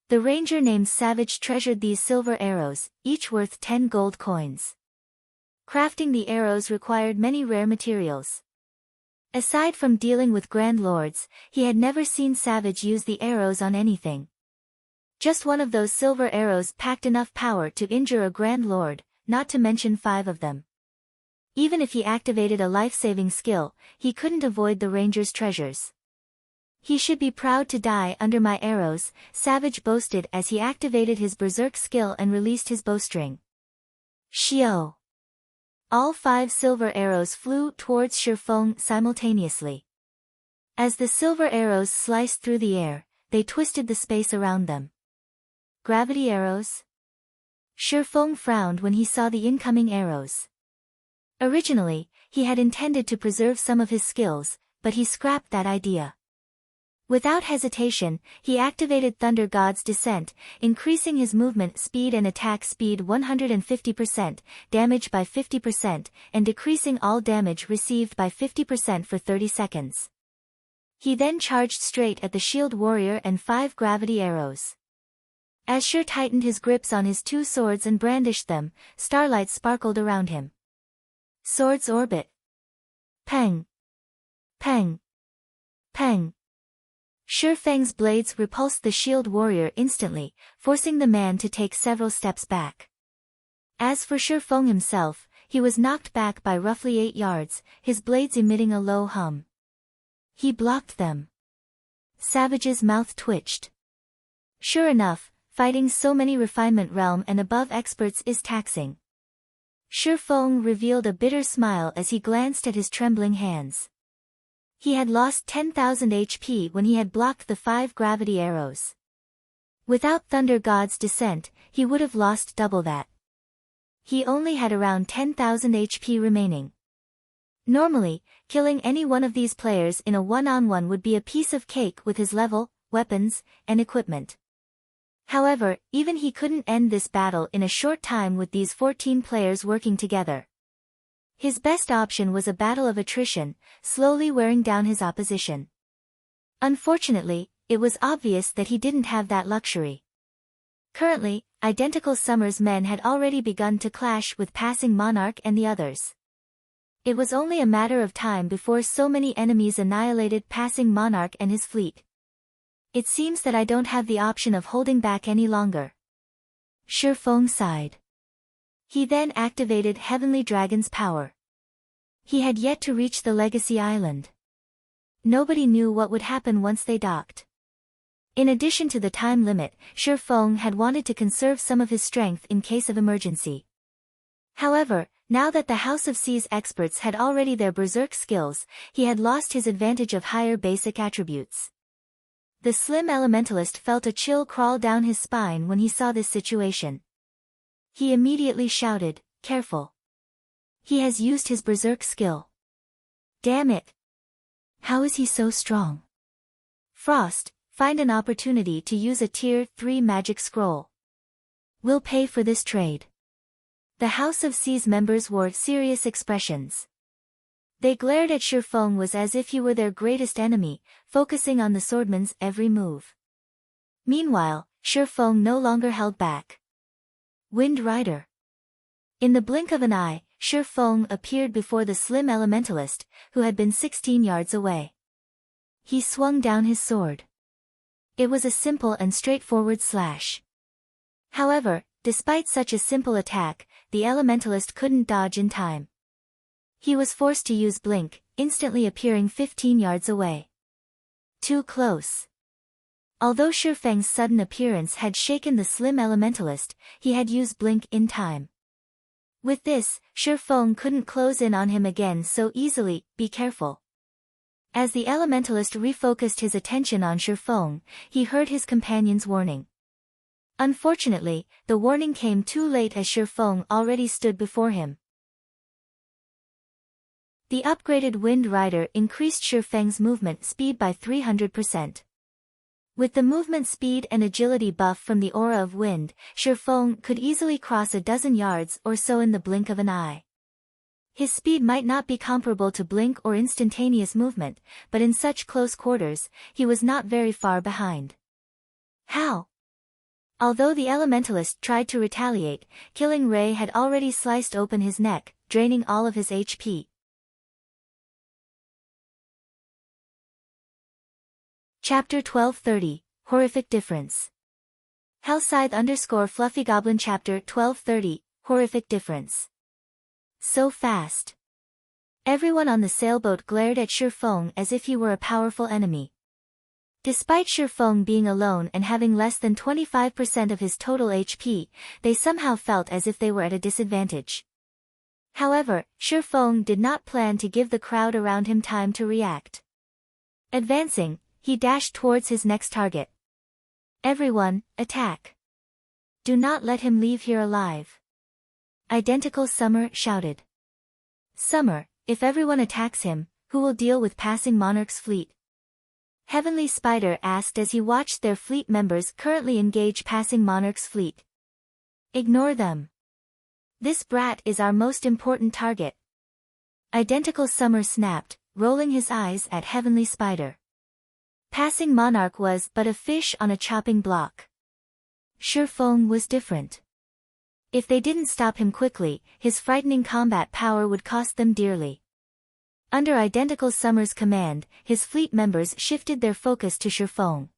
The ranger named Savage treasured these silver arrows, each worth 10 gold coins. Crafting the arrows required many rare materials. Aside from dealing with Grand Lords, he had never seen Savage use the arrows on anything. Just one of those silver arrows packed enough power to injure a Grand Lord, not to mention 5 of them. Even if he activated a life-saving skill, he couldn't avoid the ranger's treasures. He should be proud to die under my arrows, Savage boasted as he activated his berserk skill and released his bowstring. Shio! All 5 silver arrows flew towards Shifeng simultaneously. As the silver arrows sliced through the air, they twisted the space around them. Gravity arrows? Shifeng frowned when he saw the incoming arrows. Originally, he had intended to preserve some of his skills, but he scrapped that idea. Without hesitation, he activated Thunder God's Descent, increasing his movement speed and attack speed 150%, damage by 50%, and decreasing all damage received by 50% for 30 seconds. He then charged straight at the shield warrior and 5 gravity arrows. As Shir tightened his grips on his 2 swords and brandished them, starlight sparkled around him. Swords orbit. Peng. Peng. Peng. Shifeng's blades repulsed the shield warrior instantly, forcing the man to take several steps back. As for Shifeng himself, he was knocked back by roughly 8 yards, his blades emitting a low hum. He blocked them. Savage's mouth twitched. Sure enough, fighting so many refinement realm and above experts is taxing. Shifeng revealed a bitter smile as he glanced at his trembling hands. He had lost 10,000 HP when he had blocked the 5 gravity arrows. Without Thunder God's Descent, he would have lost double that. He only had around 10,000 HP remaining. Normally, killing any one of these players in a one-on-one would be a piece of cake with his level, weapons, and equipment. However, even he couldn't end this battle in a short time with these 14 players working together. His best option was a battle of attrition, slowly wearing down his opposition. Unfortunately, it was obvious that he didn't have that luxury. Currently, identical Summer's men had already begun to clash with passing Monarch and the others. It was only a matter of time before so many enemies annihilated passing Monarch and his fleet. It seems that I don't have the option of holding back any longer. Shifeng sighed. He then activated Heavenly Dragon's power. He had yet to reach the Legacy Island. Nobody knew what would happen once they docked. In addition to the time limit, Shi Feng had wanted to conserve some of his strength in case of emergency. However, now that the House of Seas experts had already their berserk skills, he had lost his advantage of higher basic attributes. The slim elementalist felt a chill crawl down his spine when he saw this situation. He immediately shouted, "Careful! He has used his berserk skill. Damn it! How is he so strong? Frost, find an opportunity to use a Tier 3 magic scroll. We'll pay for this trade." The House of Seas members wore serious expressions. They glared at Shi Feng as if he were their greatest enemy, focusing on the swordman's every move. Meanwhile, Shi Feng no longer held back. Wind Rider. In the blink of an eye, Shi Feng appeared before the slim elementalist, who had been 16 yards away. He swung down his sword. It was a simple and straightforward slash. However, despite such a simple attack, the elementalist couldn't dodge in time. He was forced to use blink, instantly appearing 15 yards away. Too close. Although Shi Feng's sudden appearance had shaken the slim elementalist, he had used blink in time. With this, Shi Feng couldn't close in on him again so easily. Be careful. As the elementalist refocused his attention on Shi Feng, he heard his companion's warning. Unfortunately, the warning came too late as Shi Feng already stood before him. The upgraded Wind Rider increased Shi Feng's movement speed by 300%. With the movement speed and agility buff from the aura of wind, Shi Feng could easily cross a dozen yards or so in the blink of an eye. His speed might not be comparable to blink or instantaneous movement, but in such close quarters, he was not very far behind. How? Although the elementalist tried to retaliate, killing ray had already sliced open his neck, draining all of his HP. Chapter 1230, Horrific Difference. Hellscythe _Fluffy Chapter 1230, Horrific Difference. So fast. Everyone on the sailboat glared at Shi Feng as if he were a powerful enemy. Despite Shi Feng being alone and having less than 25% of his total HP, they somehow felt as if they were at a disadvantage. However, Shi Feng did not plan to give the crowd around him time to react. Advancing, he dashed towards his next target. "Everyone, attack! Do not let him leave here alive!" Identical Summer shouted. "Summer, if everyone attacks him, who will deal with passing Monarch's fleet?" Heavenly Spider asked as he watched their fleet members currently engage passing Monarch's fleet. "Ignore them. This brat is our most important target." Identical Summer snapped, rolling his eyes at Heavenly Spider. Passing Monarch was but a fish on a chopping block. Shi Feng was different. If they didn't stop him quickly, his frightening combat power would cost them dearly. Under Identical Summer's command, his fleet members shifted their focus to Shi Feng.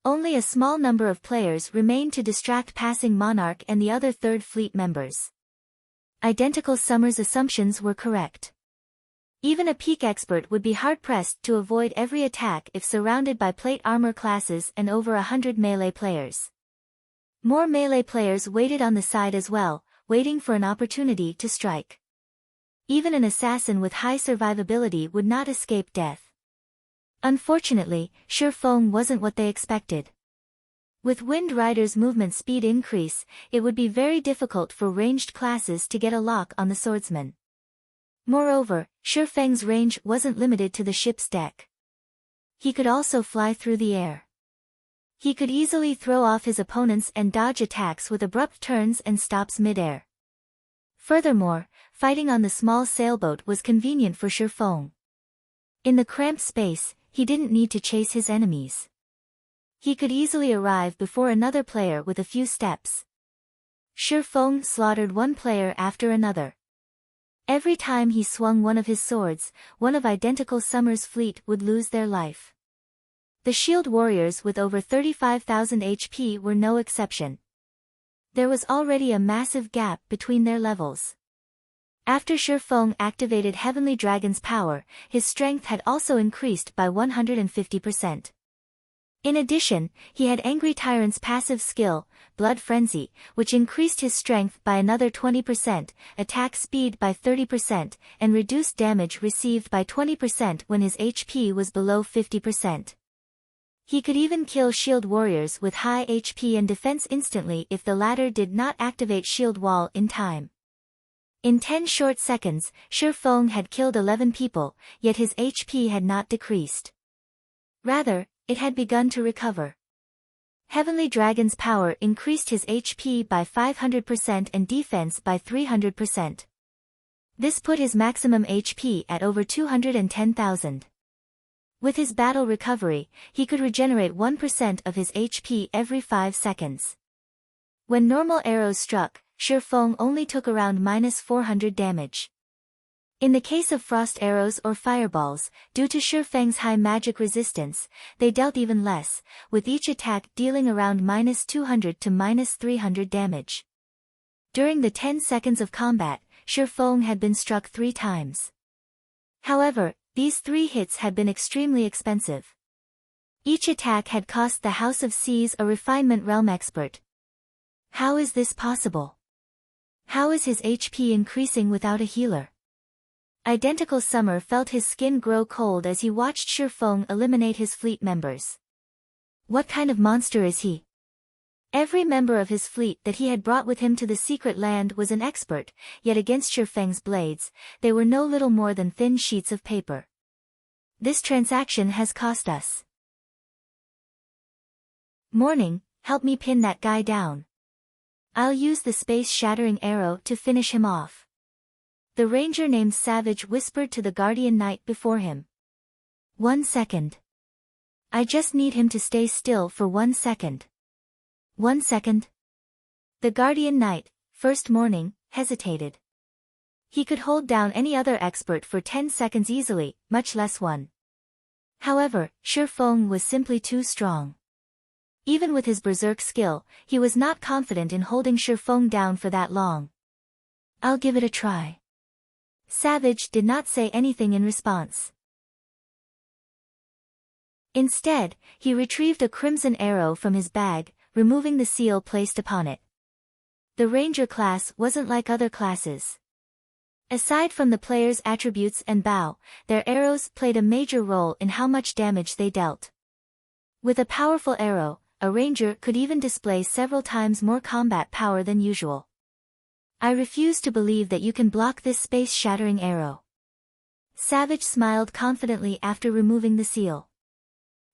Only a small number of players remained to distract passing Monarch and the other Third Fleet members. Identical Summer's assumptions were correct. Even a peak expert would be hard-pressed to avoid every attack if surrounded by plate armor classes and over 100 melee players. More melee players waited on the side as well, waiting for an opportunity to strike. Even an assassin with high survivability would not escape death. Unfortunately, Shi Feng wasn't what they expected. With Wind Rider's movement speed increase, it would be very difficult for ranged classes to get a lock on the swordsman. Moreover, Shi Feng's range wasn't limited to the ship's deck. He could also fly through the air. He could easily throw off his opponents and dodge attacks with abrupt turns and stops mid-air. Furthermore, fighting on the small sailboat was convenient for Shi Feng. In the cramped space, he didn't need to chase his enemies. He could easily arrive before another player with a few steps. Shi Feng slaughtered one player after another. Every time he swung one of his swords, one of Identical Summer's fleet would lose their life. The shield warriors with over 35,000 HP were no exception. There was already a massive gap between their levels. After Shi Feng activated Heavenly Dragon's power, his strength had also increased by 150%. In addition, he had Angry Tyrant's passive skill, Blood Frenzy, which increased his strength by another 20%, attack speed by 30%, and reduced damage received by 20% when his HP was below 50%. He could even kill shield warriors with high HP and defense instantly if the latter did not activate shield wall in time. In 10 short seconds, Shi Feng had killed 11 people, yet his HP had not decreased. Rather, it had begun to recover. Heavenly Dragon's power increased his HP by 500% and defense by 300%. This put his maximum HP at over 210,000. With his battle recovery, he could regenerate 1% of his HP every 5 seconds. When normal arrows struck, Shi Feng only took around -400 damage. In the case of frost arrows or fireballs, due to Shi Feng's high magic resistance, they dealt even less, with each attack dealing around -200 to -300 damage. During the 10 seconds of combat, Shi Feng had been struck 3 times. However, these 3 hits had been extremely expensive. Each attack had cost the House of Seas a refinement realm expert. How is this possible? How is his HP increasing without a healer? Identical Summer felt his skin grow cold as he watched Shi Feng eliminate his fleet members. What kind of monster is he? Every member of his fleet that he had brought with him to the secret land was an expert, yet against Shi Feng's blades, they were no little more than thin sheets of paper. This transaction has cost us. Morning, help me pin that guy down. I'll use the space-shattering arrow to finish him off. The ranger named Savage whispered to the guardian knight before him. 1 second. I just need him to stay still for 1 second. 1 second. The guardian knight, first morning, hesitated. He could hold down any other expert for 10 seconds easily, much less 1. However, Shi Feng was simply too strong. Even with his berserk skill, he was not confident in holding Shi Feng down for that long. I'll give it a try. Savage did not say anything in response. Instead, he retrieved a crimson arrow from his bag, removing the seal placed upon it. The ranger class wasn't like other classes. Aside from the player's attributes and bow, their arrows played a major role in how much damage they dealt. With a powerful arrow, a ranger could even display several times more combat power than usual. I refuse to believe that you can block this space-shattering arrow. Savage smiled confidently after removing the seal.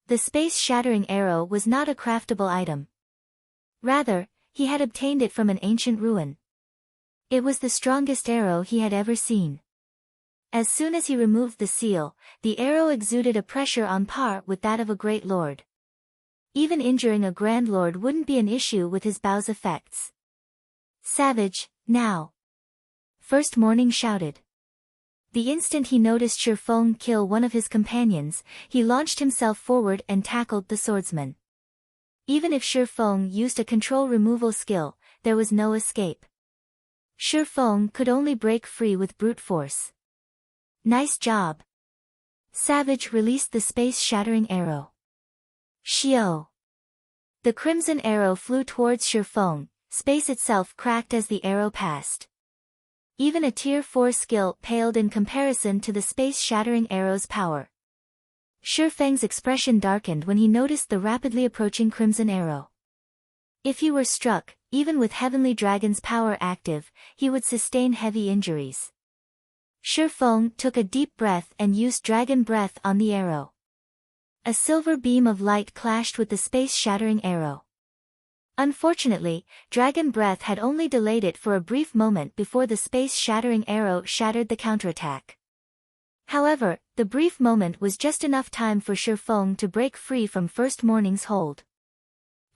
The space-shattering arrow was not a craftable item. Rather, he had obtained it from an ancient ruin. It was the strongest arrow he had ever seen. As soon as he removed the seal, the arrow exuded a pressure on par with that of a great lord. Even injuring a grand lord wouldn't be an issue with his bow's effects. Savage, now! First Morning shouted. The instant he noticed Shi Feng kill one of his companions, he launched himself forward and tackled the swordsman. Even if Shi Feng used a control removal skill, there was no escape. Shi Feng could only break free with brute force. Nice job. Savage released the space-shattering arrow. Xiao. The crimson arrow flew towards Shi Feng, space itself cracked as the arrow passed. Even a Tier 4 skill paled in comparison to the space-shattering arrow's power. Shi Feng's expression darkened when he noticed the rapidly approaching crimson arrow. If he were struck, even with Heavenly Dragon's power active, he would sustain heavy injuries. Shi Feng took a deep breath and used Dragon Breath on the arrow. A silver beam of light clashed with the space-shattering arrow. Unfortunately, Dragon Breath had only delayed it for a brief moment before the space-shattering arrow shattered the counterattack. However, the brief moment was just enough time for Shi Feng to break free from First Morning's hold.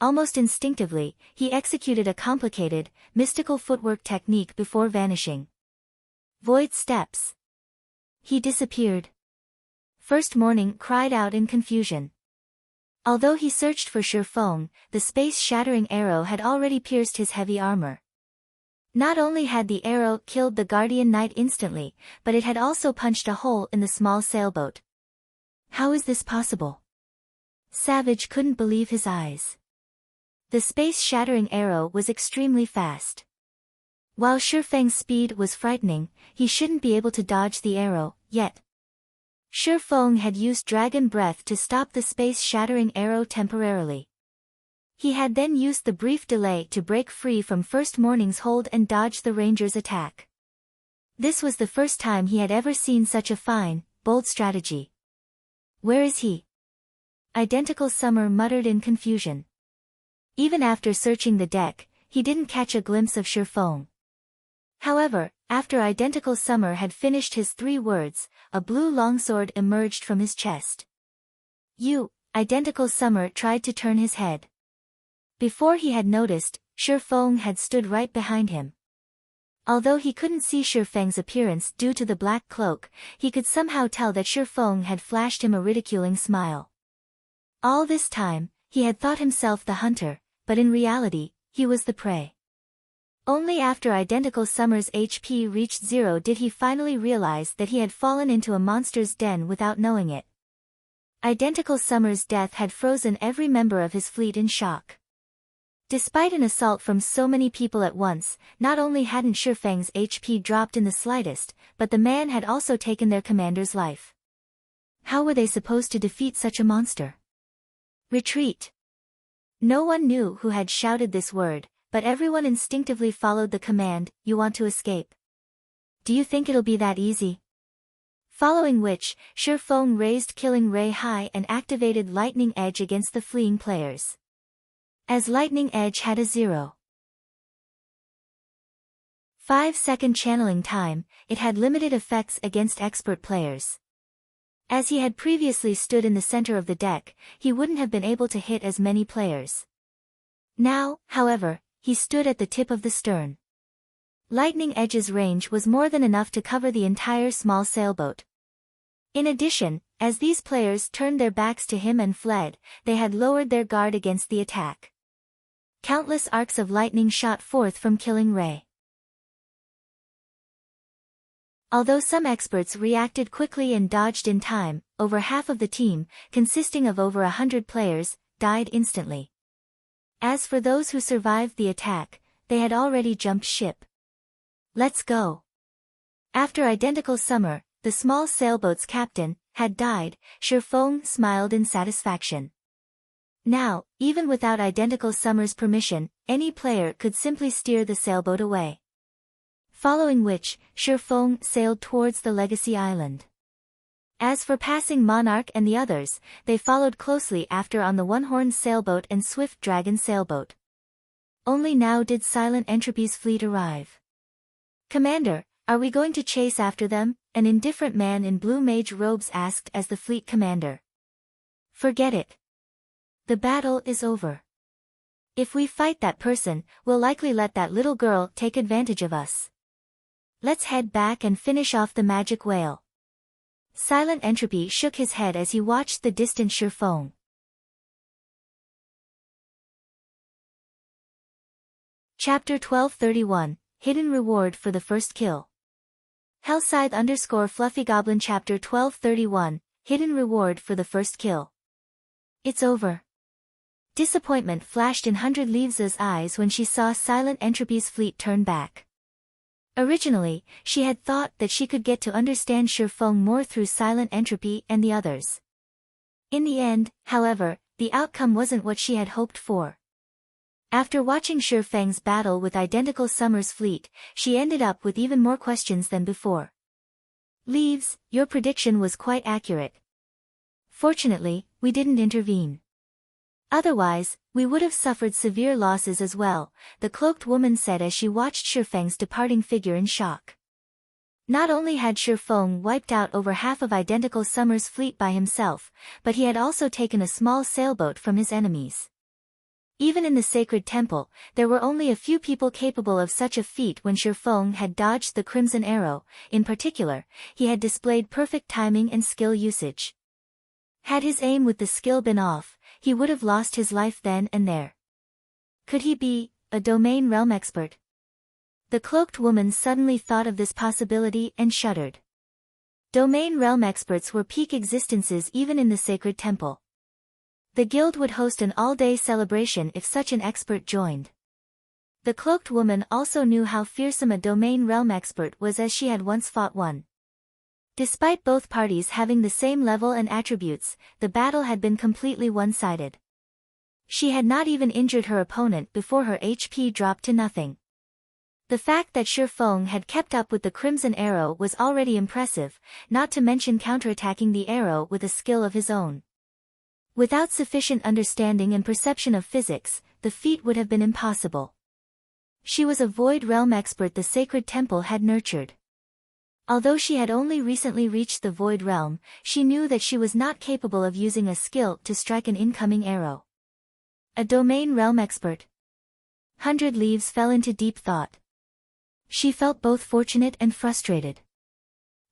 Almost instinctively, he executed a complicated, mystical footwork technique before vanishing. Void steps. He disappeared. First Morning cried out in confusion. Although he searched for Shi Feng, the space-shattering arrow had already pierced his heavy armor. Not only had the arrow killed the guardian knight instantly, but it had also punched a hole in the small sailboat. How is this possible? Savage couldn't believe his eyes. The space-shattering arrow was extremely fast. While Shifeng's speed was frightening, he shouldn't be able to dodge the arrow, yet. Shifeng had used dragon breath to stop the space-shattering arrow temporarily. He had then used the brief delay to break free from First Morning's hold and dodge the ranger's attack. This was the first time he had ever seen such a fine, bold strategy. Where is he? Identical Summer muttered in confusion. Even after searching the deck, he didn't catch a glimpse of Shifeng. However, after Identical Summer had finished his 3 words, a blue longsword emerged from his chest. Identical Summer tried to turn his head. Before he had noticed, Shifeng had stood right behind him. Although he couldn't see Shifeng's appearance due to the black cloak, he could somehow tell that Shifeng had flashed him a ridiculing smile. All this time, he had thought himself the hunter, but in reality, he was the prey. Only after Identical Summer's HP reached 0 did he finally realize that he had fallen into a monster's den without knowing it. Identical Summer's death had frozen every member of his fleet in shock. Despite an assault from so many people at once, not only hadn't Shifeng's HP dropped in the slightest, but the man had also taken their commander's life. How were they supposed to defeat such a monster? Retreat. No one knew who had shouted this word, but everyone instinctively followed the command, "You want to escape? Do you think it'll be that easy?" Following which, Shifeng raised Killing Ray high and activated Lightning Edge against the fleeing players. As Lightning Edge had a 0.5-second channeling time, it had limited effects against expert players. As he had previously stood in the center of the deck, he wouldn't have been able to hit as many players. Now, however, he stood at the tip of the stern. Lightning Edge's range was more than enough to cover the entire small sailboat. In addition, as these players turned their backs to him and fled, they had lowered their guard against the attack. Countless arcs of lightning shot forth from Killing Ray. Although some experts reacted quickly and dodged in time, over half of the team, consisting of over 100 players, died instantly. As for those who survived the attack, they had already jumped ship. Let's go. After Identical Summer, the small sailboat's captain, had died, Shifeng smiled in satisfaction. Now, even without Identical Summer's permission, any player could simply steer the sailboat away. Following which, Shifeng sailed towards the Legacy Island. As for passing Monarch and the others, they followed closely after on the One-Horned sailboat and Swift Dragon sailboat. Only now did Silent Entropy's fleet arrive. "Commander, are we going to chase after them?" an indifferent man in blue mage robes asked as the fleet commander. "Forget it. The battle is over. If we fight that person, we'll likely let that little girl take advantage of us. Let's head back and finish off the magic whale." Silent Entropy shook his head as he watched the distant Shifeng. Chapter 1231, Hidden Reward for the First Kill. Hellscythe _ Fluffy Goblin Chapter 1231, Hidden Reward for the First Kill. It's over. Disappointment flashed in Hundred Leaves' eyes when she saw Silent Entropy's fleet turn back. Originally, she had thought that she could get to understand Shifeng more through Silent Entropy and the others. In the end, however, the outcome wasn't what she had hoped for. After watching Shifeng's battle with Identical Summer's fleet, she ended up with even more questions than before. "Leaves, your prediction was quite accurate. Fortunately, we didn't intervene. Otherwise, we would have suffered severe losses as well," the cloaked woman said as she watched Shifeng's departing figure in shock. Not only had Shifeng wiped out over half of Identical Summer's fleet by himself, but he had also taken a small sailboat from his enemies. Even in the sacred temple, there were only a few people capable of such a feat. When Shifeng had dodged the crimson arrow, in particular, he had displayed perfect timing and skill usage. Had his aim with the skill been off, he would have lost his life then and there. Could he be a domain realm expert? The cloaked woman suddenly thought of this possibility and shuddered. Domain realm experts were peak existences even in the sacred temple. The guild would host an all-day celebration if such an expert joined. The cloaked woman also knew how fearsome a domain realm expert was, as she had once fought one. Despite both parties having the same level and attributes, the battle had been completely one-sided. She had not even injured her opponent before her HP dropped to nothing. The fact that Shi Feng had kept up with the Crimson Arrow was already impressive, not to mention counterattacking the arrow with a skill of his own. Without sufficient understanding and perception of physics, the feat would have been impossible. She was a Void Realm expert the Sacred Temple had nurtured. Although she had only recently reached the Void Realm, she knew that she was not capable of using a skill to strike an incoming arrow. A Domain Realm expert? 100 Leaves fell into deep thought. She felt both fortunate and frustrated.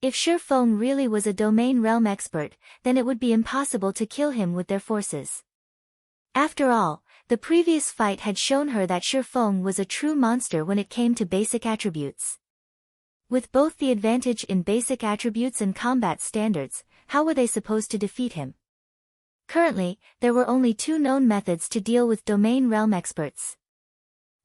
If Shi Feng really was a Domain Realm expert, then it would be impossible to kill him with their forces. After all, the previous fight had shown her that Shi Feng was a true monster when it came to basic attributes. With both the advantage in basic attributes and combat standards, how were they supposed to defeat him? Currently, there were only two known methods to deal with Domain Realm experts.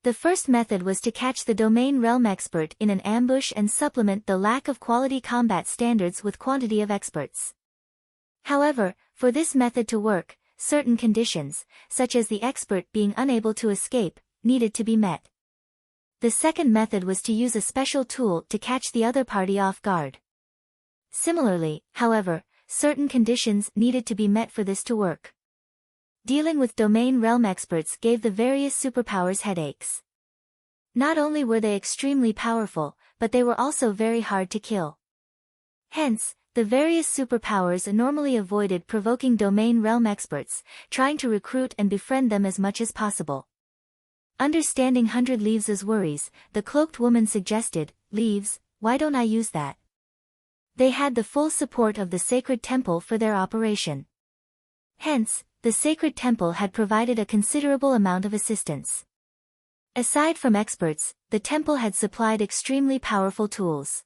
The first method was to catch the Domain Realm expert in an ambush and supplement the lack of quality combat standards with quantity of experts. However, for this method to work, certain conditions, such as the expert being unable to escape, needed to be met. The second method was to use a special tool to catch the other party off guard. Similarly, however, certain conditions needed to be met for this to work. Dealing with Domain Realm experts gave the various superpowers headaches. Not only were they extremely powerful, but they were also very hard to kill. Hence, the various superpowers normally avoided provoking Domain Realm experts, trying to recruit and befriend them as much as possible. Understanding 100 Leaves' worries, the cloaked woman suggested, "Leaves, why don't I use that?" They had the full support of the Sacred Temple for their operation. Hence, the Sacred Temple had provided a considerable amount of assistance. Aside from experts, the temple had supplied extremely powerful tools.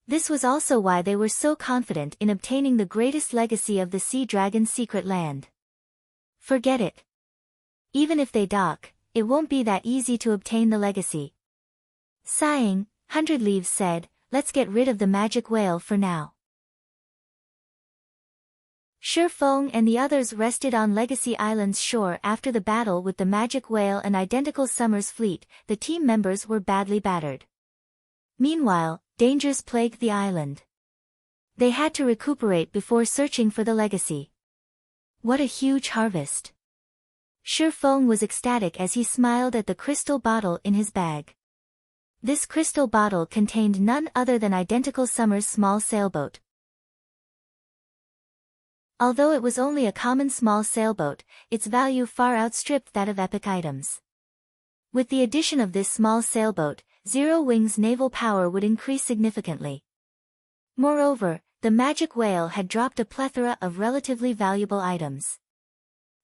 This was also why they were so confident in obtaining the greatest legacy of the Sea Dragon's secret land. Forget it. Even if they dock, it won't be that easy to obtain the legacy. Sighing, 100 Leaves said, "Let's get rid of the magic whale for now." Shi Feng and the others rested on Legacy Island's shore after the battle with the magic whale and identical Summer's fleet. The team members were badly battered. Meanwhile, dangers plagued the island. They had to recuperate before searching for the legacy. What a huge harvest! Shi Feng was ecstatic as he smiled at the crystal bottle in his bag. This crystal bottle contained none other than identical Summer's small sailboat. Although it was only a common small sailboat, its value far outstripped that of epic items. With the addition of this small sailboat, Zero Wing's naval power would increase significantly. Moreover, the magic whale had dropped a plethora of relatively valuable items.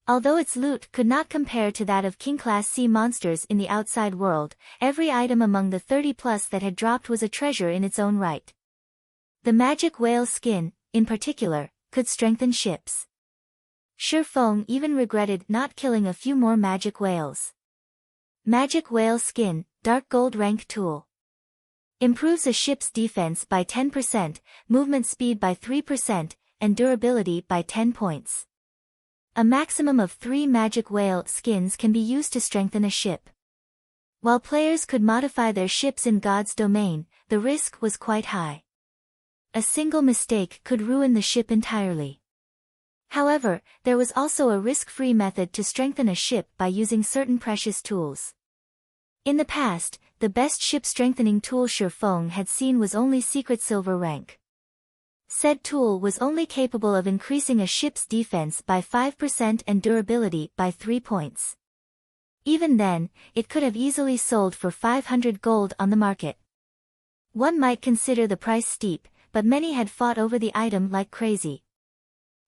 Although its loot could not compare to that of king-class sea monsters in the outside world, every item among the 30+ that had dropped was a treasure in its own right. The magic whale skin, in particular, could strengthen ships. Shi Feng even regretted not killing a few more magic whales. Magic whale skin, dark gold rank tool. Improves a ship's defense by 10%, movement speed by 3%, and durability by 10 points. A maximum of 3 magic whale skins can be used to strengthen a ship. While players could modify their ships in God's domain, the risk was quite high. A single mistake could ruin the ship entirely. However, there was also a risk-free method to strengthen a ship by using certain precious tools. In the past, the best ship-strengthening tool Shi Feng had seen was only secret silver rank. Said tool was only capable of increasing a ship's defense by 5% and durability by 3 points. Even then, it could have easily sold for 500 gold on the market. One might consider the price steep, but many had fought over the item like crazy.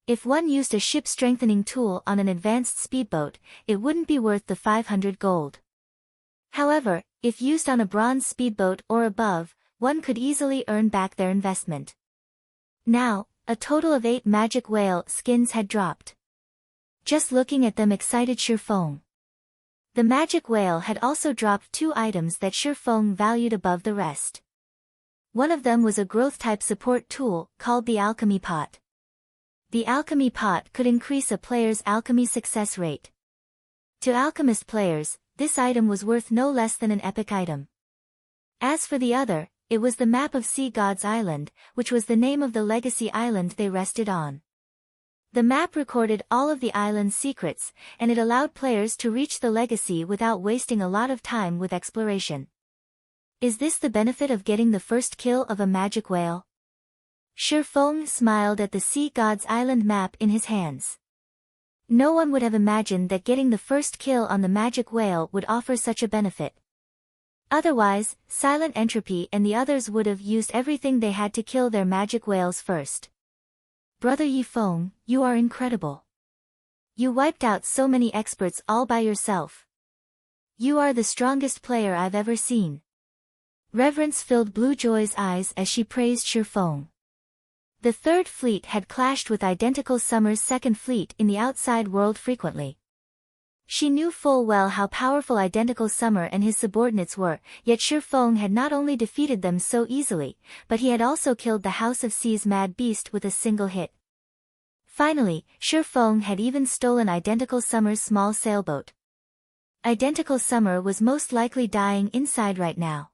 If one used a ship-strengthening tool on an advanced speedboat, it wouldn't be worth the 500 gold. However, If used on a bronze speedboat or above, one could easily earn back their investment. Now, a total of 8 magic whale skins had dropped. Just looking at them excited Shifeng. The magic whale had also dropped 2 items that Shifeng valued above the rest. One of them was a growth-type support tool, called the alchemy pot. The alchemy pot could increase a player's alchemy success rate. To alchemist players, this item was worth no less than an epic item. As for the other, it was the map of Sea God's Island, which was the name of the legacy island they rested on. The map recorded all of the island's secrets, and it allowed players to reach the legacy without wasting a lot of time with exploration. Is this the benefit of getting the first kill of a magic whale? Shifeng smiled at the Sea God's Island map in his hands. No one would have imagined that getting the first kill on the magic whale would offer such a benefit. Otherwise, Silent Entropy and the others would have used everything they had to kill their magic whales first. Brother Yifeng, you are incredible. You wiped out so many experts all by yourself. You are the strongest player I've ever seen. Reverence filled Blue Joy's eyes as she praised Shifeng. The Third Fleet had clashed with Identical Summer's Second Fleet in the outside world frequently. She knew full well how powerful Identical Summer and his subordinates were, yet Shifeng had not only defeated them so easily, but he had also killed the House of Sea's mad beast with a single hit. Finally, Shifeng had even stolen Identical Summer's small sailboat. Identical Summer was most likely dying inside right now.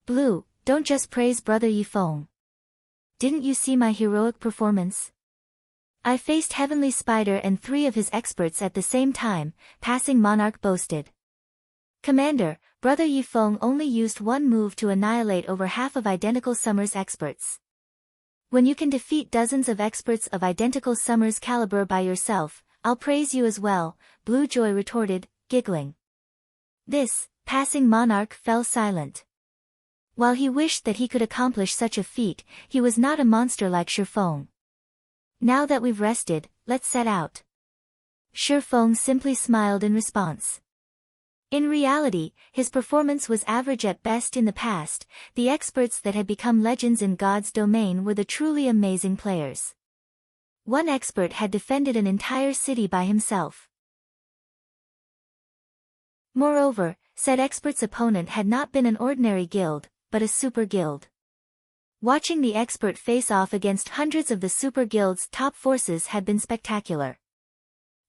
Blue, don't just praise Brother Yifeng. Didn't you see my heroic performance? I faced Heavenly Spider and 3 of his experts at the same time, Passing Monarch boasted. Commander, Brother Yifeng only used one move to annihilate over half of Identical Summer's experts. When you can defeat dozens of experts of Identical Summer's caliber by yourself, I'll praise you as well, Blue Joy retorted, giggling. This, Passing Monarch fell silent. While he wished that he could accomplish such a feat, he was not a monster like Shifeng. Now that we've rested, let's set out. Shifeng simply smiled in response. In reality, his performance was average at best in the past. The experts that had become legends in God's domain were the truly amazing players. One expert had defended an entire city by himself. Moreover, said expert's opponent had not been an ordinary guild, but a super guild. Watching the expert face off against hundreds of the super guild's top forces had been spectacular.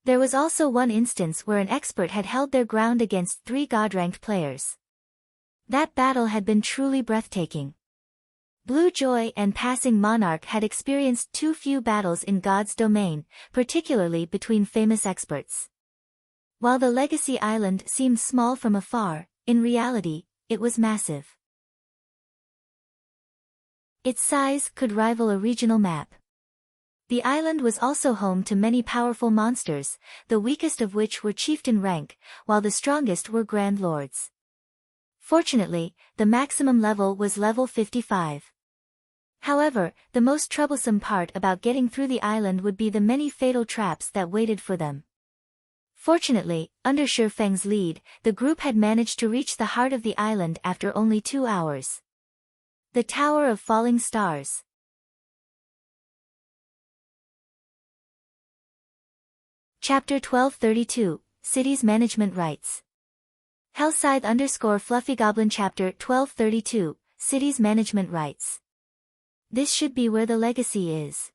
There was also one instance where an expert had held their ground against 3 god-ranked players. That battle had been truly breathtaking. Blue Joy and Passing Monarch had experienced too few battles in God's domain, particularly between famous experts. While the Legacy Island seemed small from afar, in reality, it was massive. Its size could rival a regional map. The island was also home to many powerful monsters, the weakest of which were chieftain rank, while the strongest were grand lords. Fortunately, the maximum level was level 55. However, the most troublesome part about getting through the island would be the many fatal traps that waited for them. Fortunately, under Shifeng's lead, the group had managed to reach the heart of the island after only 2 hours. The Tower of Falling Stars. Chapter 1232, Cities Management Rights. Hellscythe_FluffyGoblin Chapter 1232, Cities Management Rights. This should be where the legacy is.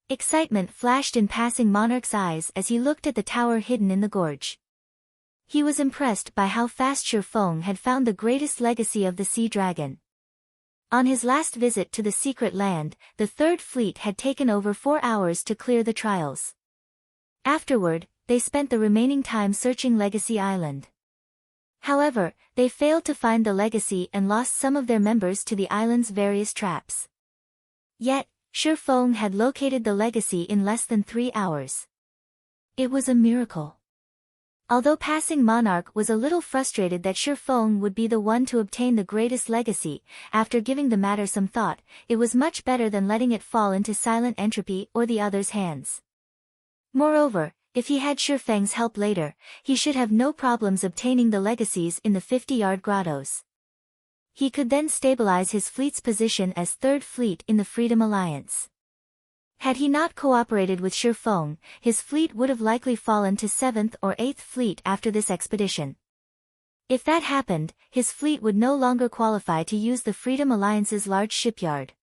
Excitement flashed in Passing Monarch's eyes as he looked at the tower hidden in the gorge. He was impressed by how fast Shifeng had found the greatest legacy of the Sea Dragon. On his last visit to the Secret Land, the Third Fleet had taken over 4 hours to clear the trials. Afterward, they spent the remaining time searching Legacy Island. However, they failed to find the legacy and lost some of their members to the island's various traps. Yet, Shifeng had located the legacy in less than 3 hours. It was a miracle. Although Passing Monarch was a little frustrated that Shifeng would be the one to obtain the greatest legacy, after giving the matter some thought, it was much better than letting it fall into Silent Entropy or the others' hands. Moreover, if he had Shi Feng's help later, he should have no problems obtaining the legacies in the 50-yard grottos. He could then stabilize his fleet's position as third fleet in the Freedom Alliance. Had he not cooperated with Shi Feng, his fleet would have likely fallen to 7th or 8th fleet after this expedition. If that happened, his fleet would no longer qualify to use the Freedom Alliance's large shipyard.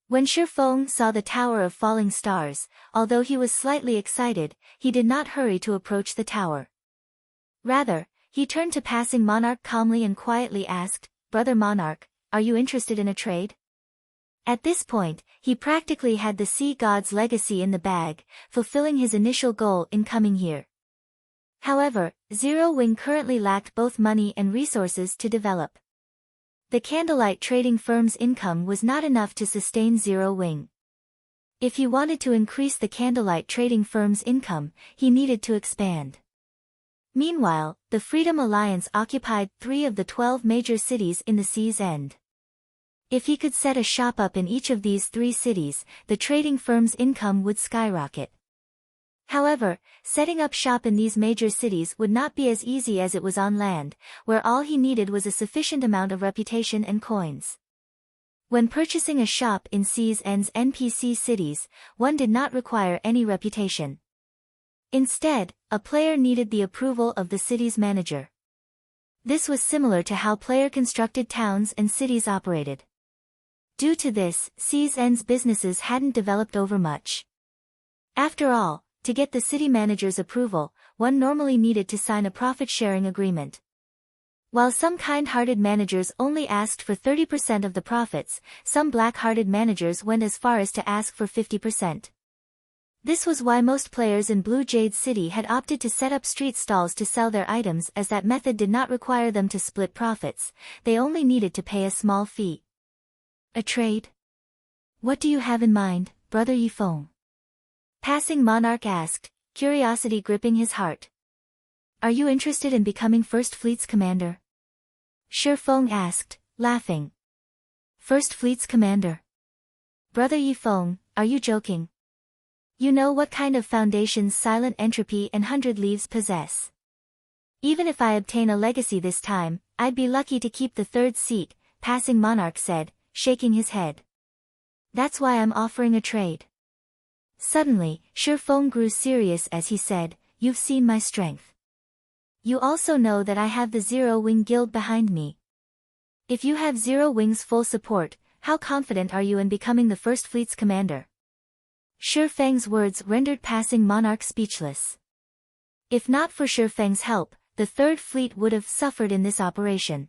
When Shi Feng saw the Tower of Falling Stars, although he was slightly excited, he did not hurry to approach the tower. Rather, he turned to Passing Monarch calmly and quietly asked, "Brother Monarch, are you interested in a trade?" At this point, he practically had the sea god's legacy in the bag, fulfilling his initial goal in coming here. However, Zero Wing currently lacked both money and resources to develop. The candlelight trading firm's income was not enough to sustain Zero Wing. If he wanted to increase the candlelight trading firm's income, he needed to expand. Meanwhile, the Freedom Alliance occupied 3 of the 12 major cities in the sea's end. If he could set a shop up in each of these 3 cities, the trading firm's income would skyrocket. However, setting up shop in these major cities would not be as easy as it was on land, where all he needed was a sufficient amount of reputation and coins. When purchasing a shop in Sea's End's NPC cities, one did not require any reputation. Instead, a player needed the approval of the city's manager. This was similar to how player-constructed towns and cities operated. Due to this, Sea's End's businesses hadn't developed over much. After all, to get the city manager's approval, one normally needed to sign a profit-sharing agreement. While some kind-hearted managers only asked for 30% of the profits, some black-hearted managers went as far as to ask for 50%. This was why most players in Blue Jade City had opted to set up street stalls to sell their items, as that method did not require them to split profits, they only needed to pay a small fee. A trade? What do you have in mind, Brother Yifeng? Passing Monarch asked, curiosity gripping his heart. Are you interested in becoming First Fleet's commander? Shi Feng asked, laughing. First Fleet's commander? Brother Yifeng, are you joking? You know what kind of foundations Silent Entropy and 100 Leaves possess. Even if I obtain a legacy this time, I'd be lucky to keep the 3rd seat, Passing Monarch said, shaking his head. That's why I'm offering a trade. Suddenly, Shi Feng grew serious as he said, you've seen my strength. You also know that I have the Zero Wing Guild behind me. If you have Zero Wing's full support, how confident are you in becoming the First Fleet's commander? Shi Feng's words rendered Passing Monarch speechless. If not for Shi Feng's help, the 3rd Fleet would have suffered in this operation.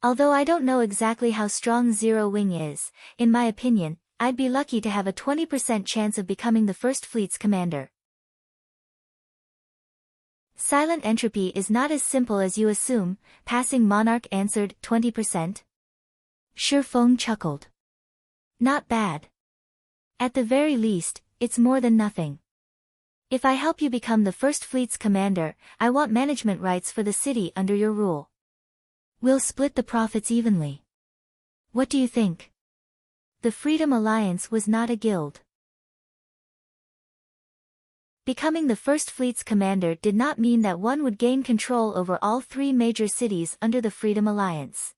Although I don't know exactly how strong Zero Wing is, in my opinion, I'd be lucky to have a 20% chance of becoming the First Fleet's commander. Silent Entropy is not as simple as you assume, Passing Monarch answered, 20%? Shi Feng chuckled. Not bad. At the very least, it's more than nothing. If I help you become the First Fleet's commander, I want management rights for the city under your rule. We'll split the profits evenly. What do you think? The Freedom Alliance was not a guild. Becoming the First Fleet's commander did not mean that one would gain control over all 3 major cities under the Freedom Alliance.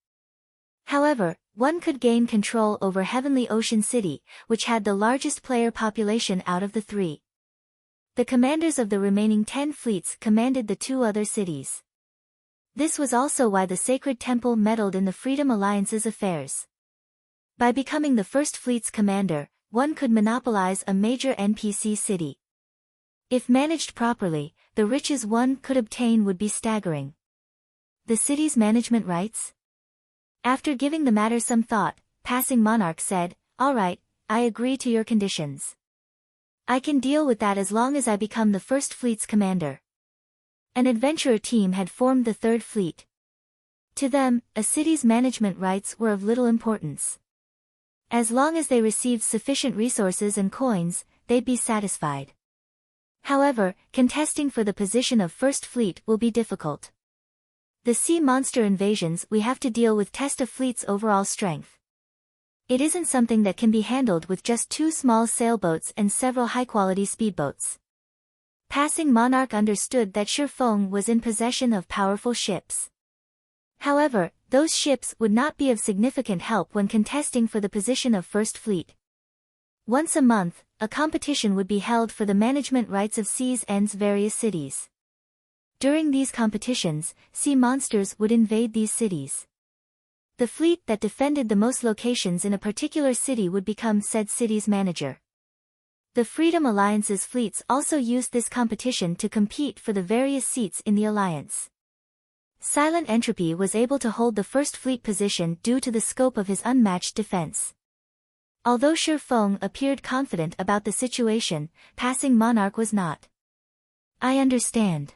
However, one could gain control over Heavenly Ocean City, which had the largest player population out of the 3. The commanders of the remaining 10 fleets commanded the 2 other cities. This was also why the Sacred Temple meddled in the Freedom Alliance's affairs. By becoming the First Fleet's commander, one could monopolize a major NPC city. If managed properly, the riches one could obtain would be staggering. The city's management rights? After giving the matter some thought, Passing Monarch said, all right, I agree to your conditions. I can deal with that as long as I become the First Fleet's commander. An adventurer team had formed the 3rd Fleet. To them, a city's management rights were of little importance. As long as they received sufficient resources and coins, they'd be satisfied. However, contesting for the position of First Fleet will be difficult. The sea monster invasions we have to deal with test a fleet's overall strength. It isn't something that can be handled with just 2 small sailboats and several high-quality speedboats. Passing Monarch understood that Shifeng was in possession of powerful ships. However, those ships would not be of significant help when contesting for the position of First Fleet. Once a month, a competition would be held for the management rights of Sea's End's various cities. During these competitions, sea monsters would invade these cities. The fleet that defended the most locations in a particular city would become said city's manager. The Freedom Alliance's fleets also used this competition to compete for the various seats in the alliance. Silent Entropy was able to hold the first fleet position due to the scope of his unmatched defense. Although Shifeng appeared confident about the situation, Passing Monarch was not. I understand.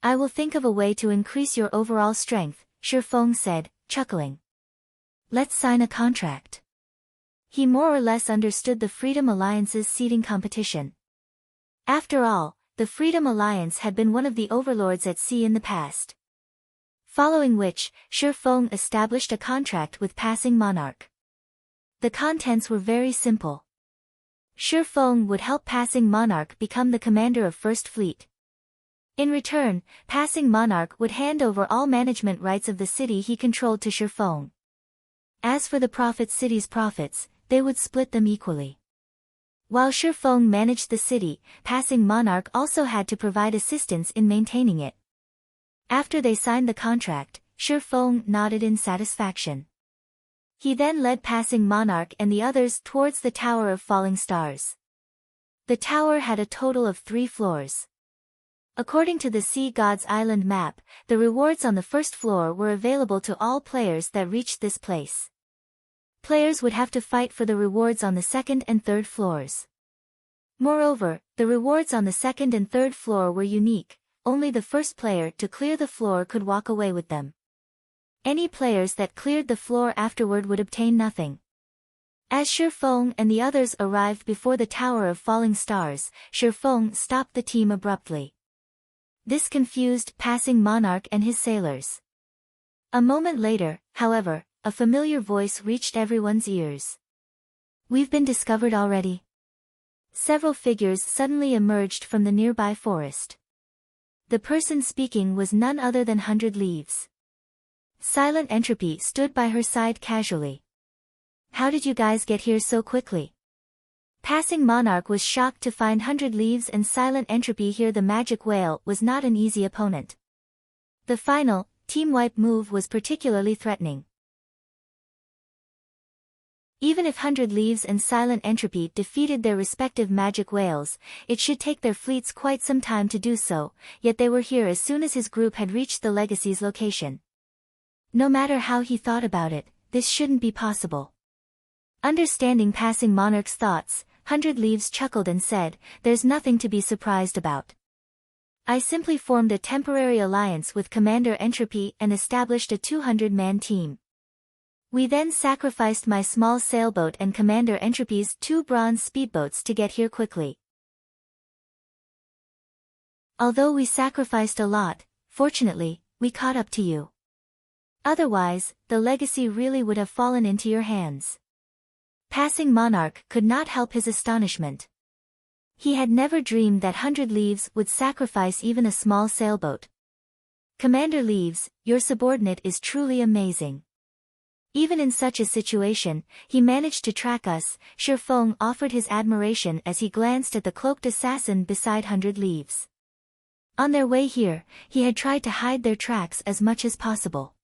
I will think of a way to increase your overall strength, Shifeng said, chuckling. Let's sign a contract. He more or less understood the Freedom Alliance's seeding competition. After all, the Freedom Alliance had been one of the overlords at sea in the past. Following which, Shifeng established a contract with Passing Monarch. The contents were very simple. Shifeng would help Passing Monarch become the commander of First Fleet. In return, Passing Monarch would hand over all management rights of the city he controlled to Shifeng. As for the city's profits, they would split them equally. While Shifeng managed the city, Passing Monarch also had to provide assistance in maintaining it. After they signed the contract, Shifeng nodded in satisfaction. He then led Passing Monarch and the others towards the Tower of Falling Stars. The tower had a total of 3 floors. According to the Sea God's Island map, the rewards on the first floor were available to all players that reached this place. Players would have to fight for the rewards on the second and third floors. Moreover, the rewards on the second and third floor were unique. Only the first player to clear the floor could walk away with them. Any players that cleared the floor afterward would obtain nothing. As Shifeng and the others arrived before the Tower of Falling Stars, Shifeng stopped the team abruptly. This confused Passing Monarch and his sailors. A moment later, however, a familiar voice reached everyone's ears. We've been discovered already. Several figures suddenly emerged from the nearby forest. The person speaking was none other than 100 Leaves. Silent Entropy stood by her side casually. How did you guys get here so quickly? Passing Monarch was shocked to find 100 Leaves and Silent Entropy here. The magic whale was not an easy opponent. The final, team wipe move was particularly threatening. Even if 100 Leaves and Silent Entropy defeated their respective magic whales, it should take their fleets quite some time to do so, yet they were here as soon as his group had reached the Legacy's location. No matter how he thought about it, this shouldn't be possible. Understanding Passing Monarch's thoughts, 100 Leaves chuckled and said, "There's nothing to be surprised about. I simply formed a temporary alliance with Commander Entropy and established a 200-man team. We then sacrificed my small sailboat and Commander Entropy's 2 bronze speedboats to get here quickly. Although we sacrificed a lot, fortunately, we caught up to you. Otherwise, the Legacy really would have fallen into your hands." Passing Monarch could not help his astonishment. He had never dreamed that 100 Leaves would sacrifice even a small sailboat. "Commander Leaves, your subordinate is truly amazing. Even in such a situation, he managed to track us." Shifeng offered his admiration as he glanced at the cloaked assassin beside 100 Leaves. On their way here, he had tried to hide their tracks as much as possible.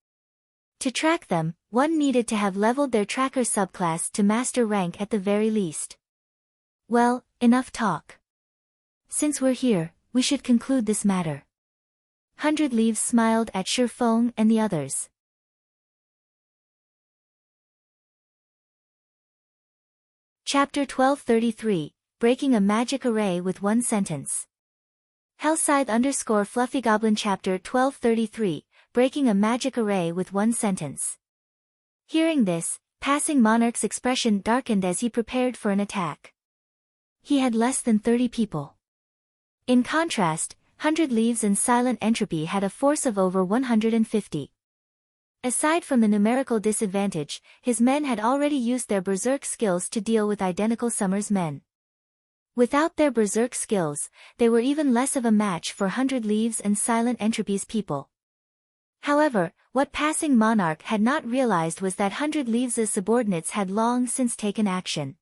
To track them, one needed to have leveled their tracker subclass to master rank at the very least. Well, enough talk. Since we're here, we should conclude this matter. 100 Leaves smiled at Shifeng and the others. Chapter 1233, Breaking a Magic Array with One Sentence. Hellscythe_FluffyGoblin Chapter 1233, Breaking a Magic Array with One Sentence. Hearing this, Passing Monarch's expression darkened as he prepared for an attack. He had less than 30 people. In contrast, 100 Leaves and Silent Entropy had a force of over 150. Aside from the numerical disadvantage, his men had already used their berserk skills to deal with identical Summer's men. Without their berserk skills, they were even less of a match for 100 Leaves and Silent Entropy's people. However, what Passing Monarch had not realized was that 100 Leaves' subordinates had long since taken action.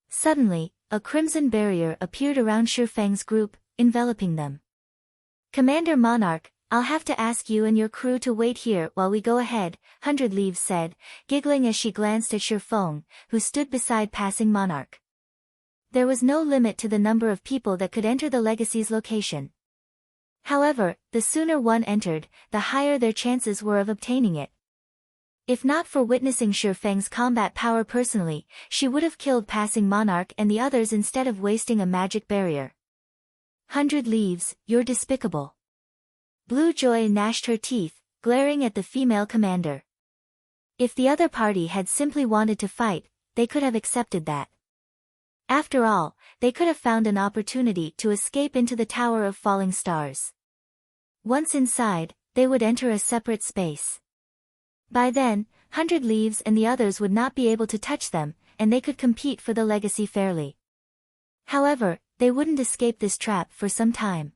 Suddenly, a crimson barrier appeared around Shifeng's group, enveloping them. "Commander Monarch, I'll have to ask you and your crew to wait here while we go ahead," 100 Leaves said, giggling as she glanced at Shifeng, who stood beside Passing Monarch. There was no limit to the number of people that could enter the Legacy's location. However, the sooner one entered, the higher their chances were of obtaining it. If not for witnessing Shifeng's combat power personally, she would have killed Passing Monarch and the others instead of wasting a magic barrier. "100 Leaves, you're despicable." Blue Joy gnashed her teeth, glaring at the female commander. If the other party had simply wanted to fight, they could have accepted that. After all, they could have found an opportunity to escape into the Tower of Falling Stars. Once inside, they would enter a separate space. By then, 100 Leaves and the others would not be able to touch them, and they could compete for the legacy fairly. However, they wouldn't escape this trap for some time.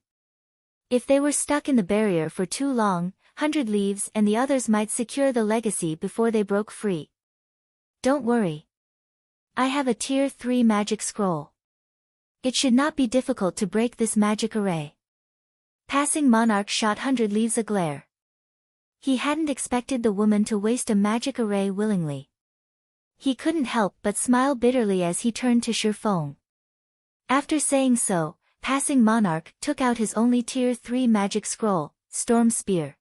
If they were stuck in the barrier for too long, 100 Leaves and the others might secure the legacy before they broke free. "Don't worry. I have a Tier 3 magic scroll. It should not be difficult to break this magic array." Passing Monarch shot 100 Leaves a glare. He hadn't expected the woman to waste a magic array willingly. He couldn't help but smile bitterly as he turned to Shifeng. After saying so, Passing Monarch took out his only Tier 3 magic scroll, Storm Spear.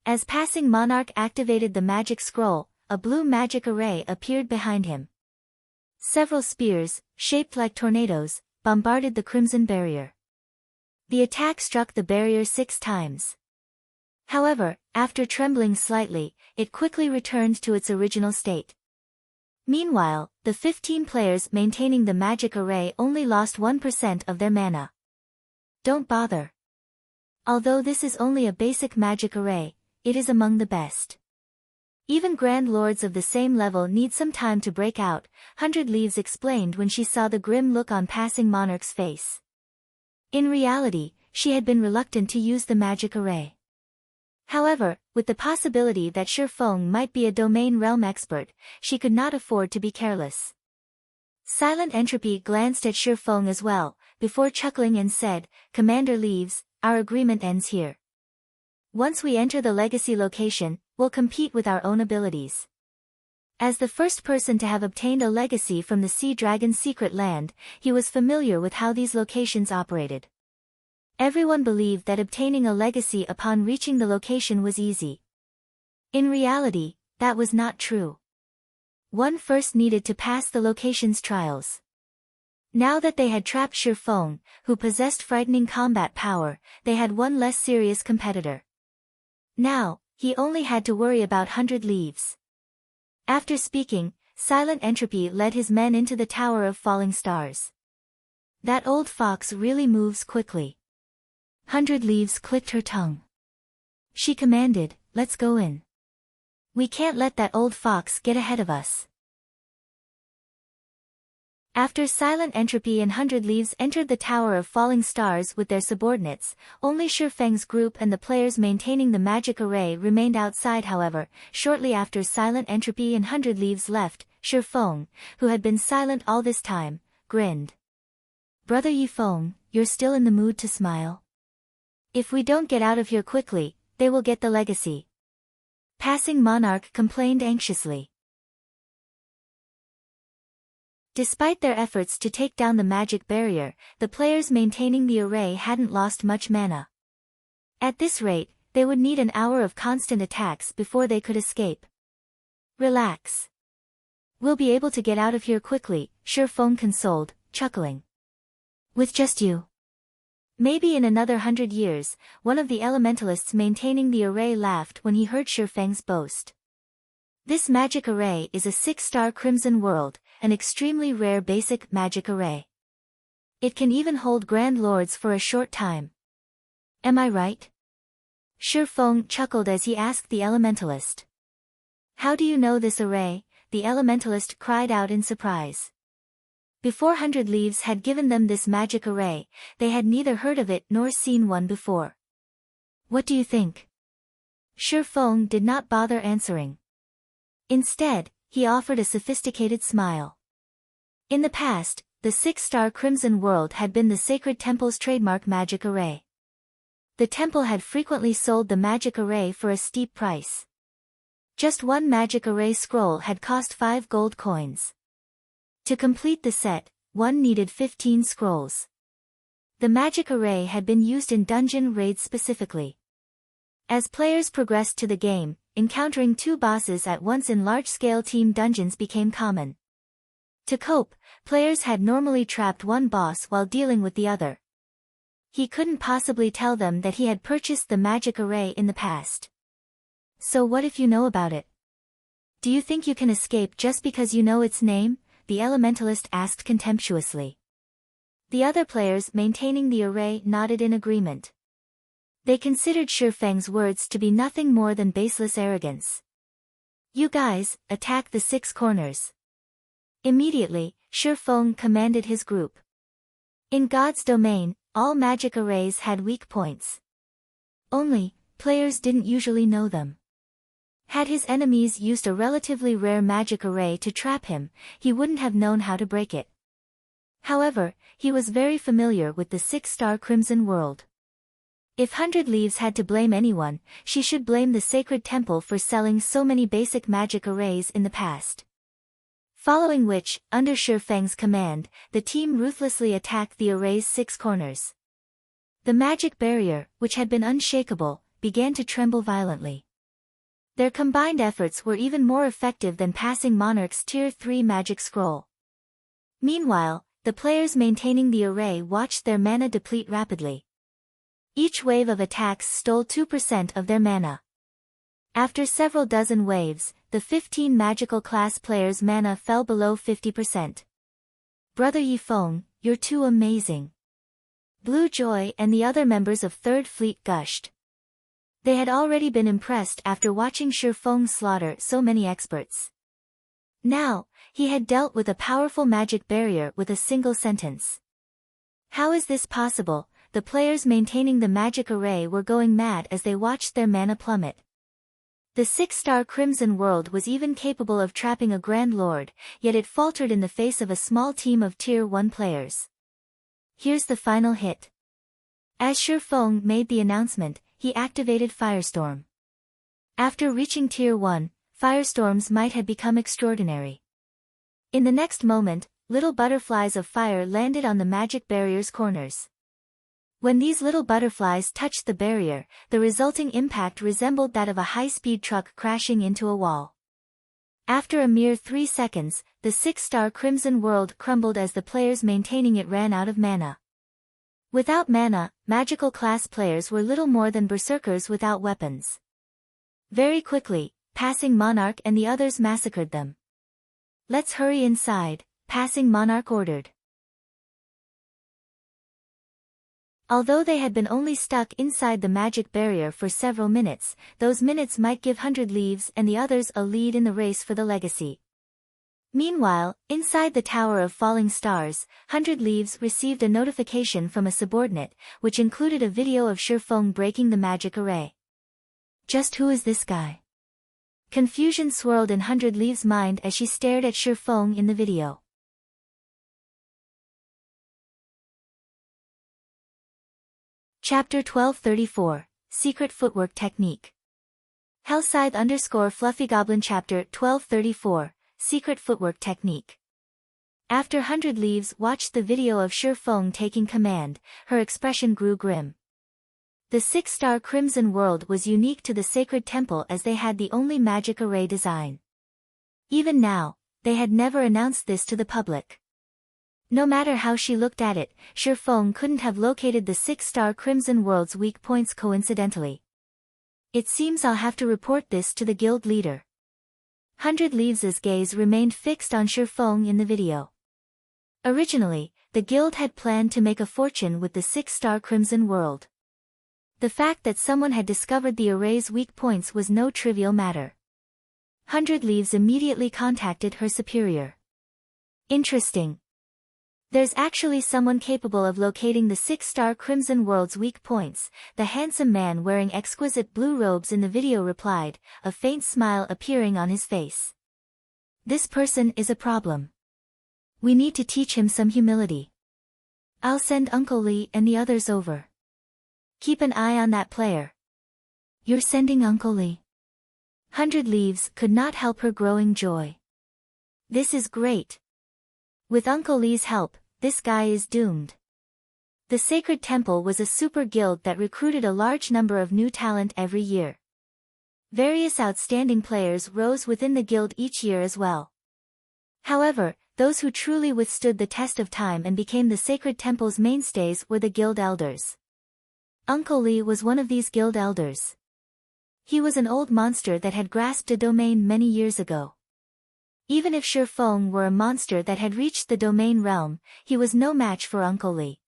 As Passing Monarch activated the magic scroll, a blue magic array appeared behind him. Several spears, shaped like tornadoes, bombarded the crimson barrier. The attack struck the barrier 6 times. However, after trembling slightly, it quickly returned to its original state. Meanwhile, the 15 players maintaining the magic array only lost 1% of their mana. "Don't bother. Although this is only a basic magic array, it is among the best. Even Grand Lords of the same level need some time to break out," 100 Leaves explained when she saw the grim look on Passing Monarch's face. In reality, she had been reluctant to use the magic array. However, with the possibility that Shifeng might be a domain realm expert, she could not afford to be careless. Silent Entropy glanced at Shifeng as well, before chuckling and said, "Commander Leaves, our agreement ends here. Once we enter the legacy location, we'll compete with our own abilities." As the first person to have obtained a legacy from the Sea Dragon's secret land, he was familiar with how these locations operated. Everyone believed that obtaining a legacy upon reaching the location was easy. In reality, that was not true. One first needed to pass the location's trials. Now that they had trapped Shifeng, who possessed frightening combat power, they had one less serious competitor. Now, he only had to worry about 100 Leaves. After speaking, Silent Entropy led his men into the Tower of Falling Stars. "That old fox really moves quickly." 100 Leaves clicked her tongue. She commanded, "Let's go in. We can't let that old fox get ahead of us." After Silent Entropy and 100 Leaves entered the Tower of Falling Stars with their subordinates, only Shifeng's group and the players maintaining the magic array remained outside. However, shortly after Silent Entropy and 100 Leaves left, Shifeng, who had been silent all this time, grinned. "Brother Yifeng, you're still in the mood to smile? If we don't get out of here quickly, they will get the legacy." Passing Monarch complained anxiously. Despite their efforts to take down the magic barrier, the players maintaining the array hadn't lost much mana. At this rate, they would need an hour of constant attacks before they could escape. "Relax. We'll be able to get out of here quickly," Shifeng consoled, chuckling. "With just you." Maybe in another 100 years, one of the elementalists maintaining the array laughed when he heard Shifeng's boast. This magic array is a 6-star Crimson World, an extremely rare basic magic array. It can even hold Grand Lords for a short time. Am I right? Shifeng chuckled as he asked the elementalist. "How do you know this array?" the elementalist cried out in surprise. Before 100 Leaves had given them this magic array, they had neither heard of it nor seen one before. What do you think? Shi Feng did not bother answering. Instead, he offered a sophisticated smile. In the past, the 6-star Crimson World had been the Sacred Temple's trademark magic array. The temple had frequently sold the magic array for a steep price. Just one magic array scroll had cost 5 gold coins. To complete the set, one needed 15 scrolls. The magic array had been used in dungeon raids specifically. As players progressed to the game, encountering 2 bosses at once in large-scale team dungeons became common. To cope, players had normally trapped one boss while dealing with the other. He couldn't possibly tell them that he had purchased the magic array in the past. So what if you know about it? Do you think you can escape just because you know its name? The elementalist asked contemptuously. The other players maintaining the array nodded in agreement. They considered Shi Feng's words to be nothing more than baseless arrogance. You guys, attack the 6 corners. Immediately, Shi Feng commanded his group. In God's domain, all magic arrays had weak points. Only, players didn't usually know them. Had his enemies used a relatively rare magic array to trap him, he wouldn't have known how to break it. However, he was very familiar with the 6-star Crimson World. If 100 Leaves had to blame anyone, she should blame the Sacred Temple for selling so many basic magic arrays in the past. Following which, under Shi Feng's command, the team ruthlessly attacked the array's 6 corners. The magic barrier, which had been unshakable, began to tremble violently. Their combined efforts were even more effective than passing Monarch's Tier 3 magic scroll. Meanwhile, the players maintaining the array watched their mana deplete rapidly. Each wave of attacks stole 2% of their mana. After several dozen waves, the 15 magical class players' mana fell below 50%. Brother Yi Feng, you're too amazing. Blue Joy and the other members of Third Fleet gushed. They had already been impressed after watching Shi Feng slaughter so many experts. Now, he had dealt with a powerful magic barrier with a single sentence. How is this possible? The players maintaining the magic array were going mad as they watched their mana plummet. The 6-star Crimson World was even capable of trapping a Grand Lord, yet it faltered in the face of a small team of Tier 1 players. Here's the final hit. As Shi Feng made the announcement, he activated Firestorm. After reaching Tier 1, firestorms might have become extraordinary. In the next moment, little butterflies of fire landed on the magic barrier's corners. When these little butterflies touched the barrier, the resulting impact resembled that of a high-speed truck crashing into a wall. After a mere 3 seconds, the 6-star Crimson World crumbled as the players maintaining it ran out of mana. Without mana, magical class players were little more than berserkers without weapons. Very quickly, Passing Monarch and the others massacred them. Let's hurry inside, Passing Monarch ordered. Although they had been only stuck inside the magic barrier for several minutes, those minutes might give 100 Leaves and the others a lead in the race for the legacy. Meanwhile, inside the Tower of Falling Stars, 100 Leaves received a notification from a subordinate, which included a video of Shi Feng breaking the magic array. Just who is this guy? Confusion swirled in 100 Leaves' mind as she stared at Shi Feng in the video. Chapter 1234, Secret Footwork Technique. Hellscythe_FluffyGoblin Chapter 1234, Secret Footwork Technique. After 100 Leaves watched the video of Shi Feng taking command, her expression grew grim. The 6-star Crimson World was unique to the Sacred Temple as they had the only magic array design. Even now, they had never announced this to the public. No matter how she looked at it, Shi Feng couldn't have located the 6-star Crimson World's weak points coincidentally. It seems I'll have to report this to the guild leader. 100 Leaves' gaze remained fixed on Shi Feng in the video. Originally, the guild had planned to make a fortune with the 6-star Crimson World. The fact that someone had discovered the array's weak points was no trivial matter. 100 Leaves immediately contacted her superior. Interesting. There's actually someone capable of locating the 6-star Crimson World's weak points, the handsome man wearing exquisite blue robes in the video replied, a faint smile appearing on his face. This person is a problem. We need to teach him some humility. I'll send Uncle Lee and the others over. Keep an eye on that player. You're sending Uncle Lee? 100 Leaves could not help her growing joy. This is great. With Uncle Lee's help, this guy is doomed. The Sacred Temple was a super guild that recruited a large number of new talent every year. Various outstanding players rose within the guild each year as well. However, those who truly withstood the test of time and became the Sacred Temple's mainstays were the guild elders. Uncle Lee was one of these guild elders. He was an old monster that had grasped a domain many years ago. Even if Shi Feng were a monster that had reached the domain realm, he was no match for Uncle Lee.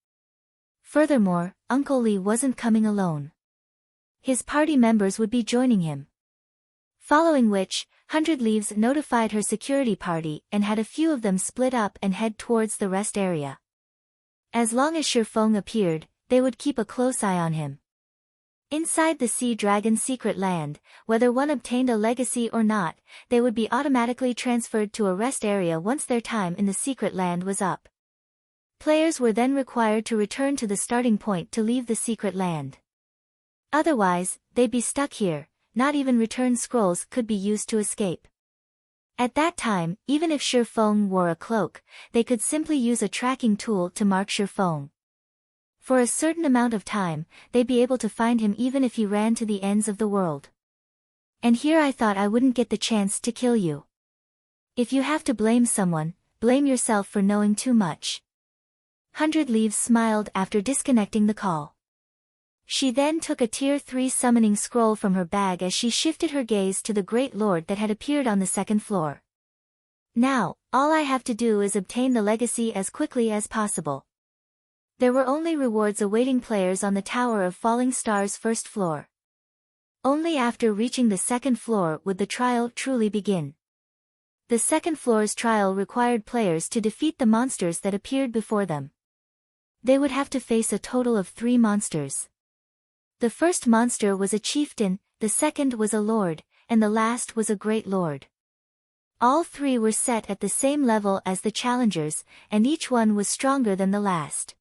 Furthermore, Uncle Lee wasn't coming alone. His party members would be joining him. Following which, 100 Leaves notified her security party and had a few of them split up and head towards the rest area. As long as Shi Feng appeared, they would keep a close eye on him. Inside the Sea Dragon's secret land, whether one obtained a legacy or not, they would be automatically transferred to a rest area once their time in the secret land was up. Players were then required to return to the starting point to leave the secret land. Otherwise, they'd be stuck here, not even return scrolls could be used to escape. At that time, even if Shi Feng wore a cloak, they could simply use a tracking tool to mark Shi Feng. For a certain amount of time, they'd be able to find him even if he ran to the ends of the world. And here I thought I wouldn't get the chance to kill you. If you have to blame someone, blame yourself for knowing too much. 100 Leaves smiled after disconnecting the call. She then took a Tier 3 summoning scroll from her bag as she shifted her gaze to the Great Lord that had appeared on the second floor. Now, all I have to do is obtain the legacy as quickly as possible. There were only rewards awaiting players on the Tower of Falling Stars' first floor. Only after reaching the second floor would the trial truly begin. The second floor's trial required players to defeat the monsters that appeared before them. They would have to face a total of 3 monsters. The first monster was a chieftain, the second was a lord, and the last was a great lord. All 3 were set at the same level as the challengers, and each one was stronger than the last.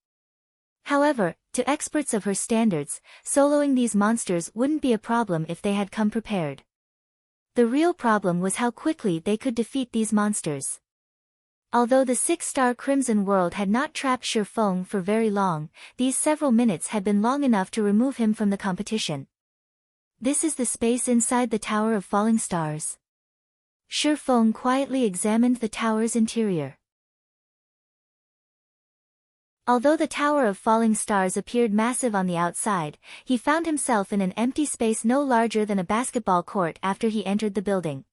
However, to experts of her standards, soloing these monsters wouldn't be a problem if they had come prepared. The real problem was how quickly they could defeat these monsters. Although the 6-star Crimson World had not trapped Shi Feng for very long, these several minutes had been long enough to remove him from the competition. This is the space inside the Tower of Falling Stars. Shi Feng quietly examined the tower's interior. Although the Tower of Falling Stars appeared massive on the outside, he found himself in an empty space no larger than a basketball court after he entered the building.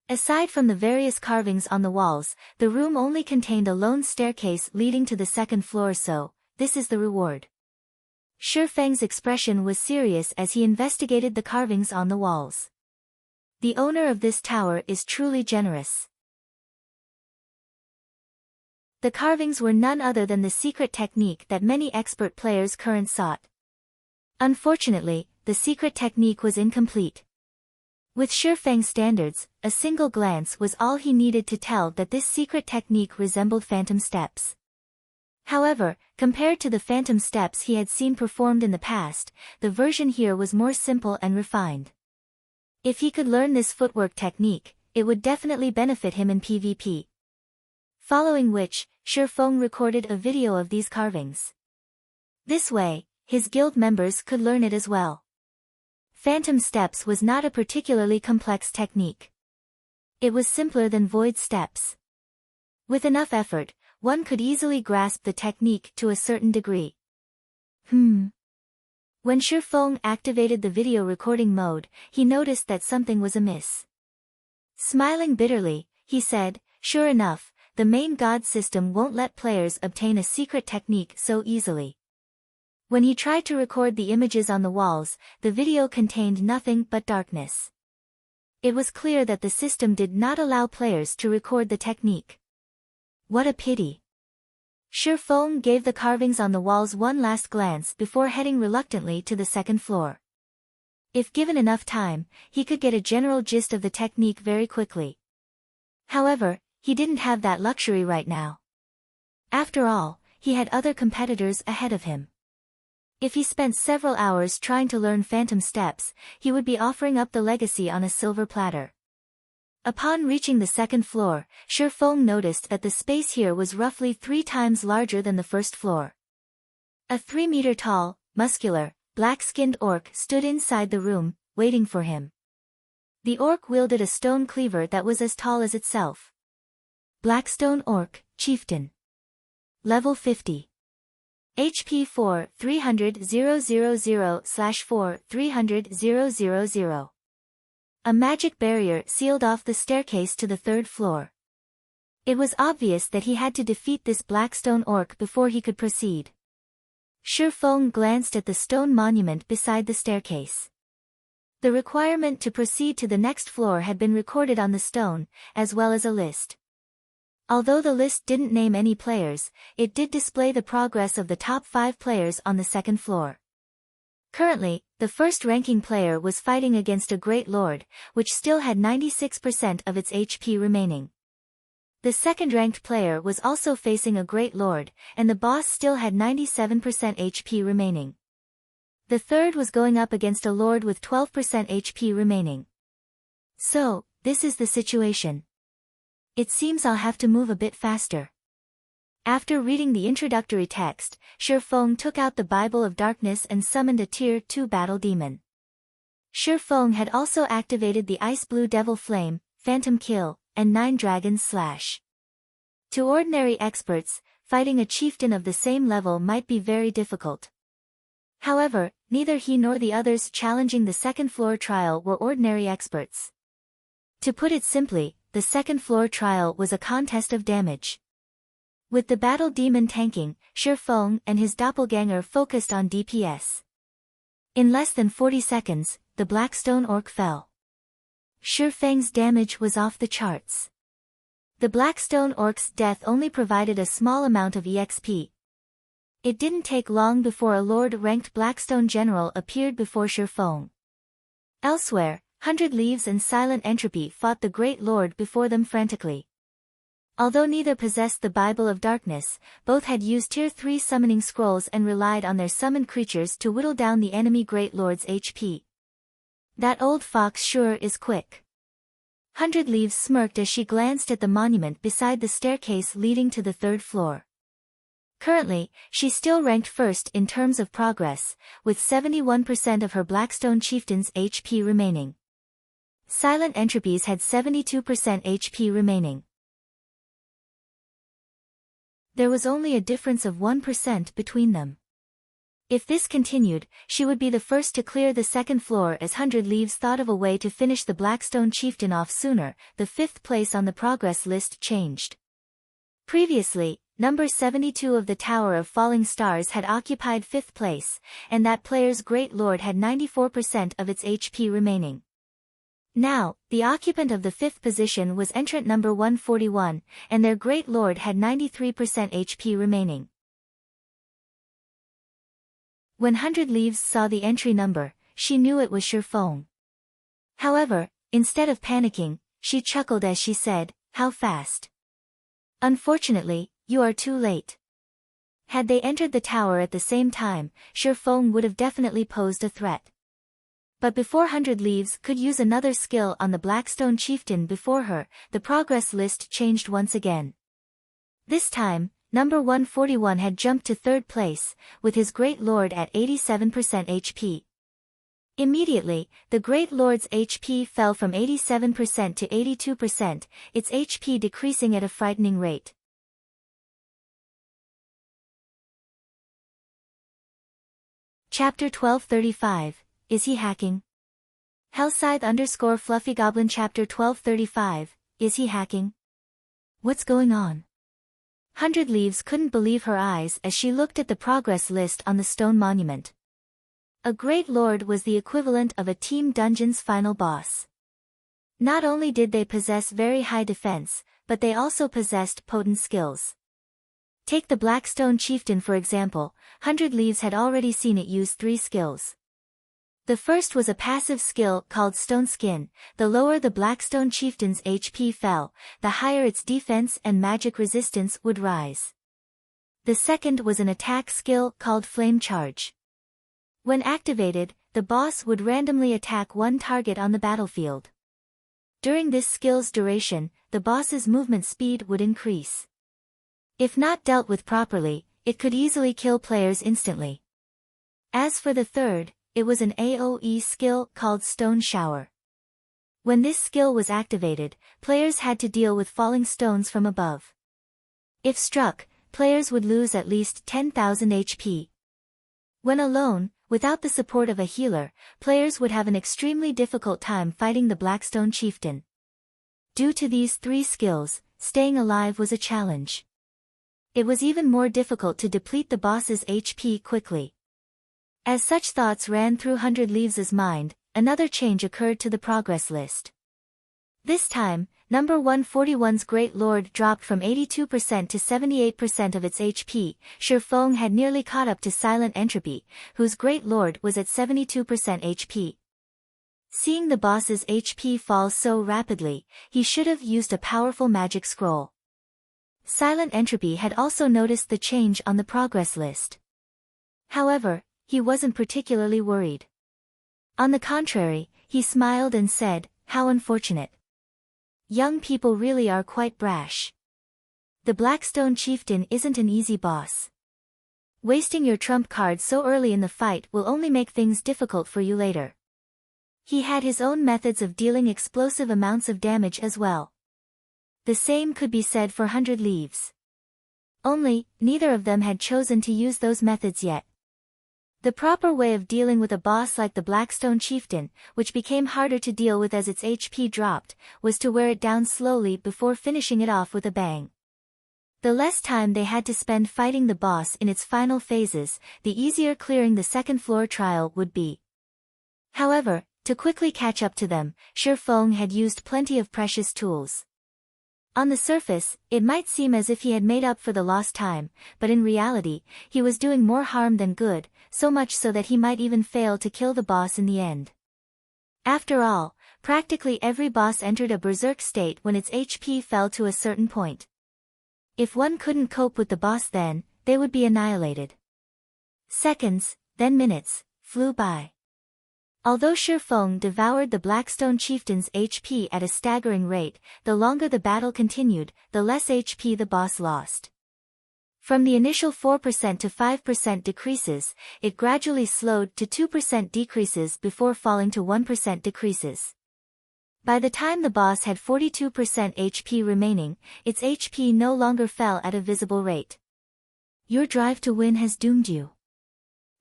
Aside from the various carvings on the walls, the room only contained a lone staircase leading to the second floor. So, this is the reward. Shi Feng's expression was serious as he investigated the carvings on the walls. The owner of this tower is truly generous. The carvings were none other than the secret technique that many expert players currently sought. Unfortunately, the secret technique was incomplete. With Shi Feng's standards, a single glance was all he needed to tell that this secret technique resembled phantom steps. However, compared to the phantom steps he had seen performed in the past, the version here was more simple and refined. If he could learn this footwork technique, it would definitely benefit him in PvP. Following which, Shi Feng recorded a video of these carvings. This way, his guild members could learn it as well. Phantom steps was not a particularly complex technique. It was simpler than void steps. With enough effort, one could easily grasp the technique to a certain degree. When Shi Feng activated the video recording mode, he noticed that something was amiss. Smiling bitterly, he said, "Sure enough, the main god system won't let players obtain a secret technique so easily." When he tried to record the images on the walls, the video contained nothing but darkness. It was clear that the system did not allow players to record the technique. What a pity. Feng gave the carvings on the walls one last glance before heading reluctantly to the second floor. If given enough time, he could get a general gist of the technique very quickly. However, he didn't have that luxury right now. After all, he had other competitors ahead of him. If he spent several hours trying to learn phantom steps, he would be offering up the legacy on a silver platter. Upon reaching the second floor, Feng noticed that the space here was roughly 3 times larger than the first floor. A 3-meter-tall, muscular, black-skinned orc stood inside the room, waiting for him. The orc wielded a stone cleaver that was as tall as itself. Blackstone Orc, Chieftain. Level 50. HP 4 300,000/4 300,000. A magic barrier sealed off the staircase to the third floor. It was obvious that he had to defeat this Blackstone Orc before he could proceed. Feng glanced at the stone monument beside the staircase. The requirement to proceed to the next floor had been recorded on the stone, as well as a list. Although the list didn't name any players, it did display the progress of the top 5 players on the second floor. Currently, the first-ranking player was fighting against a Great Lord, which still had 96% of its HP remaining. The second-ranked player was also facing a Great Lord, and the boss still had 97% HP remaining. The third was going up against a Lord with 12% HP remaining. So, this is the situation. It seems I'll have to move a bit faster. After reading the introductory text, Feng took out the Bible of Darkness and summoned a Tier 2 battle demon. Feng had also activated the Ice Blue Devil Flame, Phantom Kill, and 9 Dragons Slash. To ordinary experts, fighting a chieftain of the same level might be very difficult. However, neither he nor the others challenging the second-floor trial were ordinary experts. To put it simply, the second-floor trial was a contest of damage. With the battle demon tanking, Feng and his doppelganger focused on DPS. In less than 40 seconds, the Blackstone Orc fell. Feng's damage was off the charts. The Blackstone Orc's death only provided a small amount of EXP. It didn't take long before a Lord-ranked Blackstone General appeared before Feng. Elsewhere, 100 Leaves and Silent Entropy fought the Great Lord before them frantically. Although neither possessed the Bible of Darkness, both had used Tier 3 summoning scrolls and relied on their summoned creatures to whittle down the enemy Great Lord's HP. That old fox sure is quick. 100 Leaves smirked as she glanced at the monument beside the staircase leading to the third floor. Currently, she still ranked first in terms of progress, with 71% of her Blackstone Chieftain's HP remaining. Silent Entropies had 72% HP remaining. There was only a difference of 1% between them. If this continued, she would be the first to clear the second floor as 100 Leaves thought of a way to finish the Blackstone Chieftain off sooner. The 5th place on the progress list changed. Previously, number 72 of the Tower of Falling Stars had occupied 5th place, and that player's Great Lord had 94% of its HP remaining. Now, the occupant of the 5th position was entrant number 141, and their Great Lord had 93% HP remaining. When 100 Leaves saw the entry number, she knew it was Feng. However, instead of panicking, she chuckled as she said, "How fast?" Unfortunately, you are too late. Had they entered the tower at the same time, Feng would have definitely posed a threat. But before 100 Leaves could use another skill on the Blackstone Chieftain before her, the progress list changed once again. This time, number 141 had jumped to 3rd place, with his Great Lord at 87% HP. Immediately, the Great Lord's HP fell from 87% to 82%, its HP decreasing at a frightening rate. Chapter 1235, Is he hacking? Hellscythe_FluffyGoblin Chapter 1235, Is he hacking? What's going on? 100 Leaves couldn't believe her eyes as she looked at the progress list on the stone monument. A Great Lord was the equivalent of a Team Dungeon's final boss. Not only did they possess very high defense, but they also possessed potent skills. Take the Blackstone Chieftain for example. 100 Leaves had already seen it use 3 skills. The first was a passive skill called Stone Skin. The lower the Blackstone Chieftain's HP fell, the higher its defense and magic resistance would rise. The second was an attack skill called Flame Charge. When activated, the boss would randomly attack one target on the battlefield. During this skill's duration, the boss's movement speed would increase. If not dealt with properly, it could easily kill players instantly. As for the third, it was an AoE skill called Stone Shower. When this skill was activated, players had to deal with falling stones from above. If struck, players would lose at least 10,000 HP. When alone, without the support of a healer, players would have an extremely difficult time fighting the Blackstone Chieftain. Due to these 3 skills, staying alive was a challenge. It was even more difficult to deplete the boss's HP quickly. As such thoughts ran through 100 Leaves' mind, another change occurred to the progress list. This time, number 141's Great Lord dropped from 82% to 78% of its HP. Shifeng had nearly caught up to Silent Entropy, whose Great Lord was at 72% HP. Seeing the boss's HP fall so rapidly, he should have used a powerful magic scroll. Silent Entropy had also noticed the change on the progress list. However, he wasn't particularly worried. On the contrary, he smiled and said, "How unfortunate. Young people really are quite brash. The Blackstone Chieftain isn't an easy boss. Wasting your trump card so early in the fight will only make things difficult for you later." He had his own methods of dealing explosive amounts of damage as well. The same could be said for 100 Leaves. Only, neither of them had chosen to use those methods yet. The proper way of dealing with a boss like the Blackstone Chieftain, which became harder to deal with as its HP dropped, was to wear it down slowly before finishing it off with a bang. The less time they had to spend fighting the boss in its final phases, the easier clearing the second floor trial would be. However, to quickly catch up to them, Shifeng had used plenty of precious tools. On the surface, it might seem as if he had made up for the lost time, but in reality, he was doing more harm than good, so much so that he might even fail to kill the boss in the end. After all, practically every boss entered a berserk state when its HP fell to a certain point. If one couldn't cope with the boss then, they would be annihilated. Seconds, then minutes, flew by. Although Shifeng devoured the Blackstone Chieftain's HP at a staggering rate, the longer the battle continued, the less HP the boss lost. From the initial 4% to 5% decreases, it gradually slowed to 2% decreases before falling to 1% decreases. By the time the boss had 42% HP remaining, its HP no longer fell at a visible rate. Your drive to win has doomed you.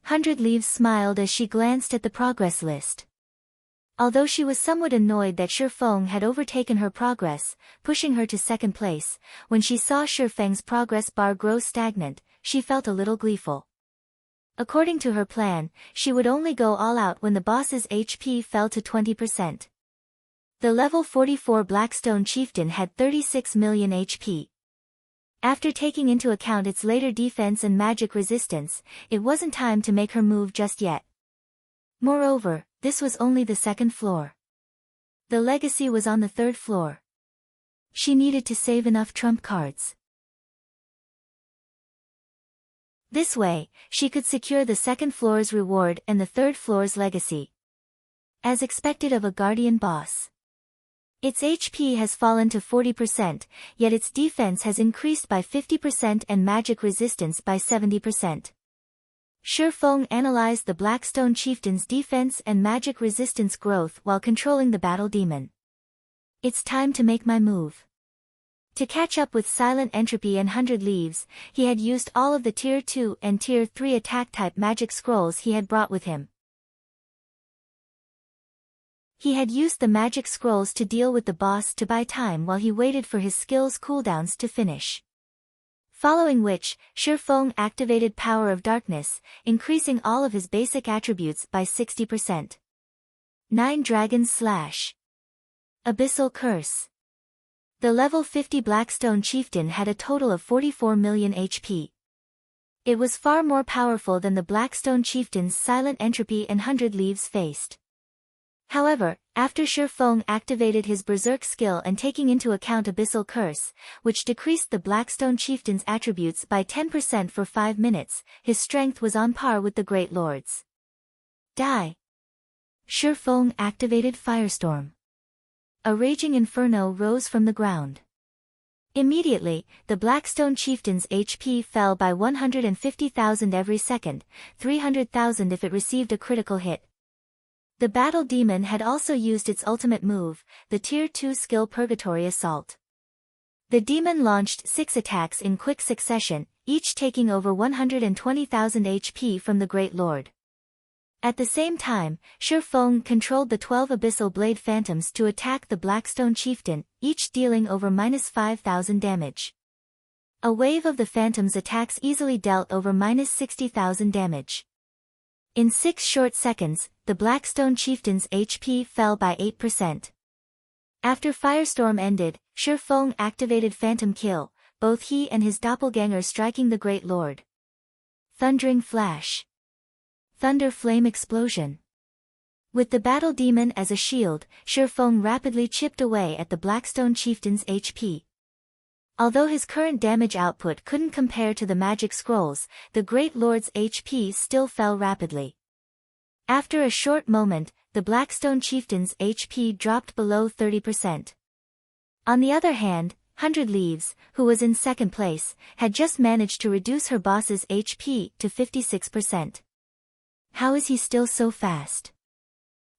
100 Leaves smiled as she glanced at the progress list. Although she was somewhat annoyed that Shifeng had overtaken her progress, pushing her to second place, when she saw Shifeng's progress bar grow stagnant, she felt a little gleeful. According to her plan, she would only go all out when the boss's HP fell to 20%. The level 44 Blackstone Chieftain had 36 million HP. After taking into account its later defense and magic resistance, it wasn't time to make her move just yet. Moreover, this was only the second floor. The legacy was on the third floor. She needed to save enough trump cards. This way, she could secure the second floor's reward and the third floor's legacy. As expected of a guardian boss. Its HP has fallen to 40%, yet its defense has increased by 50% and magic resistance by 70%. Shifeng analyzed the Blackstone Chieftain's defense and magic resistance growth while controlling the battle demon. It's time to make my move. To catch up with Silent Entropy and 100 Leaves, he had used all of the Tier 2 and Tier 3 attack-type magic scrolls he had brought with him. He had used the magic scrolls to deal with the boss to buy time while he waited for his skills cooldowns to finish. Following which, Shifeng activated Power of Darkness, increasing all of his basic attributes by 60%. 9 Dragon Slash. Abyssal Curse. The level 50 Blackstone Chieftain had a total of 44 million HP. It was far more powerful than the Blackstone Chieftain's Silent Entropy and 100 Leaves faced. However, after Shi Feng activated his Berserk skill and taking into account Abyssal Curse, which decreased the Blackstone Chieftain's attributes by 10% for 5 minutes, his strength was on par with the Great Lord's. Die! Shi Feng activated Firestorm. A raging inferno rose from the ground. Immediately, the Blackstone Chieftain's HP fell by 150,000 every second, 300,000 if it received a critical hit. The Battle Demon had also used its ultimate move, the Tier 2 skill Purgatory Assault. The demon launched 6 attacks in quick succession, each taking over 120,000 HP from the Great Lord. At the same time, Shi Feng controlled the 12 Abyssal Blade Phantoms to attack the Blackstone Chieftain, each dealing over -5,000 damage. A wave of the Phantoms' attacks easily dealt over -60,000 damage. In 6 short seconds, the Blackstone Chieftain's HP fell by 8%. After Firestorm ended, Shi Feng activated Phantom Kill, both he and his doppelganger striking the Great Lord. Thundering Flash. Thunder Flame Explosion. With the Battle Demon as a shield, Shi Feng rapidly chipped away at the Blackstone Chieftain's HP. Although his current damage output couldn't compare to the magic scrolls, the Great Lord's HP still fell rapidly. After a short moment, the Blackstone Chieftain's HP dropped below 30%. On the other hand, 100 Leaves, who was in second place, had just managed to reduce her boss's HP to 56%. How is he still so fast?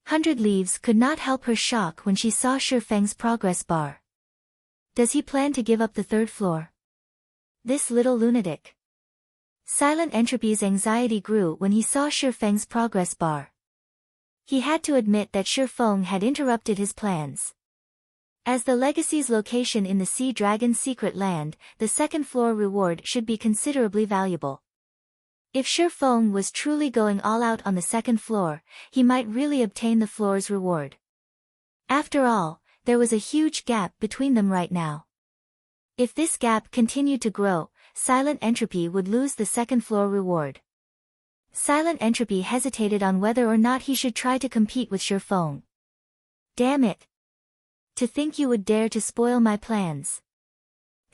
100 Leaves could not help her shock when she saw Shi Feng's progress bar. Does he plan to give up the 3rd floor? This little lunatic. Silent Entropy's anxiety grew when he saw Shi Feng's progress bar. He had to admit that Shi Feng had interrupted his plans. As the legacy's location in the Sea Dragon's secret land, the 2nd floor reward should be considerably valuable. If Shi Feng was truly going all out on the 2nd floor, he might really obtain the floor's reward. After all, there was a huge gap between them right now. If this gap continued to grow, Silent Entropy would lose the 2nd floor reward. Silent Entropy hesitated on whether or not he should try to compete with Shi Feng. Damn it! To think you would dare to spoil my plans.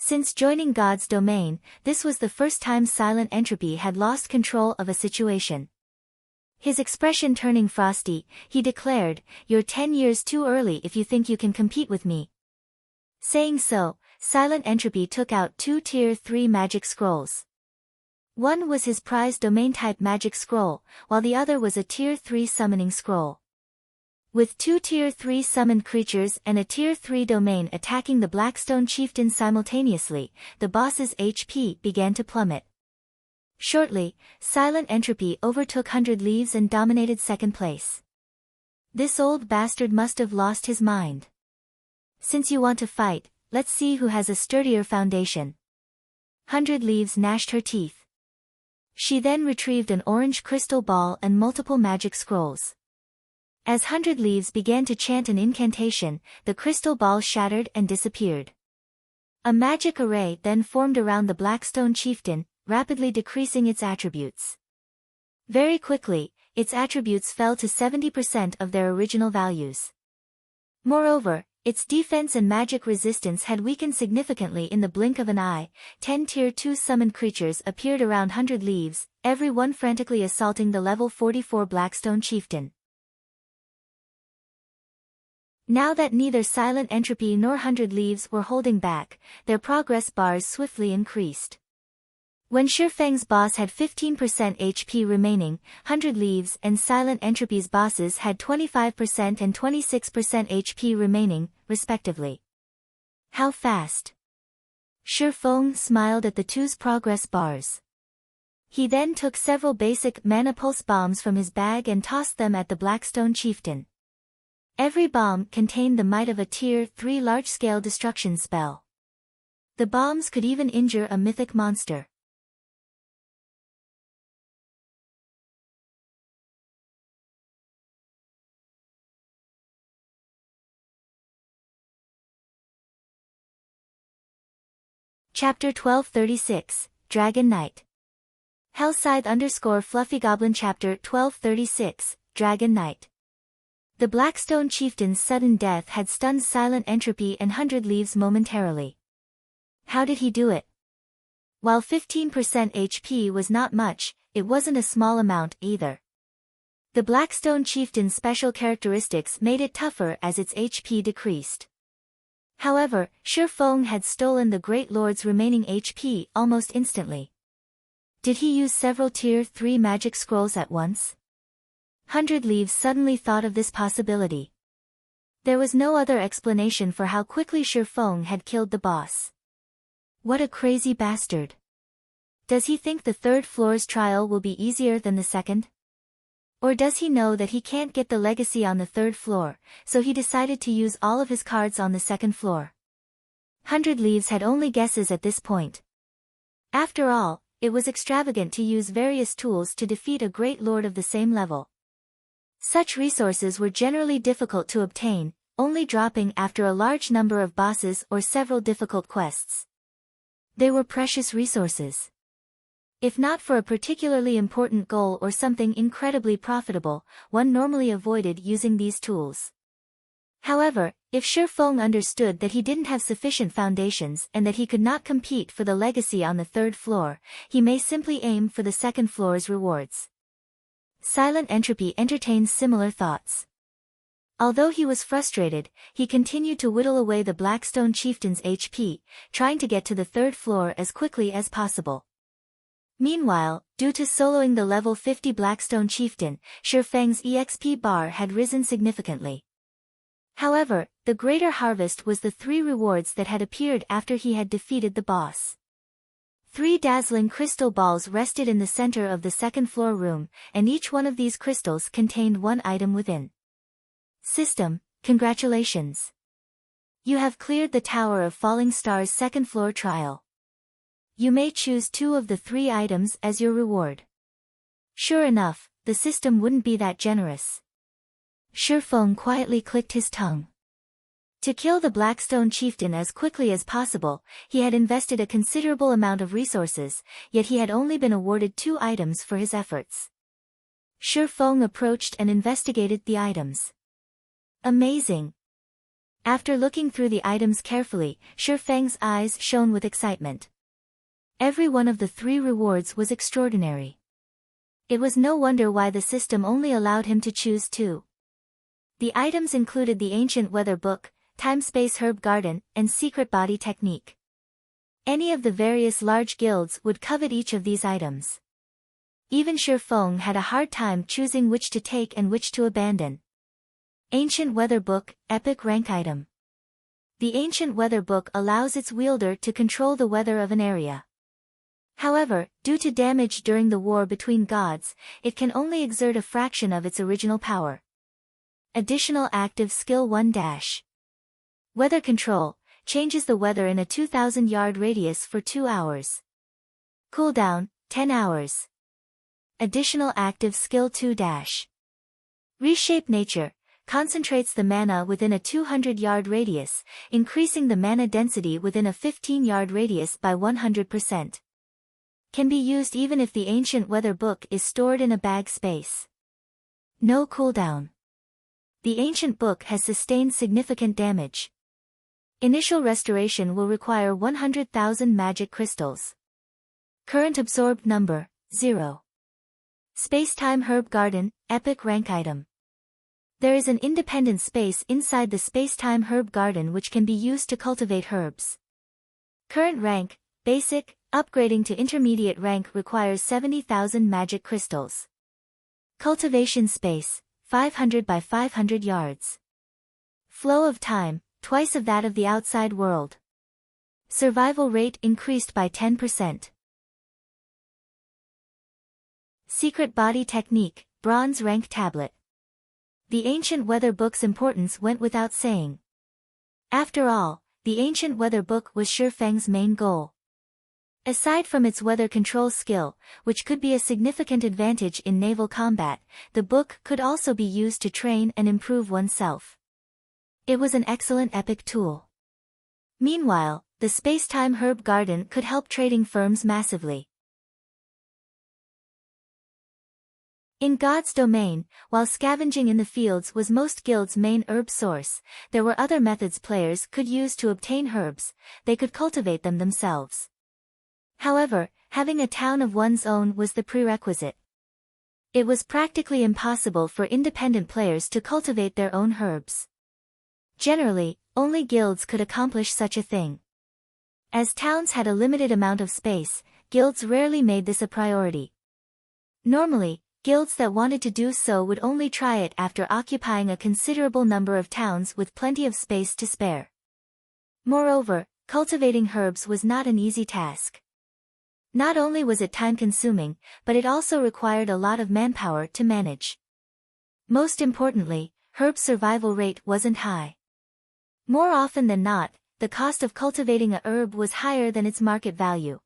Since joining God's domain, this was the first time Silent Entropy had lost control of a situation. His expression turning frosty, he declared, "You're 10 years too early if you think you can compete with me." Saying so, Silent Entropy took out 2 Tier 3 magic scrolls. One was his prized domain-type magic scroll, while the other was a Tier 3 summoning scroll. With 2 Tier 3 summoned creatures and a Tier 3 domain attacking the Blackstone Chieftain simultaneously, the boss's HP began to plummet. Shortly, Silent Entropy overtook 100 Leaves and dominated 2nd place. This old bastard must have lost his mind. Since you want to fight, let's see who has a sturdier foundation. 100 Leaves gnashed her teeth. She then retrieved an orange crystal ball and multiple magic scrolls. As 100 Leaves began to chant an incantation, the crystal ball shattered and disappeared. A magic array then formed around the Blackstone Chieftain, rapidly decreasing its attributes. Very quickly, its attributes fell to 70% of their original values. Moreover, its defense and magic resistance had weakened significantly in the blink of an eye. 10 Tier 2 summoned creatures appeared around 100 Leaves, every one frantically assaulting the level 44 Blackstone Chieftain. Now that neither Silent Entropy nor 100 Leaves were holding back, their progress bars swiftly increased. When Shi Feng's boss had 15% HP remaining, 100 Leaves and Silent Entropy's bosses had 25% and 26% HP remaining, respectively. How fast? Shi Feng smiled at the two's progress bars. He then took several basic mana pulse bombs from his bag and tossed them at the Blackstone Chieftain. Every bomb contained the might of a Tier 3 large-scale destruction spell. The bombs could even injure a mythic monster. Chapter 1236, Dragon Knight. Hellscythe _Fluffy Chapter 1236, Dragon Knight. The Blackstone chieftain's sudden death had stunned Silent Entropy and 100 Leaves momentarily. How did he do it? While 15% HP was not much, it wasn't a small amount either. The Blackstone chieftain's special characteristics made it tougher as its HP decreased. However, Shifeng had stolen the Great Lord's remaining HP almost instantly. Did he use several Tier 3 magic scrolls at once? 100 Leaves suddenly thought of this possibility. There was no other explanation for how quickly Shifeng had killed the boss. What a crazy bastard. Does he think the third floor's trial will be easier than the second? Or does he know that he can't get the legacy on the third floor, so he decided to use all of his cards on the second floor? 100 Leaves had only guesses at this point. After all, it was extravagant to use various tools to defeat a great lord of the same level. Such resources were generally difficult to obtain, only dropping after a large number of bosses or several difficult quests. They were precious resources. If not for a particularly important goal or something incredibly profitable, one normally avoided using these tools. However, if Shifeng understood that he didn't have sufficient foundations and that he could not compete for the legacy on the third floor, he may simply aim for the second floor's rewards. Silent Entropy entertained similar thoughts. Although he was frustrated, he continued to whittle away the Blackstone chieftain's HP, trying to get to the third floor as quickly as possible. Meanwhile, due to soloing the level 50 Blackstone chieftain, Shifeng's EXP bar had risen significantly. However, the greater harvest was the 3 rewards that had appeared after he had defeated the boss. 3 dazzling crystal balls rested in the center of the second floor room, and each one of these crystals contained 1 item within. System, congratulations. You have cleared the Tower of Falling Stars second floor trial. You may choose 2 of the 3 items as your reward. Sure enough, the system wouldn't be that generous. Shifeng quietly clicked his tongue. To kill the Blackstone chieftain as quickly as possible, he had invested a considerable amount of resources, yet he had only been awarded 2 items for his efforts. Shifeng approached and investigated the items. Amazing! After looking through the items carefully, Shifeng's eyes shone with excitement. Every one of the 3 rewards was extraordinary. It was no wonder why the system only allowed him to choose 2. The items included the Ancient Weather Book, Time-Space Herb Garden, and Secret Body Technique. Any of the various large guilds would covet each of these items. Even Shifeng had a hard time choosing which to take and which to abandon. Ancient Weather Book, Epic Rank Item. The Ancient Weather Book allows its wielder to control the weather of an area. However, due to damage during the war between gods, it can only exert a fraction of its original power. Additional active skill 1 dash. Weather Control, changes the weather in a 2,000-yard radius for 2 hours. Cooldown, 10 hours. Additional active skill 2 dash. Reshape Nature, concentrates the mana within a 200-yard radius, increasing the mana density within a 15-yard radius by 100%. Can be used even if the Ancient Weather Book is stored in a bag space. No cooldown. The Ancient Book has sustained significant damage. Initial restoration will require 100,000 magic crystals. Current absorbed number, 0. Space-Time Herb Garden, Epic Rank Item. There is an independent space inside the Space-Time Herb Garden which can be used to cultivate herbs. Current rank, Basic. Upgrading to intermediate rank requires 70,000 magic crystals. Cultivation space, 500 by 500 yards. Flow of time, twice of that of the outside world. Survival rate increased by 10%. Secret Body Technique, Bronze Rank Tablet. The Ancient Weather Book's importance went without saying. After all, the Ancient Weather Book was Shifeng's main goal. Aside from its weather control skill, which could be a significant advantage in naval combat, the book could also be used to train and improve oneself. It was an excellent epic tool. Meanwhile, the space-time herb garden could help trading firms massively. In God's domain, while scavenging in the fields was most guilds' main herb source, there were other methods players could use to obtain herbs. They could cultivate them themselves. However, having a town of one's own was the prerequisite. It was practically impossible for independent players to cultivate their own herbs. Generally, only guilds could accomplish such a thing. As towns had a limited amount of space, guilds rarely made this a priority. Normally, guilds that wanted to do so would only try it after occupying a considerable number of towns with plenty of space to spare. Moreover, cultivating herbs was not an easy task. Not only was it time-consuming, but it also required a lot of manpower to manage. Most importantly, herb survival rate wasn't high. More often than not, the cost of cultivating a herb was higher than its market value.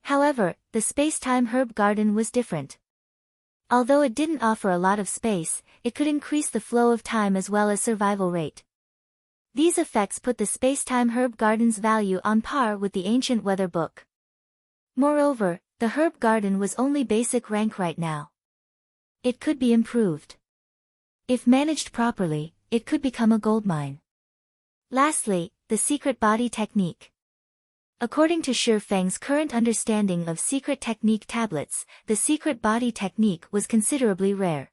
However, the space-time herb garden was different. Although it didn't offer a lot of space, it could increase the flow of time as well as survival rate. These effects put the space-time herb garden's value on par with the ancient weather book. Moreover, the herb garden was only basic rank right now. It could be improved. If managed properly, it could become a goldmine. Lastly, the secret body technique. According to Shi Feng's current understanding of secret technique tablets, the secret body technique was considerably rare.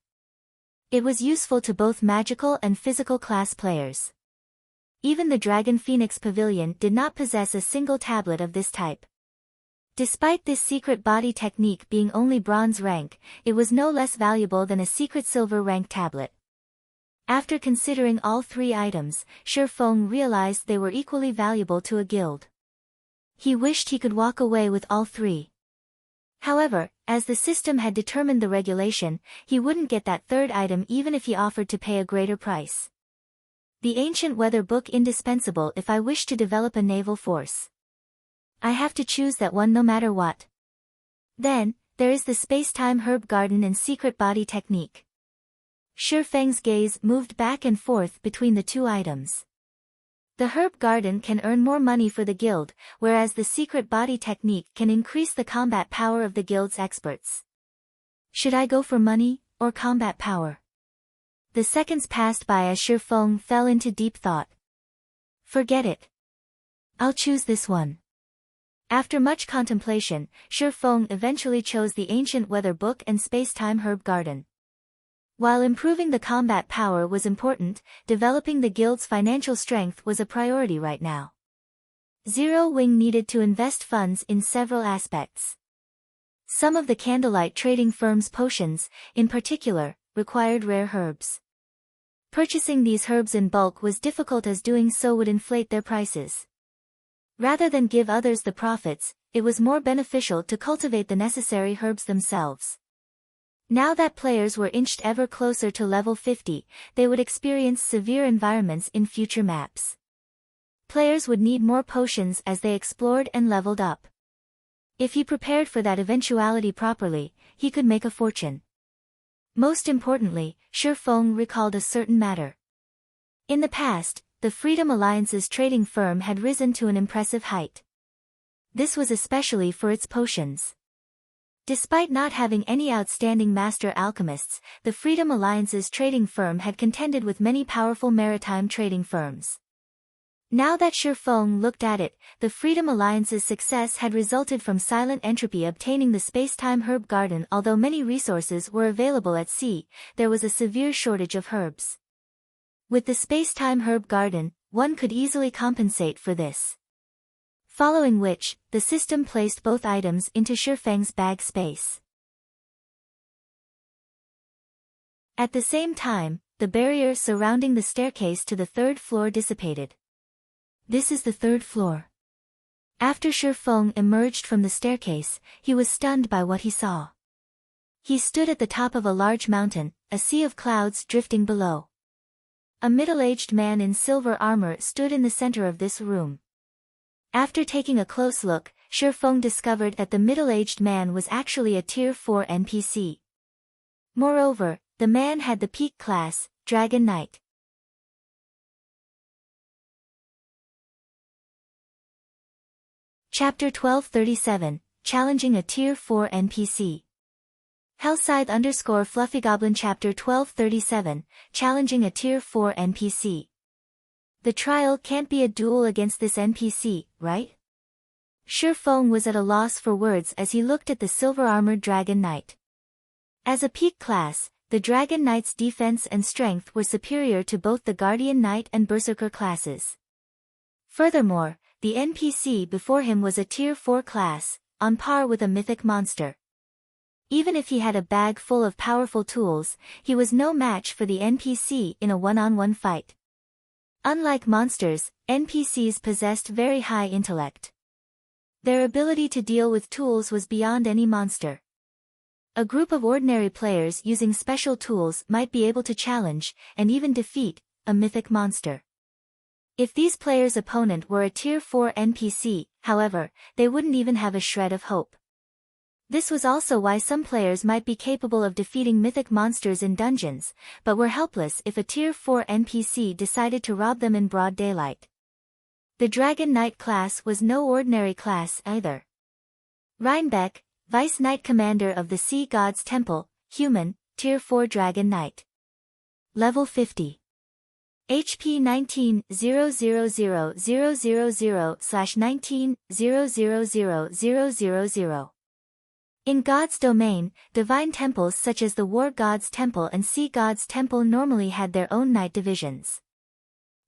It was useful to both magical and physical class players. Even the Dragon Phoenix Pavilion did not possess a single tablet of this type. Despite this secret body technique being only bronze rank, it was no less valuable than a secret silver rank tablet. After considering all three items, Shi Feng realized they were equally valuable to a guild. He wished he could walk away with all three. However, as the system had determined the regulation, he wouldn't get that third item even if he offered to pay a greater price. The ancient weather book indispensable if I wish to develop a naval force. I have to choose that one no matter what. Then, there is the space-time herb garden and secret body technique. Shi Feng's gaze moved back and forth between the two items. The herb garden can earn more money for the guild, whereas the secret body technique can increase the combat power of the guild's experts. Should I go for money, or combat power? The seconds passed by as Shi Feng fell into deep thought. Forget it. I'll choose this one. After much contemplation, Shi Feng eventually chose the ancient weather book and space-time herb garden. While improving the combat power was important, developing the guild's financial strength was a priority right now. Zero Wing needed to invest funds in several aspects. Some of the candlelight trading firms' potions, in particular, required rare herbs. Purchasing these herbs in bulk was difficult as doing so would inflate their prices. Rather than give others the profits, it was more beneficial to cultivate the necessary herbs themselves. Now that players were inched ever closer to level 50, they would experience severe environments in future maps. Players would need more potions as they explored and leveled up. If he prepared for that eventuality properly, he could make a fortune. Most importantly, Shi Feng recalled a certain matter. In the past, the Freedom Alliance's trading firm had risen to an impressive height. This was especially for its potions. Despite not having any outstanding master alchemists, the Freedom Alliance's trading firm had contended with many powerful maritime trading firms. Now that Shi Feng looked at it, the Freedom Alliance's success had resulted from silent entropy obtaining the space-time herb garden. Although many resources were available at sea, there was a severe shortage of herbs. With the space-time herb garden, one could easily compensate for this. Following which, the system placed both items into Shi Feng's bag space. At the same time, the barrier surrounding the staircase to the third floor dissipated. This is the third floor. After Shi Feng emerged from the staircase, he was stunned by what he saw. He stood at the top of a large mountain, a sea of clouds drifting below. A middle-aged man in silver armor stood in the center of this room. After taking a close look, Shi Feng discovered that the middle-aged man was actually a Tier 4 NPC. Moreover, the man had the peak class, Dragon Knight. Chapter 1237, Challenging a Tier 4 NPC. Hellscythe _ Fluffygoblin Chapter 1237, Challenging a Tier 4 NPC. The trial can't be a duel against this NPC, right? Shurfeng was at a loss for words as he looked at the silver-armored Dragon Knight. As a peak class, the Dragon Knight's defense and strength were superior to both the Guardian Knight and Berserker classes. Furthermore, the NPC before him was a Tier 4 class, on par with a mythic monster. Even if he had a bag full of powerful tools, he was no match for the NPC in a one-on-one fight. Unlike monsters, NPCs possessed very high intellect. Their ability to deal with tools was beyond any monster. A group of ordinary players using special tools might be able to challenge, and even defeat, a mythic monster. If these players' opponent were a Tier 4 NPC, however, they wouldn't even have a shred of hope. This was also why some players might be capable of defeating mythic monsters in dungeons, but were helpless if a Tier 4 NPC decided to rob them in broad daylight. The Dragon Knight class was no ordinary class either. Reinbeck, Vice Knight Commander of the Sea God's Temple, Human, Tier 4 Dragon Knight. Level 50. HP 19,000,000/19,000,000. In God's domain, divine temples such as the War God's Temple and Sea God's Temple normally had their own knight divisions.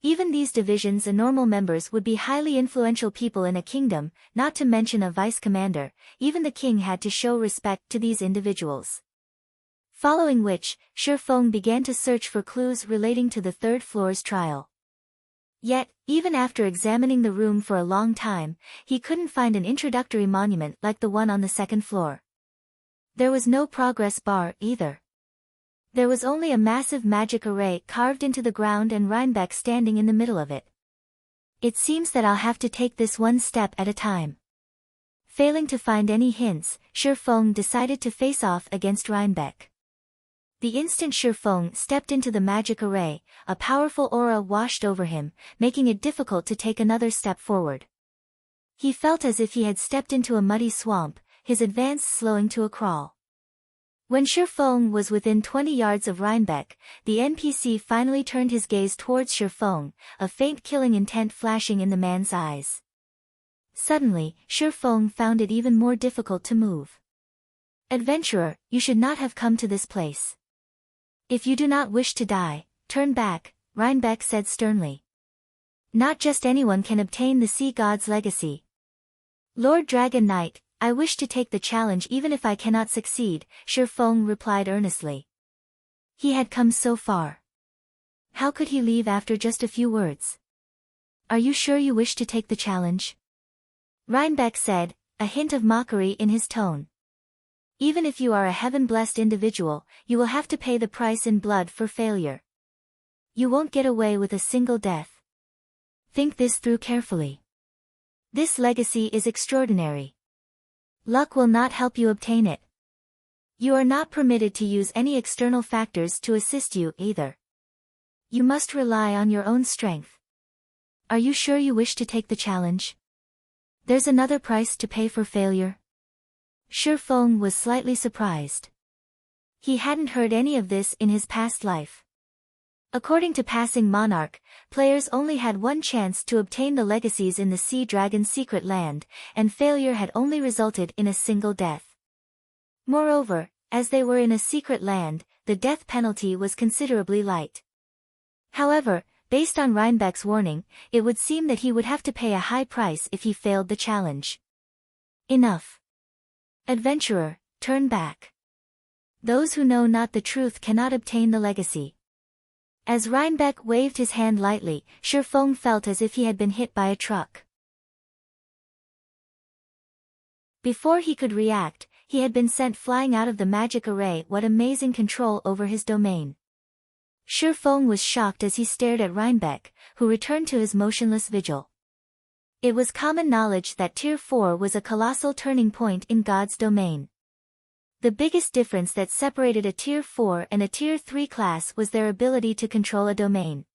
Even these divisions and normal members would be highly influential people in a kingdom, not to mention a vice commander. Even the king had to show respect to these individuals. Following which, Shurfeng began to search for clues relating to the third floor's trial. Yet, even after examining the room for a long time, he couldn't find an introductory monument like the one on the second floor. There was no progress bar either. There was only a massive magic array carved into the ground and Reinbeck standing in the middle of it. It seems that I'll have to take this one step at a time. Failing to find any hints, Shurfeng decided to face off against Reinbeck. The instant Shurfeng stepped into the magic array, a powerful aura washed over him, making it difficult to take another step forward. He felt as if he had stepped into a muddy swamp, his advance slowing to a crawl. When Shurfeng was within 20 yards of Reinbeck, the NPC finally turned his gaze towards Shurfeng, a faint killing intent flashing in the man's eyes. Suddenly, Shurfeng found it even more difficult to move. "Adventurer, you should not have come to this place. If you do not wish to die, turn back," Reinbeck said sternly. "Not just anyone can obtain the Sea God's legacy. Lord Dragon Knight, I wish to take the challenge even if I cannot succeed," Shurfeng replied earnestly. He had come so far. How could he leave after just a few words? "Are you sure you wish to take the challenge?" Reinbeck said, a hint of mockery in his tone. "Even if you are a heaven-blessed individual, you will have to pay the price in blood for failure. You won't get away with a single death. Think this through carefully. This legacy is extraordinary. Luck will not help you obtain it. You are not permitted to use any external factors to assist you either. You must rely on your own strength. Are you sure you wish to take the challenge? There's another price to pay for failure." Shurfeng was slightly surprised. He hadn't heard any of this in his past life. According to Passing Monarch, players only had one chance to obtain the legacies in the Sea Dragon's secret land, and failure had only resulted in a single death. Moreover, as they were in a secret land, the death penalty was considerably light. However, based on Reinbeck's warning, it would seem that he would have to pay a high price if he failed the challenge. "Enough. Adventurer, turn back. Those who know not the truth cannot obtain the legacy." As Reinbeck waved his hand lightly, Shurfeng felt as if he had been hit by a truck. Before he could react, he had been sent flying out of the magic array. What amazing control over his domain. Shurfeng was shocked as he stared at Reinbeck, who returned to his motionless vigil. It was common knowledge that Tier 4 was a colossal turning point in God's domain. The biggest difference that separated a Tier 4 and a Tier 3 class was their ability to control a domain.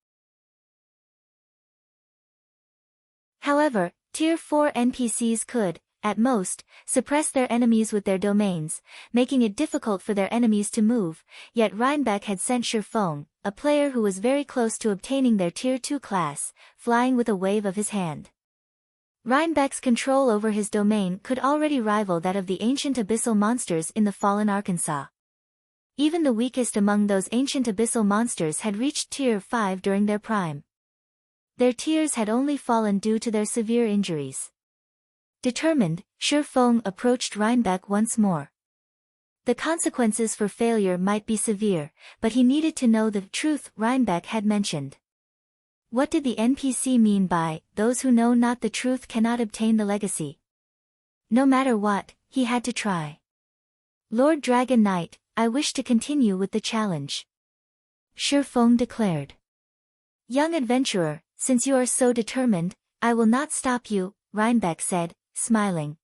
However, Tier 4 NPCs could, at most, suppress their enemies with their domains, making it difficult for their enemies to move, yet Reinbeck had sent Shifeng, a player who was very close to obtaining their Tier 2 class, flying with a wave of his hand. Reinbeck's control over his domain could already rival that of the ancient abyssal monsters in the fallen Arkansas. Even the weakest among those ancient abyssal monsters had reached Tier 5 during their prime. Their tiers had only fallen due to their severe injuries. Determined, Shifeng approached Reinbeck once more. The consequences for failure might be severe, but he needed to know the truth Reinbeck had mentioned. What did the NPC mean by, "Those who know not the truth cannot obtain the legacy"? No matter what, he had to try. "Lord Dragon Knight, I wish to continue with the challenge," Shifeng declared. "Young adventurer, since you are so determined, I will not stop you," Reinbeck said, smiling.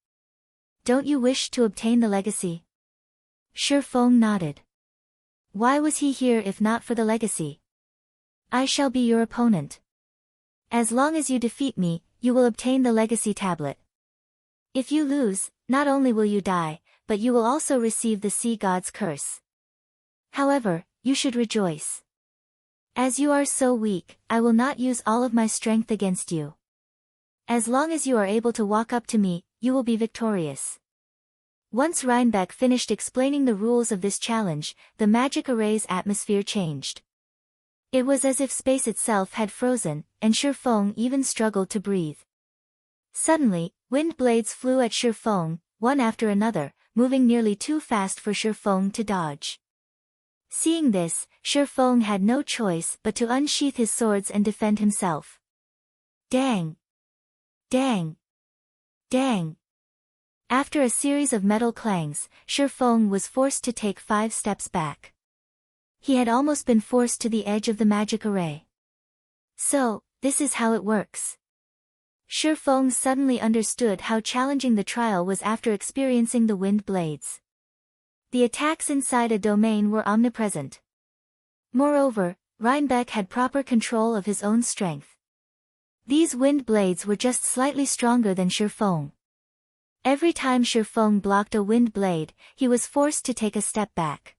"Don't you wish to obtain the legacy?" Shifeng nodded. Why was he here if not for the legacy? "I shall be your opponent. As long as you defeat me, you will obtain the legacy tablet. If you lose, not only will you die, but you will also receive the sea god's curse. However, you should rejoice. As you are so weak, I will not use all of my strength against you. As long as you are able to walk up to me, you will be victorious." Once Reinbeck finished explaining the rules of this challenge, the magic array's atmosphere changed. It was as if space itself had frozen, and Shifeng even struggled to breathe. Suddenly, wind blades flew at Shifeng, one after another, moving nearly too fast for Shifeng to dodge. Seeing this, Shifeng had no choice but to unsheath his swords and defend himself. Dang! Dang! Dang! After a series of metal clangs, Shifeng was forced to take 5 steps back. He had almost been forced to the edge of the magic array. So, this is how it works. Shifeng suddenly understood how challenging the trial was after experiencing the wind blades. The attacks inside a domain were omnipresent. Moreover, Reinbeck had proper control of his own strength. These wind blades were just slightly stronger than Shifeng. Every time Shifeng blocked a wind blade, he was forced to take a step back.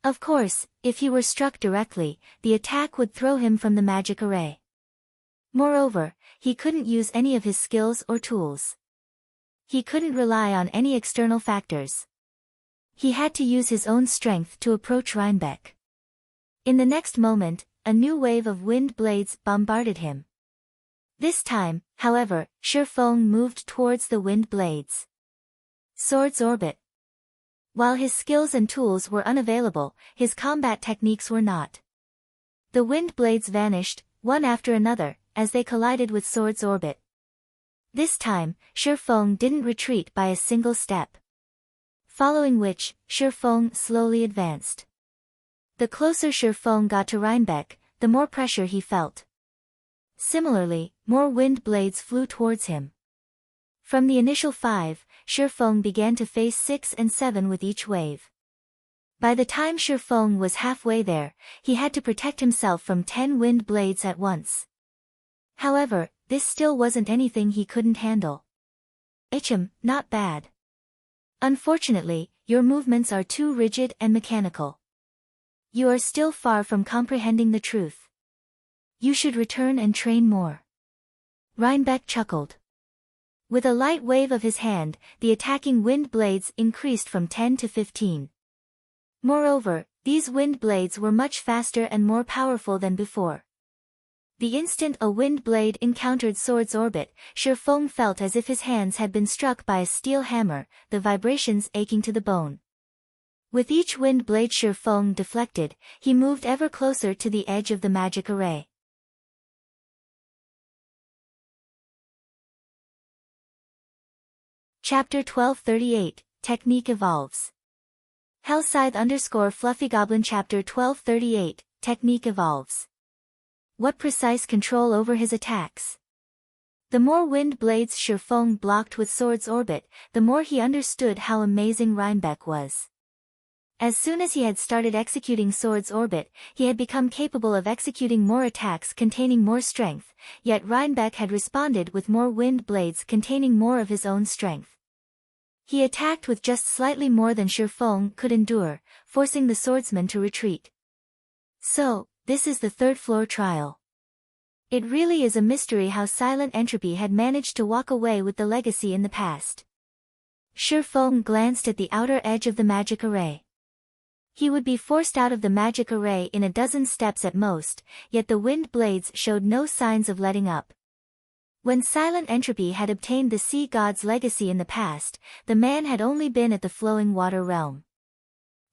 Of course, if he were struck directly, the attack would throw him from the magic array. Moreover, he couldn't use any of his skills or tools. He couldn't rely on any external factors. He had to use his own strength to approach Reinbeck. In the next moment, a new wave of wind blades bombarded him. This time, however, Shifeng moved towards the wind blades. Sword's orbit. While his skills and tools were unavailable, his combat techniques were not. The wind blades vanished, one after another, as they collided with Sword's orbit. This time, Shifeng didn't retreat by a single step. Following which, Shifeng slowly advanced. The closer Shifeng got to Reinbeck, the more pressure he felt. Similarly, more wind blades flew towards him. From the initial 5, Shifeng began to face 6 and 7 with each wave. By the time Shifeng was halfway there, he had to protect himself from 10 wind blades at once. However, this still wasn't anything he couldn't handle. Not bad. Unfortunately, your movements are too rigid and mechanical. You are still far from comprehending the truth. You should return and train more. Reinbeck chuckled. With a light wave of his hand, the attacking wind blades increased from 10 to 15. Moreover, these wind blades were much faster and more powerful than before. The instant a wind blade encountered Sword's orbit, Shifeng felt as if his hands had been struck by a steel hammer, the vibrations aching to the bone. With each wind blade Shifeng deflected, he moved ever closer to the edge of the magic array. Chapter 1238, Technique Evolves. Hellscythe_FluffyGoblin Chapter 1238, Technique Evolves. What precise control over his attacks? The more wind blades Shifeng blocked with Sword's orbit, the more he understood how amazing Reinbeck was. As soon as he had started executing Sword's orbit, he had become capable of executing more attacks containing more strength, yet Reinbeck had responded with more wind blades containing more of his own strength. He attacked with just slightly more than Shifeng could endure, forcing the swordsman to retreat. So, this is the third floor trial. It really is a mystery how Silent Entropy had managed to walk away with the legacy in the past. Shifeng glanced at the outer edge of the magic array. He would be forced out of the magic array in a dozen steps at most, yet the wind blades showed no signs of letting up. When Silent Entropy had obtained the sea god's legacy in the past, the man had only been at the flowing water realm.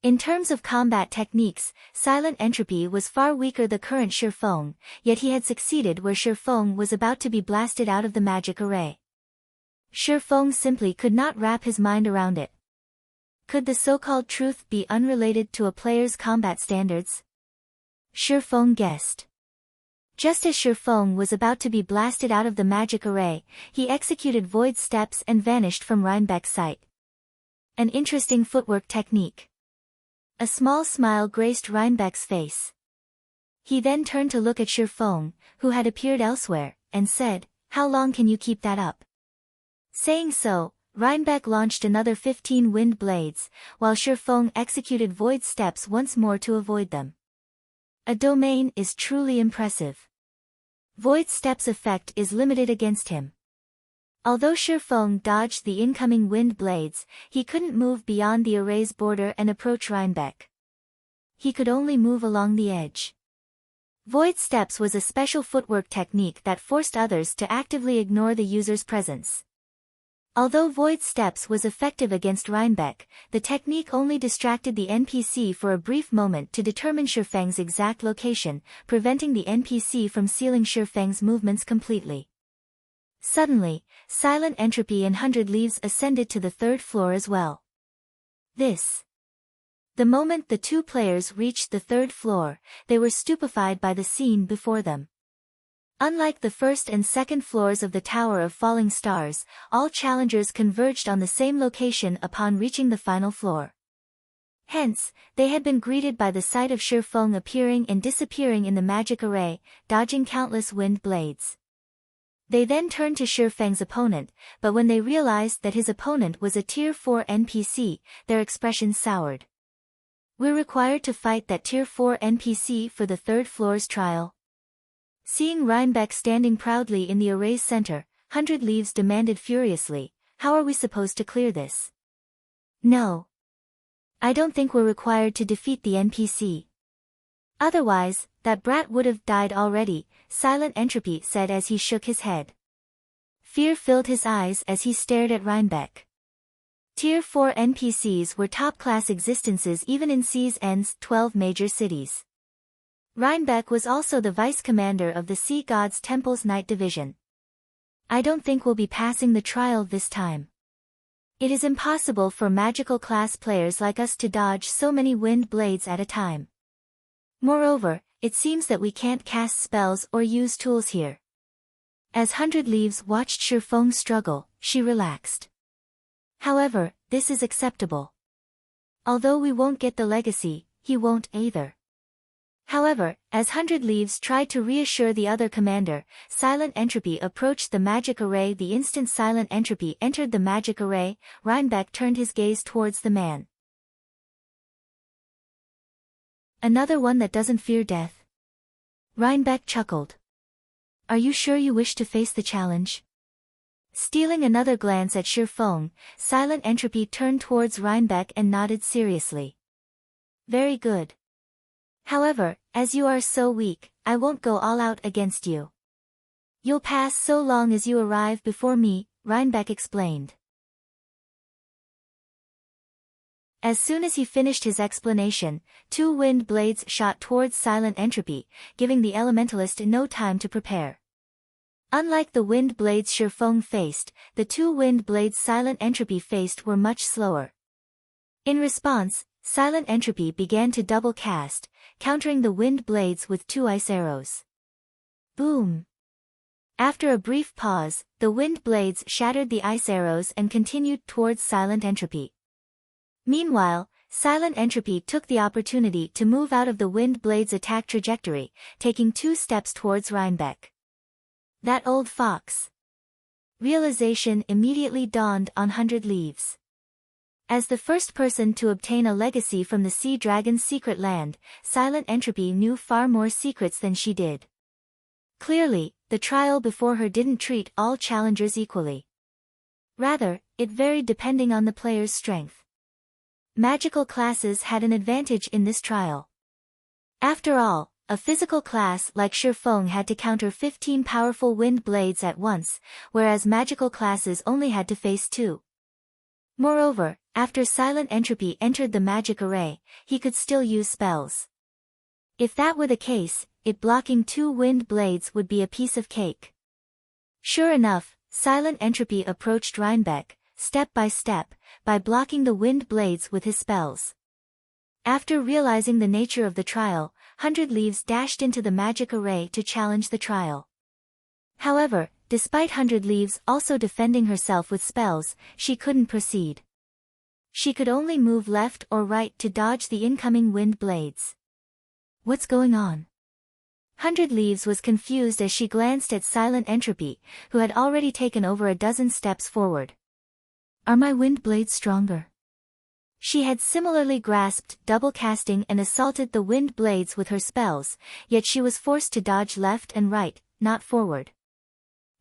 In terms of combat techniques, Silent Entropy was far weaker than the current Shifeng, yet he had succeeded where Shifeng was about to be blasted out of the magic array. Shifeng simply could not wrap his mind around it. Could the so-called truth be unrelated to a player's combat standards? Shifeng guessed. Just as Shifeng was about to be blasted out of the magic array, he executed void steps and vanished from Reinbeck's sight. An interesting footwork technique. A small smile graced Reinbeck's face. He then turned to look at Shifeng, who had appeared elsewhere, and said, "How long can you keep that up?" Saying so, Reinbeck launched another 15 wind blades, while Shifeng executed void steps once more to avoid them. A domain is truly impressive. Void steps effect is limited against him. Although Shifeng dodged the incoming wind blades, he couldn't move beyond the array's border and approach Reinbeck. He could only move along the edge. Void steps was a special footwork technique that forced others to actively ignore the user's presence. Although void steps was effective against Reinbeck, the technique only distracted the NPC for a brief moment to determine Shifeng's exact location, preventing the NPC from sealing Shifeng's movements completely. Suddenly, Silent Entropy and 100 Leaves ascended to the third floor as well. The moment the two players reached the third floor, they were stupefied by the scene before them. Unlike the first and second floors of the Tower of Falling Stars, all challengers converged on the same location upon reaching the final floor. Hence, they had been greeted by the sight of Shifeng appearing and disappearing in the magic array, dodging countless wind blades. They then turned to Shifeng's opponent, but when they realized that his opponent was a Tier 4 NPC, their expressions soured. "We're required to fight that Tier 4 NPC for the third floor's trial." Seeing Reinbeck standing proudly in the array's center, 100 Leaves demanded furiously, "How are we supposed to clear this?" "No. I don't think we're required to defeat the NPC. Otherwise, that brat would have died already," Silent Entropy said as he shook his head. Fear filled his eyes as he stared at Reinbeck. Tier 4 NPCs were top-class existences even in CZN's 12 major cities. Reinbeck was also the vice-commander of the Sea God's Temple's Night Division. "I don't think we'll be passing the trial this time. It is impossible for magical class players like us to dodge so many wind blades at a time. Moreover, it seems that we can't cast spells or use tools here." As 100 Leaves watched Shifeng struggle, she relaxed. "However, this is acceptable. Although we won't get the legacy, he won't either." However, as 100 Leaves tried to reassure the other commander, Silent Entropy approached the magic array. The instant Silent Entropy entered the magic array, Reinbeck turned his gaze towards the man. "Another one that doesn't fear death?" Reinbeck chuckled. "Are you sure you wish to face the challenge?" Stealing another glance at Shifeng, Silent Entropy turned towards Reinbeck and nodded seriously. "Very good. However, as you are so weak, I won't go all out against you. You'll pass so long as you arrive before me," Reinbeck explained. As soon as he finished his explanation, 2 wind blades shot towards Silent Entropy, giving the elementalist no time to prepare. Unlike the wind blades Shifeng faced, the 2 wind blades Silent Entropy faced were much slower. In response, Silent Entropy began to double cast, countering the wind blades with 2 ice arrows. Boom! After a brief pause, the wind blades shattered the ice arrows and continued towards Silent Entropy. Meanwhile, Silent Entropy took the opportunity to move out of the wind blade's attack trajectory, taking 2 steps towards Reinbeck. That old fox. Realization immediately dawned on 100 Leaves. As the first person to obtain a legacy from the Sea Dragon's secret land, Silent Entropy knew far more secrets than she did. Clearly, the trial before her didn't treat all challengers equally. Rather, it varied depending on the player's strength. Magical classes had an advantage in this trial. After all, a physical class like Shifeng had to counter 15 powerful wind blades at once, whereas magical classes only had to face 2. Moreover, after Silent Entropy entered the magic array, he could still use spells. If that were the case, it blocking 2 wind blades would be a piece of cake. Sure enough, Silent Entropy approached Reinbeck, step by step, by blocking the wind blades with his spells. After realizing the nature of the trial, 100 Leaves dashed into the magic array to challenge the trial. However, despite 100 Leaves also defending herself with spells, she couldn't proceed. She could only move left or right to dodge the incoming wind blades. What's going on? 100 Leaves was confused as she glanced at Silent Entropy, who had already taken over a dozen steps forward. Are my wind blades stronger? She had similarly grasped double casting and assaulted the wind blades with her spells, yet she was forced to dodge left and right, not forward.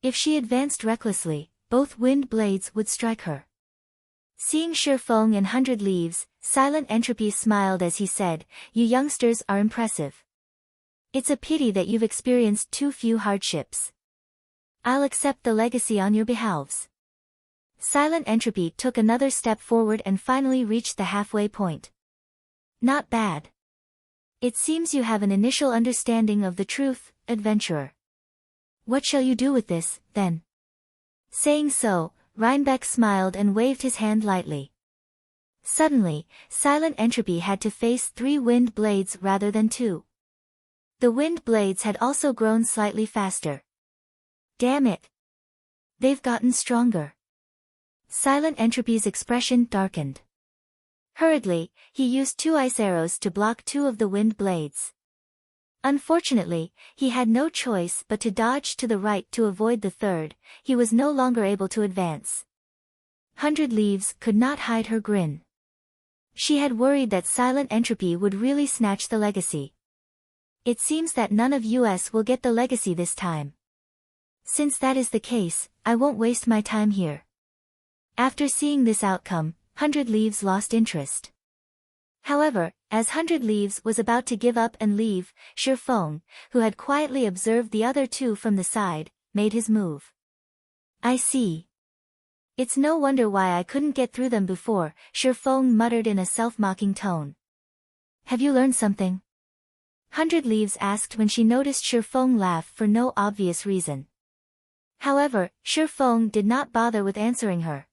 If she advanced recklessly, both wind blades would strike her. Seeing Shifeng and 100 Leaves, Silent Entropy smiled as he said, "You youngsters are impressive. It's a pity that you've experienced too few hardships. I'll accept the legacy on your behalves." Silent Entropy took another step forward and finally reached the halfway point. Not bad. It seems you have an initial understanding of the truth, adventurer. What shall you do with this, then? Saying so, Reinbeck smiled and waved his hand lightly. Suddenly, Silent Entropy had to face 3 wind blades rather than 2. The wind blades had also grown slightly faster. Damn it! They've gotten stronger. Silent Entropy's expression darkened. Hurriedly, he used 2 ice arrows to block 2 of the wind blades. Unfortunately, he had no choice but to dodge to the right to avoid the third. He was no longer able to advance. 100 Leaves could not hide her grin. She had worried that Silent Entropy would really snatch the legacy. It seems that none of us will get the legacy this time. Since that is the case, I won't waste my time here. After seeing this outcome, 100 Leaves lost interest. However, as 100 Leaves was about to give up and leave, Shifeng, who had quietly observed the other 2 from the side, made his move. I see. It's no wonder why I couldn't get through them before, Shifeng muttered in a self-mocking tone. Have you learned something? 100 Leaves asked when she noticed Shifeng laugh for no obvious reason. However, Shifeng did not bother with answering her.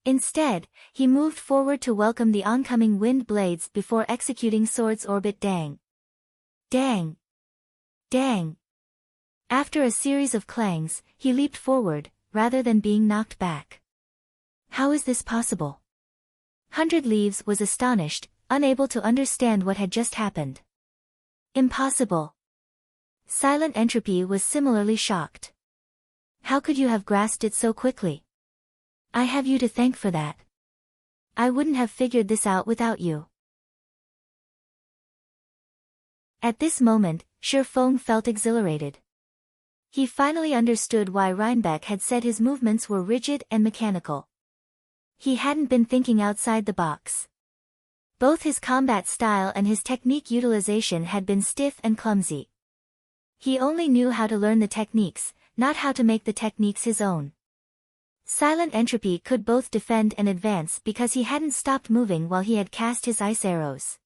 Instead, he moved forward to welcome the oncoming wind blades before executing Sword's Orbit Dang. Dang! Dang! After a series of clangs, he leaped forward, rather than being knocked back. How is this possible? 100 Leaves was astonished, unable to understand what had just happened. Impossible. Silent Entropy was similarly shocked. How could you have grasped it so quickly? I have you to thank for that. I wouldn't have figured this out without you. At this moment, Shifeng felt exhilarated. He finally understood why Reinbeck had said his movements were rigid and mechanical. He hadn't been thinking outside the box. Both his combat style and his technique utilization had been stiff and clumsy. He only knew how to learn the techniques, not how to make the techniques his own. Silent Entropy could both defend and advance because he hadn't stopped moving while he had cast his ice arrows.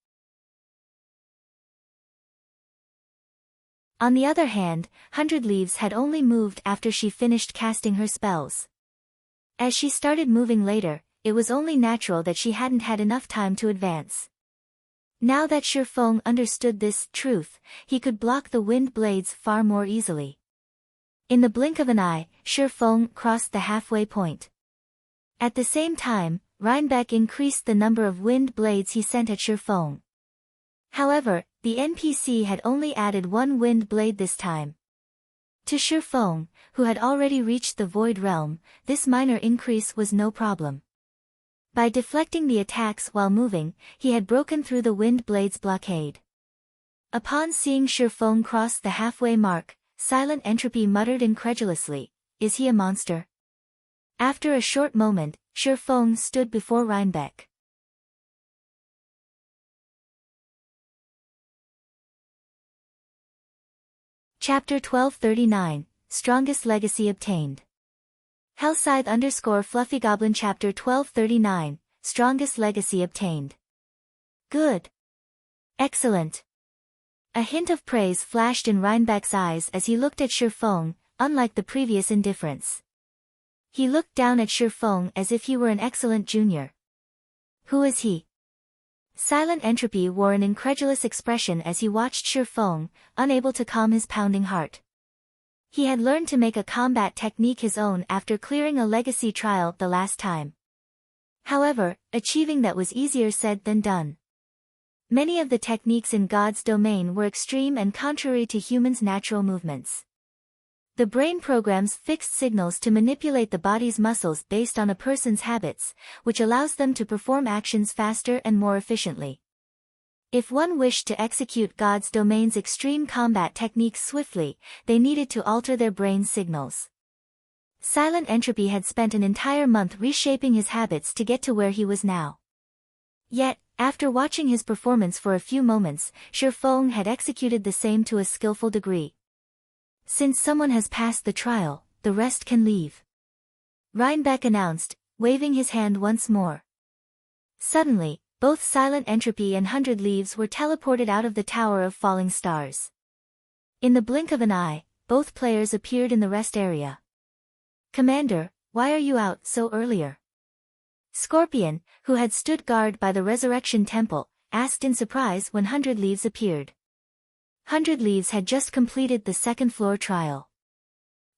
On the other hand, 100 Leaves had only moved after she finished casting her spells. As she started moving later, it was only natural that she hadn't had enough time to advance. Now that Shifeng understood this truth, he could block the wind blades far more easily. In the blink of an eye, Shifeng crossed the halfway point. At the same time, Reinbeck increased the number of wind blades he sent at Shifeng. However, the NPC had only added one wind blade this time. To Shifeng, who had already reached the Void Realm, this minor increase was no problem. By deflecting the attacks while moving, he had broken through the wind blade's blockade. Upon seeing Shifeng cross the halfway mark, Silent Entropy muttered incredulously, "Is he a monster?" After a short moment, Shifeng stood before Reinbeck. Chapter 1239, Strongest Legacy Obtained. Hellscythe _FluffyGoblin Chapter 1239, Strongest Legacy Obtained. Good. Excellent. A hint of praise flashed in Reinbeck's eyes as he looked at Shifeng, unlike the previous indifference. He looked down at Shifeng as if he were an excellent junior. Who is he? Silent Entropy wore an incredulous expression as he watched Shifeng, unable to calm his pounding heart. He had learned to make a combat technique his own after clearing a legacy trial the last time. However, achieving that was easier said than done. Many of the techniques in God's domain were extreme and contrary to humans' natural movements. The brain programs fixed signals to manipulate the body's muscles based on a person's habits, which allows them to perform actions faster and more efficiently. If one wished to execute God's domain's extreme combat techniques swiftly, they needed to alter their brain signals. Silent Entropy had spent an entire month reshaping his habits to get to where he was now. Yet, after watching his performance for a few moments, Shifeng had executed the same to a skillful degree. Since someone has passed the trial, the rest can leave, Reinbeck announced, waving his hand once more. Suddenly, both Silent Entropy and 100 Leaves were teleported out of the Tower of Falling Stars. In the blink of an eye, both players appeared in the rest area. "Commander, why are you out so earlier?" Scorpion, who had stood guard by the Resurrection Temple, asked in surprise when 100 Leaves appeared. 100 Leaves had just completed the second-floor trial.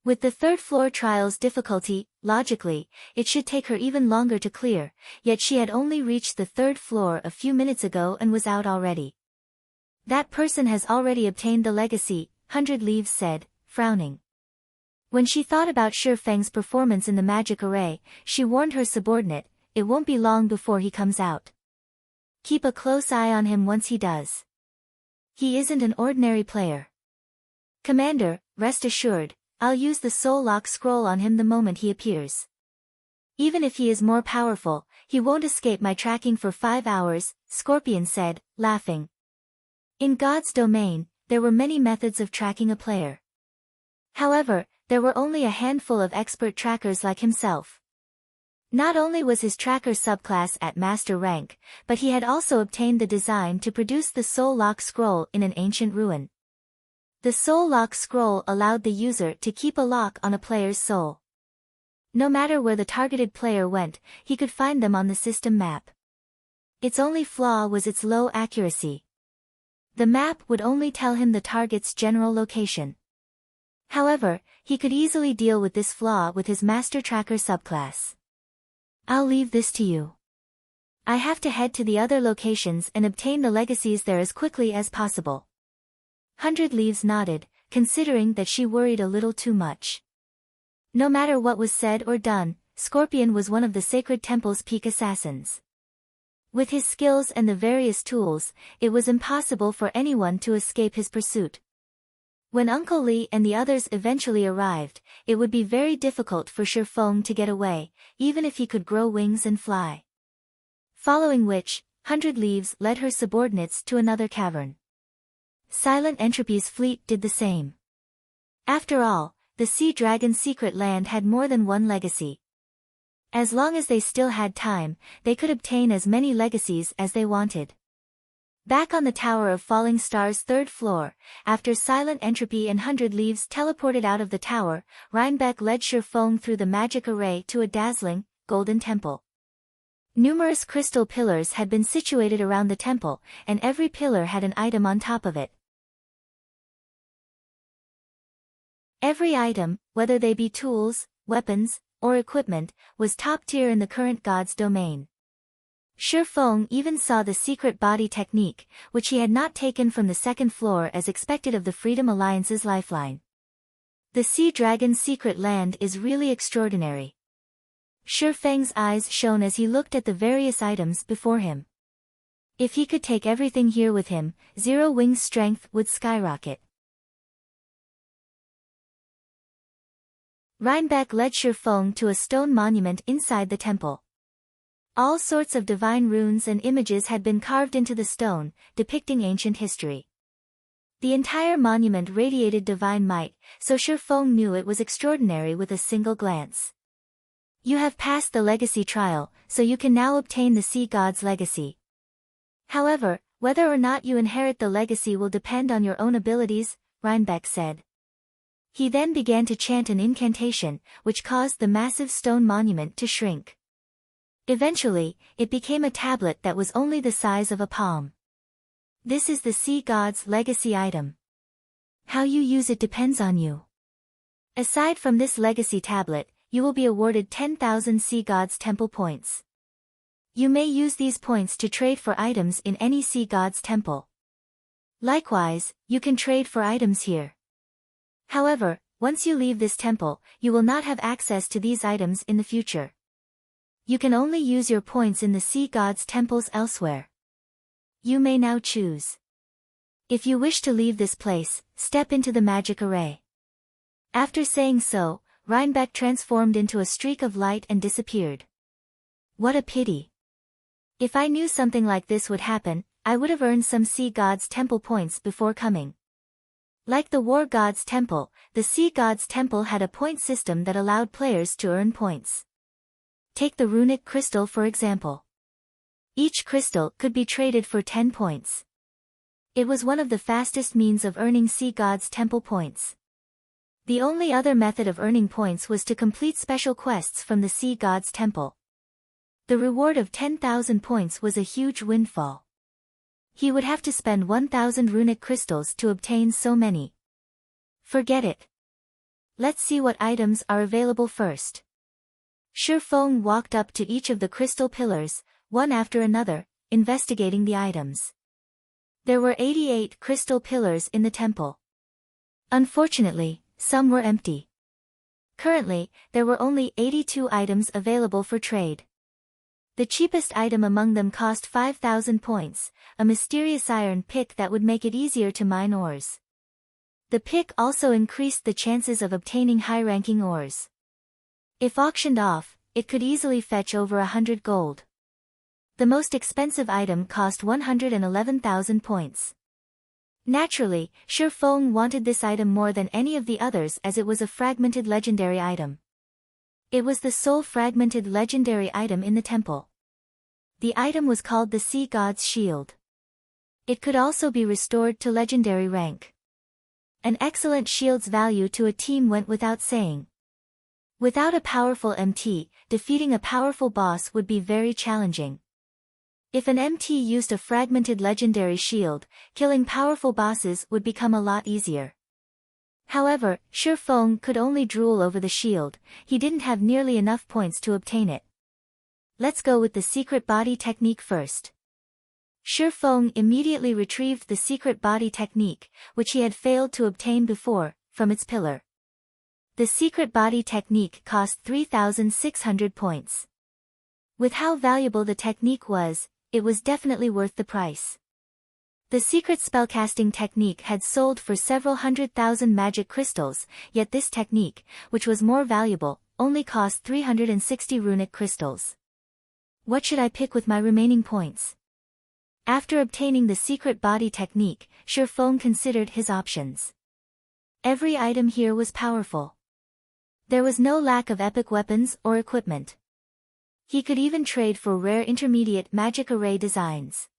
With the third-floor trial's difficulty, logically, it should take her even longer to clear, yet she had only reached the third floor a few minutes ago and was out already. "That person has already obtained the legacy," 100 Leaves said, frowning. When she thought about Shifeng's performance in the magic array, she warned her subordinate, "It won't be long before he comes out. Keep a close eye on him once he does. He isn't an ordinary player." "Commander, rest assured, I'll use the Soul Lock scroll on him the moment he appears. Even if he is more powerful, he won't escape my tracking for 5 hours, Scorpion said, laughing. In God's domain, there were many methods of tracking a player. However, there were only a handful of expert trackers like himself. Not only was his tracker subclass at master rank, but he had also obtained the design to produce the Soul Lock scroll in an ancient ruin. The Soul Lock scroll allowed the user to keep a lock on a player's soul. No matter where the targeted player went, he could find them on the system map. Its only flaw was its low accuracy. The map would only tell him the target's general location. However, he could easily deal with this flaw with his Master Tracker subclass. "I'll leave this to you. I have to head to the other locations and obtain the legacies there as quickly as possible." 100 Leaves nodded, considering that she worried a little too much. No matter what was said or done, Scorpion was one of the Sacred Temple's peak assassins. With his skills and the various tools, it was impossible for anyone to escape his pursuit. When Uncle Lee and the others eventually arrived, it would be very difficult for Shifeng to get away, even if he could grow wings and fly. Following which, 100 Leaves led her subordinates to another cavern. Silent Entropy's fleet did the same. After all, the Sea Dragon's secret land had more than one legacy. As long as they still had time, they could obtain as many legacies as they wanted. Back on the Tower of Falling Stars' third floor, after Silent Entropy and 100 Leaves teleported out of the tower, Reinbeck led Shifeng through the magic array to a dazzling, golden temple. Numerous crystal pillars had been situated around the temple, and every pillar had an item on top of it. Every item, whether they be tools, weapons, or equipment, was top tier in the current God's domain. Feng even saw the secret body technique, which he had not taken from the second floor as expected of the Freedom Alliance's lifeline. The Sea Dragon's secret land is really extraordinary. Feng's eyes shone as he looked at the various items before him. If he could take everything here with him, Zero Wing's strength would skyrocket. Reinbeck led Feng to a stone monument inside the temple. All sorts of divine runes and images had been carved into the stone, depicting ancient history. The entire monument radiated divine might, so Feng knew it was extraordinary with a single glance. You have passed the legacy trial, so you can now obtain the Sea God's legacy. However, whether or not you inherit the legacy will depend on your own abilities, Reinbeck said. He then began to chant an incantation, which caused the massive stone monument to shrink. Eventually, it became a tablet that was only the size of a palm. This is the Sea God's legacy item. How you use it depends on you. Aside from this legacy tablet, you will be awarded 10,000 Sea God's temple points. You may use these points to trade for items in any Sea God's temple. Likewise, you can trade for items here. However, once you leave this temple, you will not have access to these items in the future. You can only use your points in the Sea God's temples elsewhere. You may now choose. If you wish to leave this place, step into the magic array. After saying so, Reinbeck transformed into a streak of light and disappeared. What a pity. If I knew something like this would happen, I would have earned some Sea God's temple points before coming. Like the War God's temple, the Sea God's temple had a point system that allowed players to earn points. Take the runic crystal for example. Each crystal could be traded for 10 points. It was one of the fastest means of earning Sea God's temple points. The only other method of earning points was to complete special quests from the Sea God's temple. The reward of 10,000 points was a huge windfall. He would have to spend 1,000 runic crystals to obtain so many. Forget it. Let's see what items are available first. Feng walked up to each of the crystal pillars, one after another, investigating the items. There were 88 crystal pillars in the temple. Unfortunately, some were empty. Currently, there were only 82 items available for trade. The cheapest item among them cost 5,000 points, a mysterious iron pick that would make it easier to mine ores. The pick also increased the chances of obtaining high-ranking ores. If auctioned off, it could easily fetch over 100 gold. The most expensive item cost 111,000 points. Naturally, Feng wanted this item more than any of the others as it was a fragmented legendary item. It was the sole fragmented legendary item in the temple. The item was called the Sea God's Shield. It could also be restored to legendary rank. An excellent shield's value to a team went without saying. Without a powerful MT, defeating a powerful boss would be very challenging. If an MT used a fragmented legendary shield, killing powerful bosses would become a lot easier. However, Feng could only drool over the shield, he didn't have nearly enough points to obtain it. Let's go with the secret body technique first. Feng immediately retrieved the secret body technique, which he had failed to obtain before, from its pillar. The secret body technique cost 3,600 points. With how valuable the technique was, it was definitely worth the price. The secret spellcasting technique had sold for several 100,000 magic crystals, yet this technique, which was more valuable, only cost 360 runic crystals. What should I pick with my remaining points? After obtaining the secret body technique, Feng considered his options. Every item here was powerful. There was no lack of epic weapons or equipment. He could even trade for rare intermediate magic array designs.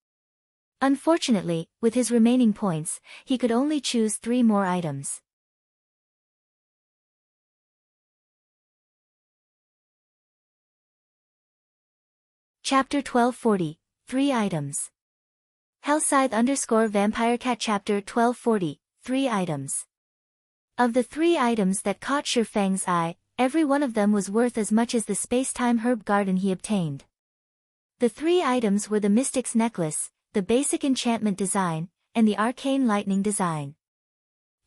Unfortunately, with his remaining points, he could only choose 3 more items. Chapter 1240, 3 items. Hellscythe_Vampire Cat Chapter 1240, 3 items. Of the 3 items that caught Feng's eye, every one of them was worth as much as the space-time herb garden he obtained. The three items were the Mystic's Necklace, the basic enchantment design, and the arcane lightning design.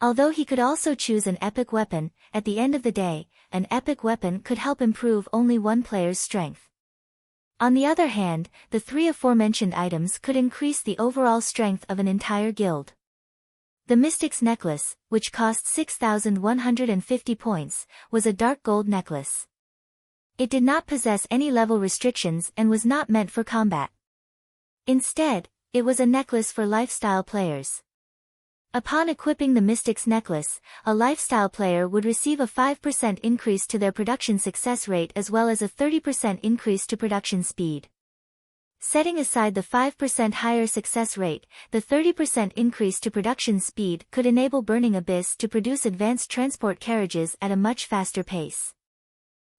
Although he could also choose an epic weapon, at the end of the day, an epic weapon could help improve only one player's strength. On the other hand, the three aforementioned items could increase the overall strength of an entire guild. The Mystic's Necklace, which cost 6,150 points, was a dark gold necklace. It did not possess any level restrictions and was not meant for combat. Instead, it was a necklace for lifestyle players. Upon equipping the Mystic's Necklace, a lifestyle player would receive a 5% increase to their production success rate as well as a 30% increase to production speed. Setting aside the 5% higher success rate, the 30% increase to production speed could enable Burning Abyss to produce advanced transport carriages at a much faster pace.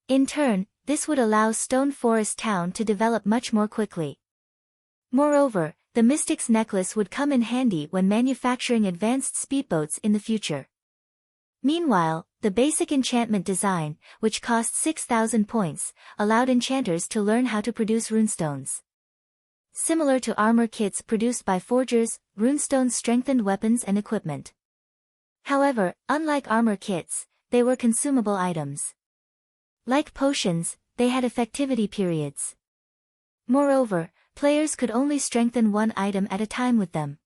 In turn, this would allow Stone Forest Town to develop much more quickly. Moreover, the Mystic's Necklace would come in handy when manufacturing advanced speedboats in the future. Meanwhile, the basic enchantment design, which cost 6,000 points, allowed enchanters to learn how to produce runestones. Similar to armor kits produced by forgers, runestones strengthened weapons and equipment. However, unlike armor kits, they were consumable items. Like potions, they had effectivity periods. Moreover, players could only strengthen one item at a time with them.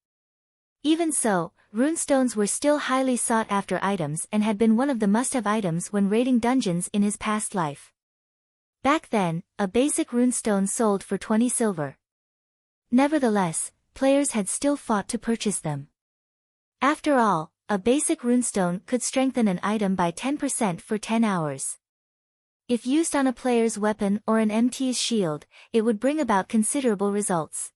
Even so, runestones were still highly sought-after items and had been one of the must-have items when raiding dungeons in his past life. Back then, a basic runestone sold for 20 silver. Nevertheless, players had still fought to purchase them. After all, a basic runestone could strengthen an item by 10% for 10 hours. If used on a player's weapon or an MT's shield, it would bring about considerable results.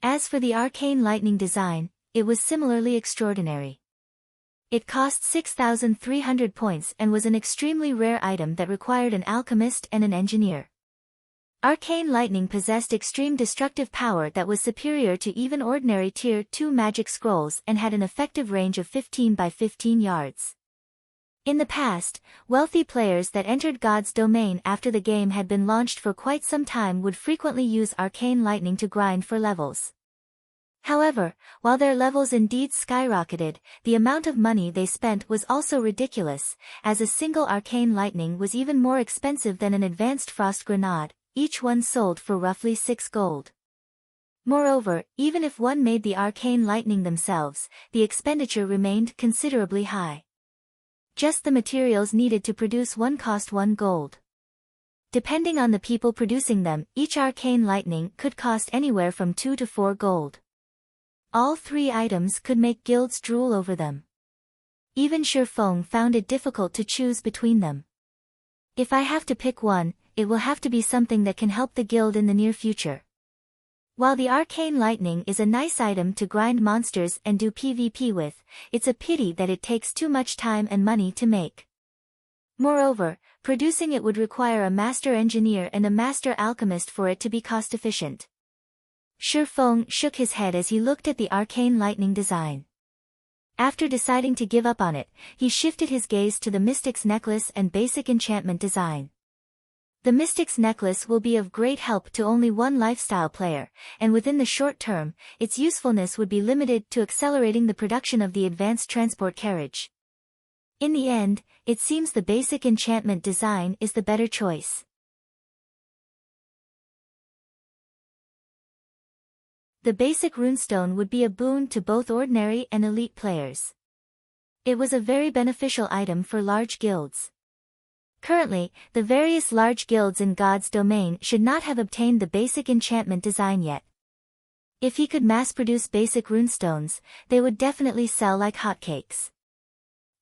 As for the arcane lightning design, it was similarly extraordinary. It cost 6,300 points and was an extremely rare item that required an alchemist and an engineer. Arcane lightning possessed extreme destructive power that was superior to even ordinary Tier 2 magic scrolls and had an effective range of 15 by 15 yards. In the past, wealthy players that entered God's domain after the game had been launched for quite some time would frequently use arcane lightning to grind for levels. However, while their levels indeed skyrocketed, the amount of money they spent was also ridiculous, as a single arcane lightning was even more expensive than an advanced frost grenade, each one sold for roughly 6 gold. Moreover, even if one made the arcane lightning themselves, the expenditure remained considerably high. Just the materials needed to produce one cost 1 gold. Depending on the people producing them, each arcane lightning could cost anywhere from 2 to 4 gold. All three items could make guilds drool over them. Even Shurfeng found it difficult to choose between them. If I have to pick one, it will have to be something that can help the guild in the near future. While the arcane lightning is a nice item to grind monsters and do PvP with, it's a pity that it takes too much time and money to make. Moreover, producing it would require a master engineer and a master alchemist for it to be cost-efficient. Shurfeng shook his head as he looked at the arcane lightning design. After deciding to give up on it, he shifted his gaze to the Mystic's Necklace and basic enchantment design. The Mystic's Necklace will be of great help to only one lifestyle player, and within the short term, its usefulness would be limited to accelerating the production of the advanced transport carriage. In the end, it seems the basic enchantment design is the better choice. The basic runestone would be a boon to both ordinary and elite players. It was a very beneficial item for large guilds. Currently, the various large guilds in God's domain should not have obtained the basic enchantment design yet. If he could mass-produce basic runestones, they would definitely sell like hotcakes.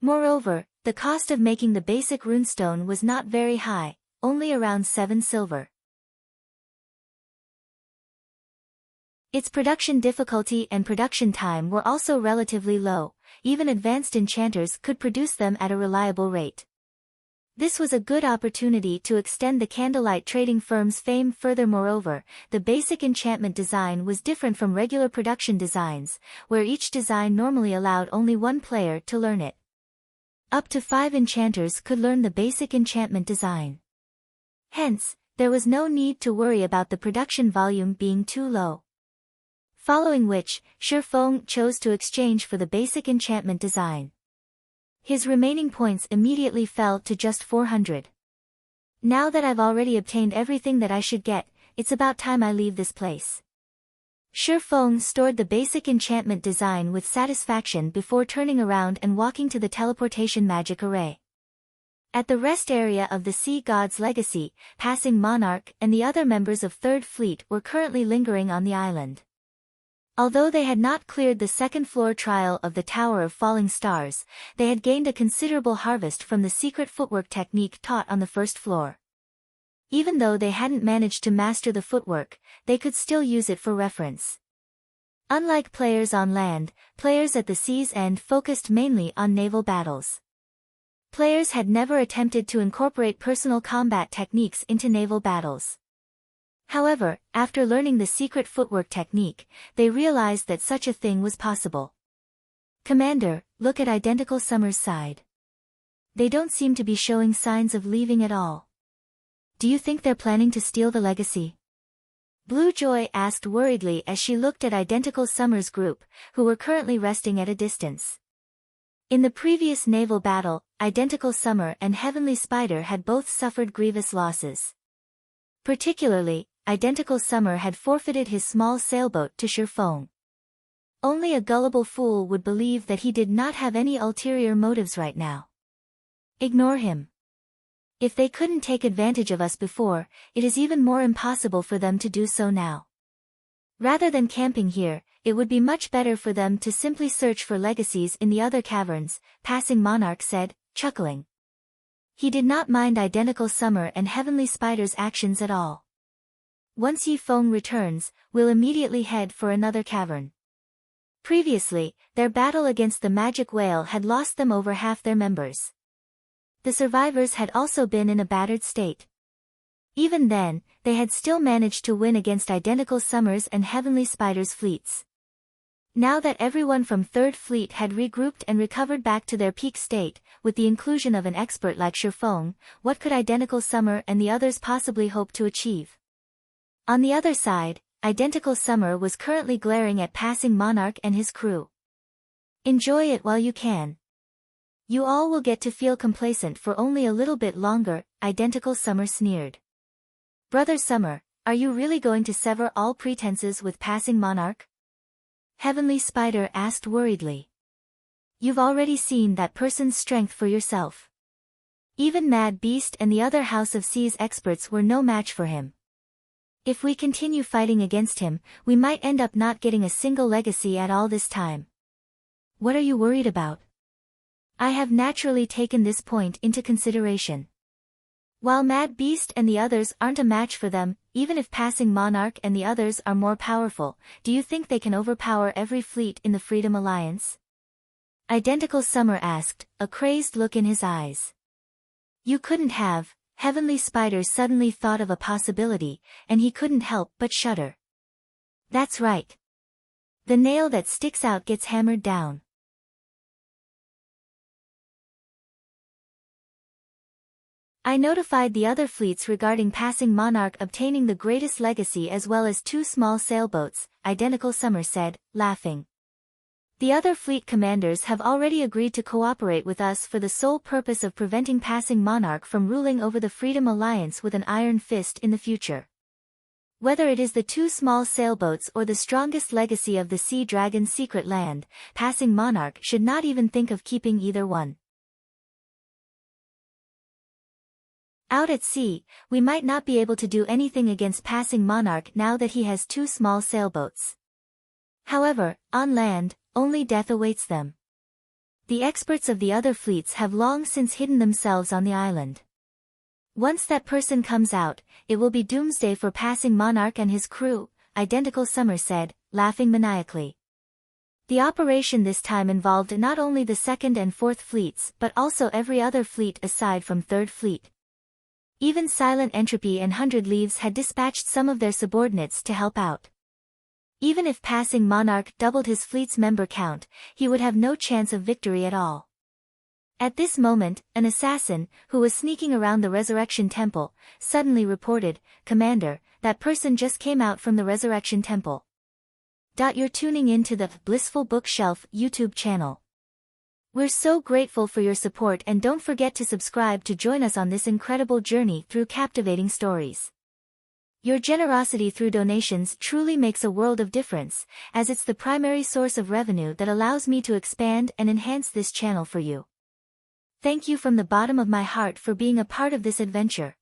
Moreover, the cost of making the basic runestone was not very high, only around 7 silver. Its production difficulty and production time were also relatively low, even advanced enchanters could produce them at a reliable rate. This was a good opportunity to extend the candlelight trading firm's fame further. Moreover, the basic enchantment design was different from regular production designs, where each design normally allowed only one player to learn it. Up to 5 enchanters could learn the basic enchantment design. Hence, there was no need to worry about the production volume being too low. Following which, Shifeng chose to exchange for the basic enchantment design. His remaining points immediately fell to just 400. Now that I've already obtained everything that I should get, it's about time I leave this place. Shifeng stored the basic enchantment design with satisfaction before turning around and walking to the teleportation magic array. At the rest area of the Sea God's Legacy, Passing Monarch and the other members of Third Fleet were currently lingering on the island. Although they had not cleared the second-floor trial of the Tower of Falling Stars, they had gained a considerable harvest from the secret footwork technique taught on the first floor. Even though they hadn't managed to master the footwork, they could still use it for reference. Unlike players on land, players at the sea's end focused mainly on naval battles. Players had never attempted to incorporate personal combat techniques into naval battles. However, after learning the secret footwork technique, they realized that such a thing was possible. Commander, look at Identical Summer's side. They don't seem to be showing signs of leaving at all. Do you think they're planning to steal the legacy? Blue Joy asked worriedly as she looked at Identical Summer's group, who were currently resting at a distance. In the previous naval battle, Identical Summer and Heavenly Spider had both suffered grievous losses. Particularly, Identical Summer had forfeited his small sailboat to Shifeng. Only a gullible fool would believe that he did not have any ulterior motives right now. Ignore him. If they couldn't take advantage of us before, it is even more impossible for them to do so now. Rather than camping here, it would be much better for them to simply search for legacies in the other caverns, Passing Monarch said, chuckling. He did not mind Identical Summer and Heavenly Spider's actions at all. Once Yifeng returns, we'll immediately head for another cavern. Previously, their battle against the magic whale had lost them over half their members. The survivors had also been in a battered state. Even then, they had still managed to win against Identical Summer's and Heavenly Spider's fleets. Now that everyone from Third Fleet had regrouped and recovered back to their peak state, with the inclusion of an expert like Shifeng, what could Identical Summer and the others possibly hope to achieve? On the other side, Identical Summer was currently glaring at Passing Monarch and his crew. Enjoy it while you can. You all will get to feel complacent for only a little bit longer, Identical Summer sneered. Brother Summer, are you really going to sever all pretenses with Passing Monarch? Heavenly Spider asked worriedly. You've already seen that person's strength for yourself. Even Mad Beast and the other House of Seas experts were no match for him. If we continue fighting against him, we might end up not getting a single legacy at all this time. What are you worried about? I have naturally taken this point into consideration. While Mad Beast and the others aren't a match for them, even if Passing Monarch and the others are more powerful, do you think they can overpower every fleet in the Freedom Alliance? Identical Summer asked, a crazed look in his eyes. You couldn't have. Heavenly Spider suddenly thought of a possibility, and he couldn't help but shudder. That's right. The nail that sticks out gets hammered down. I notified the other fleets regarding Passing Monarch obtaining the greatest legacy as well as 2 small sailboats, Identical Summer said, laughing. The other fleet commanders have already agreed to cooperate with us for the sole purpose of preventing Passing Monarch from ruling over the Freedom Alliance with an iron fist in the future. Whether it is the 2 small sailboats or the strongest legacy of the Sea Dragon's secret land, Passing Monarch should not even think of keeping either one. Out at sea, we might not be able to do anything against Passing Monarch now that he has 2 small sailboats. However, on land, only death awaits them. The experts of the other fleets have long since hidden themselves on the island. Once that person comes out, it will be doomsday for Passing Monarch and his crew, Identical Summer said, laughing maniacally. The operation this time involved not only the 2nd and 4th fleets but also every other fleet aside from 3rd Fleet. Even Silent Entropy and 100 Leaves had dispatched some of their subordinates to help out. Even if Passing Monarch doubled his fleet's member count, he would have no chance of victory at all. At this moment, an assassin, who was sneaking around the Resurrection Temple, suddenly reported, "Commander, that person just came out from the Resurrection Temple." You're tuning in to the Blissful Bookshelf YouTube channel. We're so grateful for your support, and don't forget to subscribe to join us on this incredible journey through captivating stories. Your generosity through donations truly makes a world of difference, as it's the primary source of revenue that allows me to expand and enhance this channel for you. Thank you from the bottom of my heart for being a part of this adventure.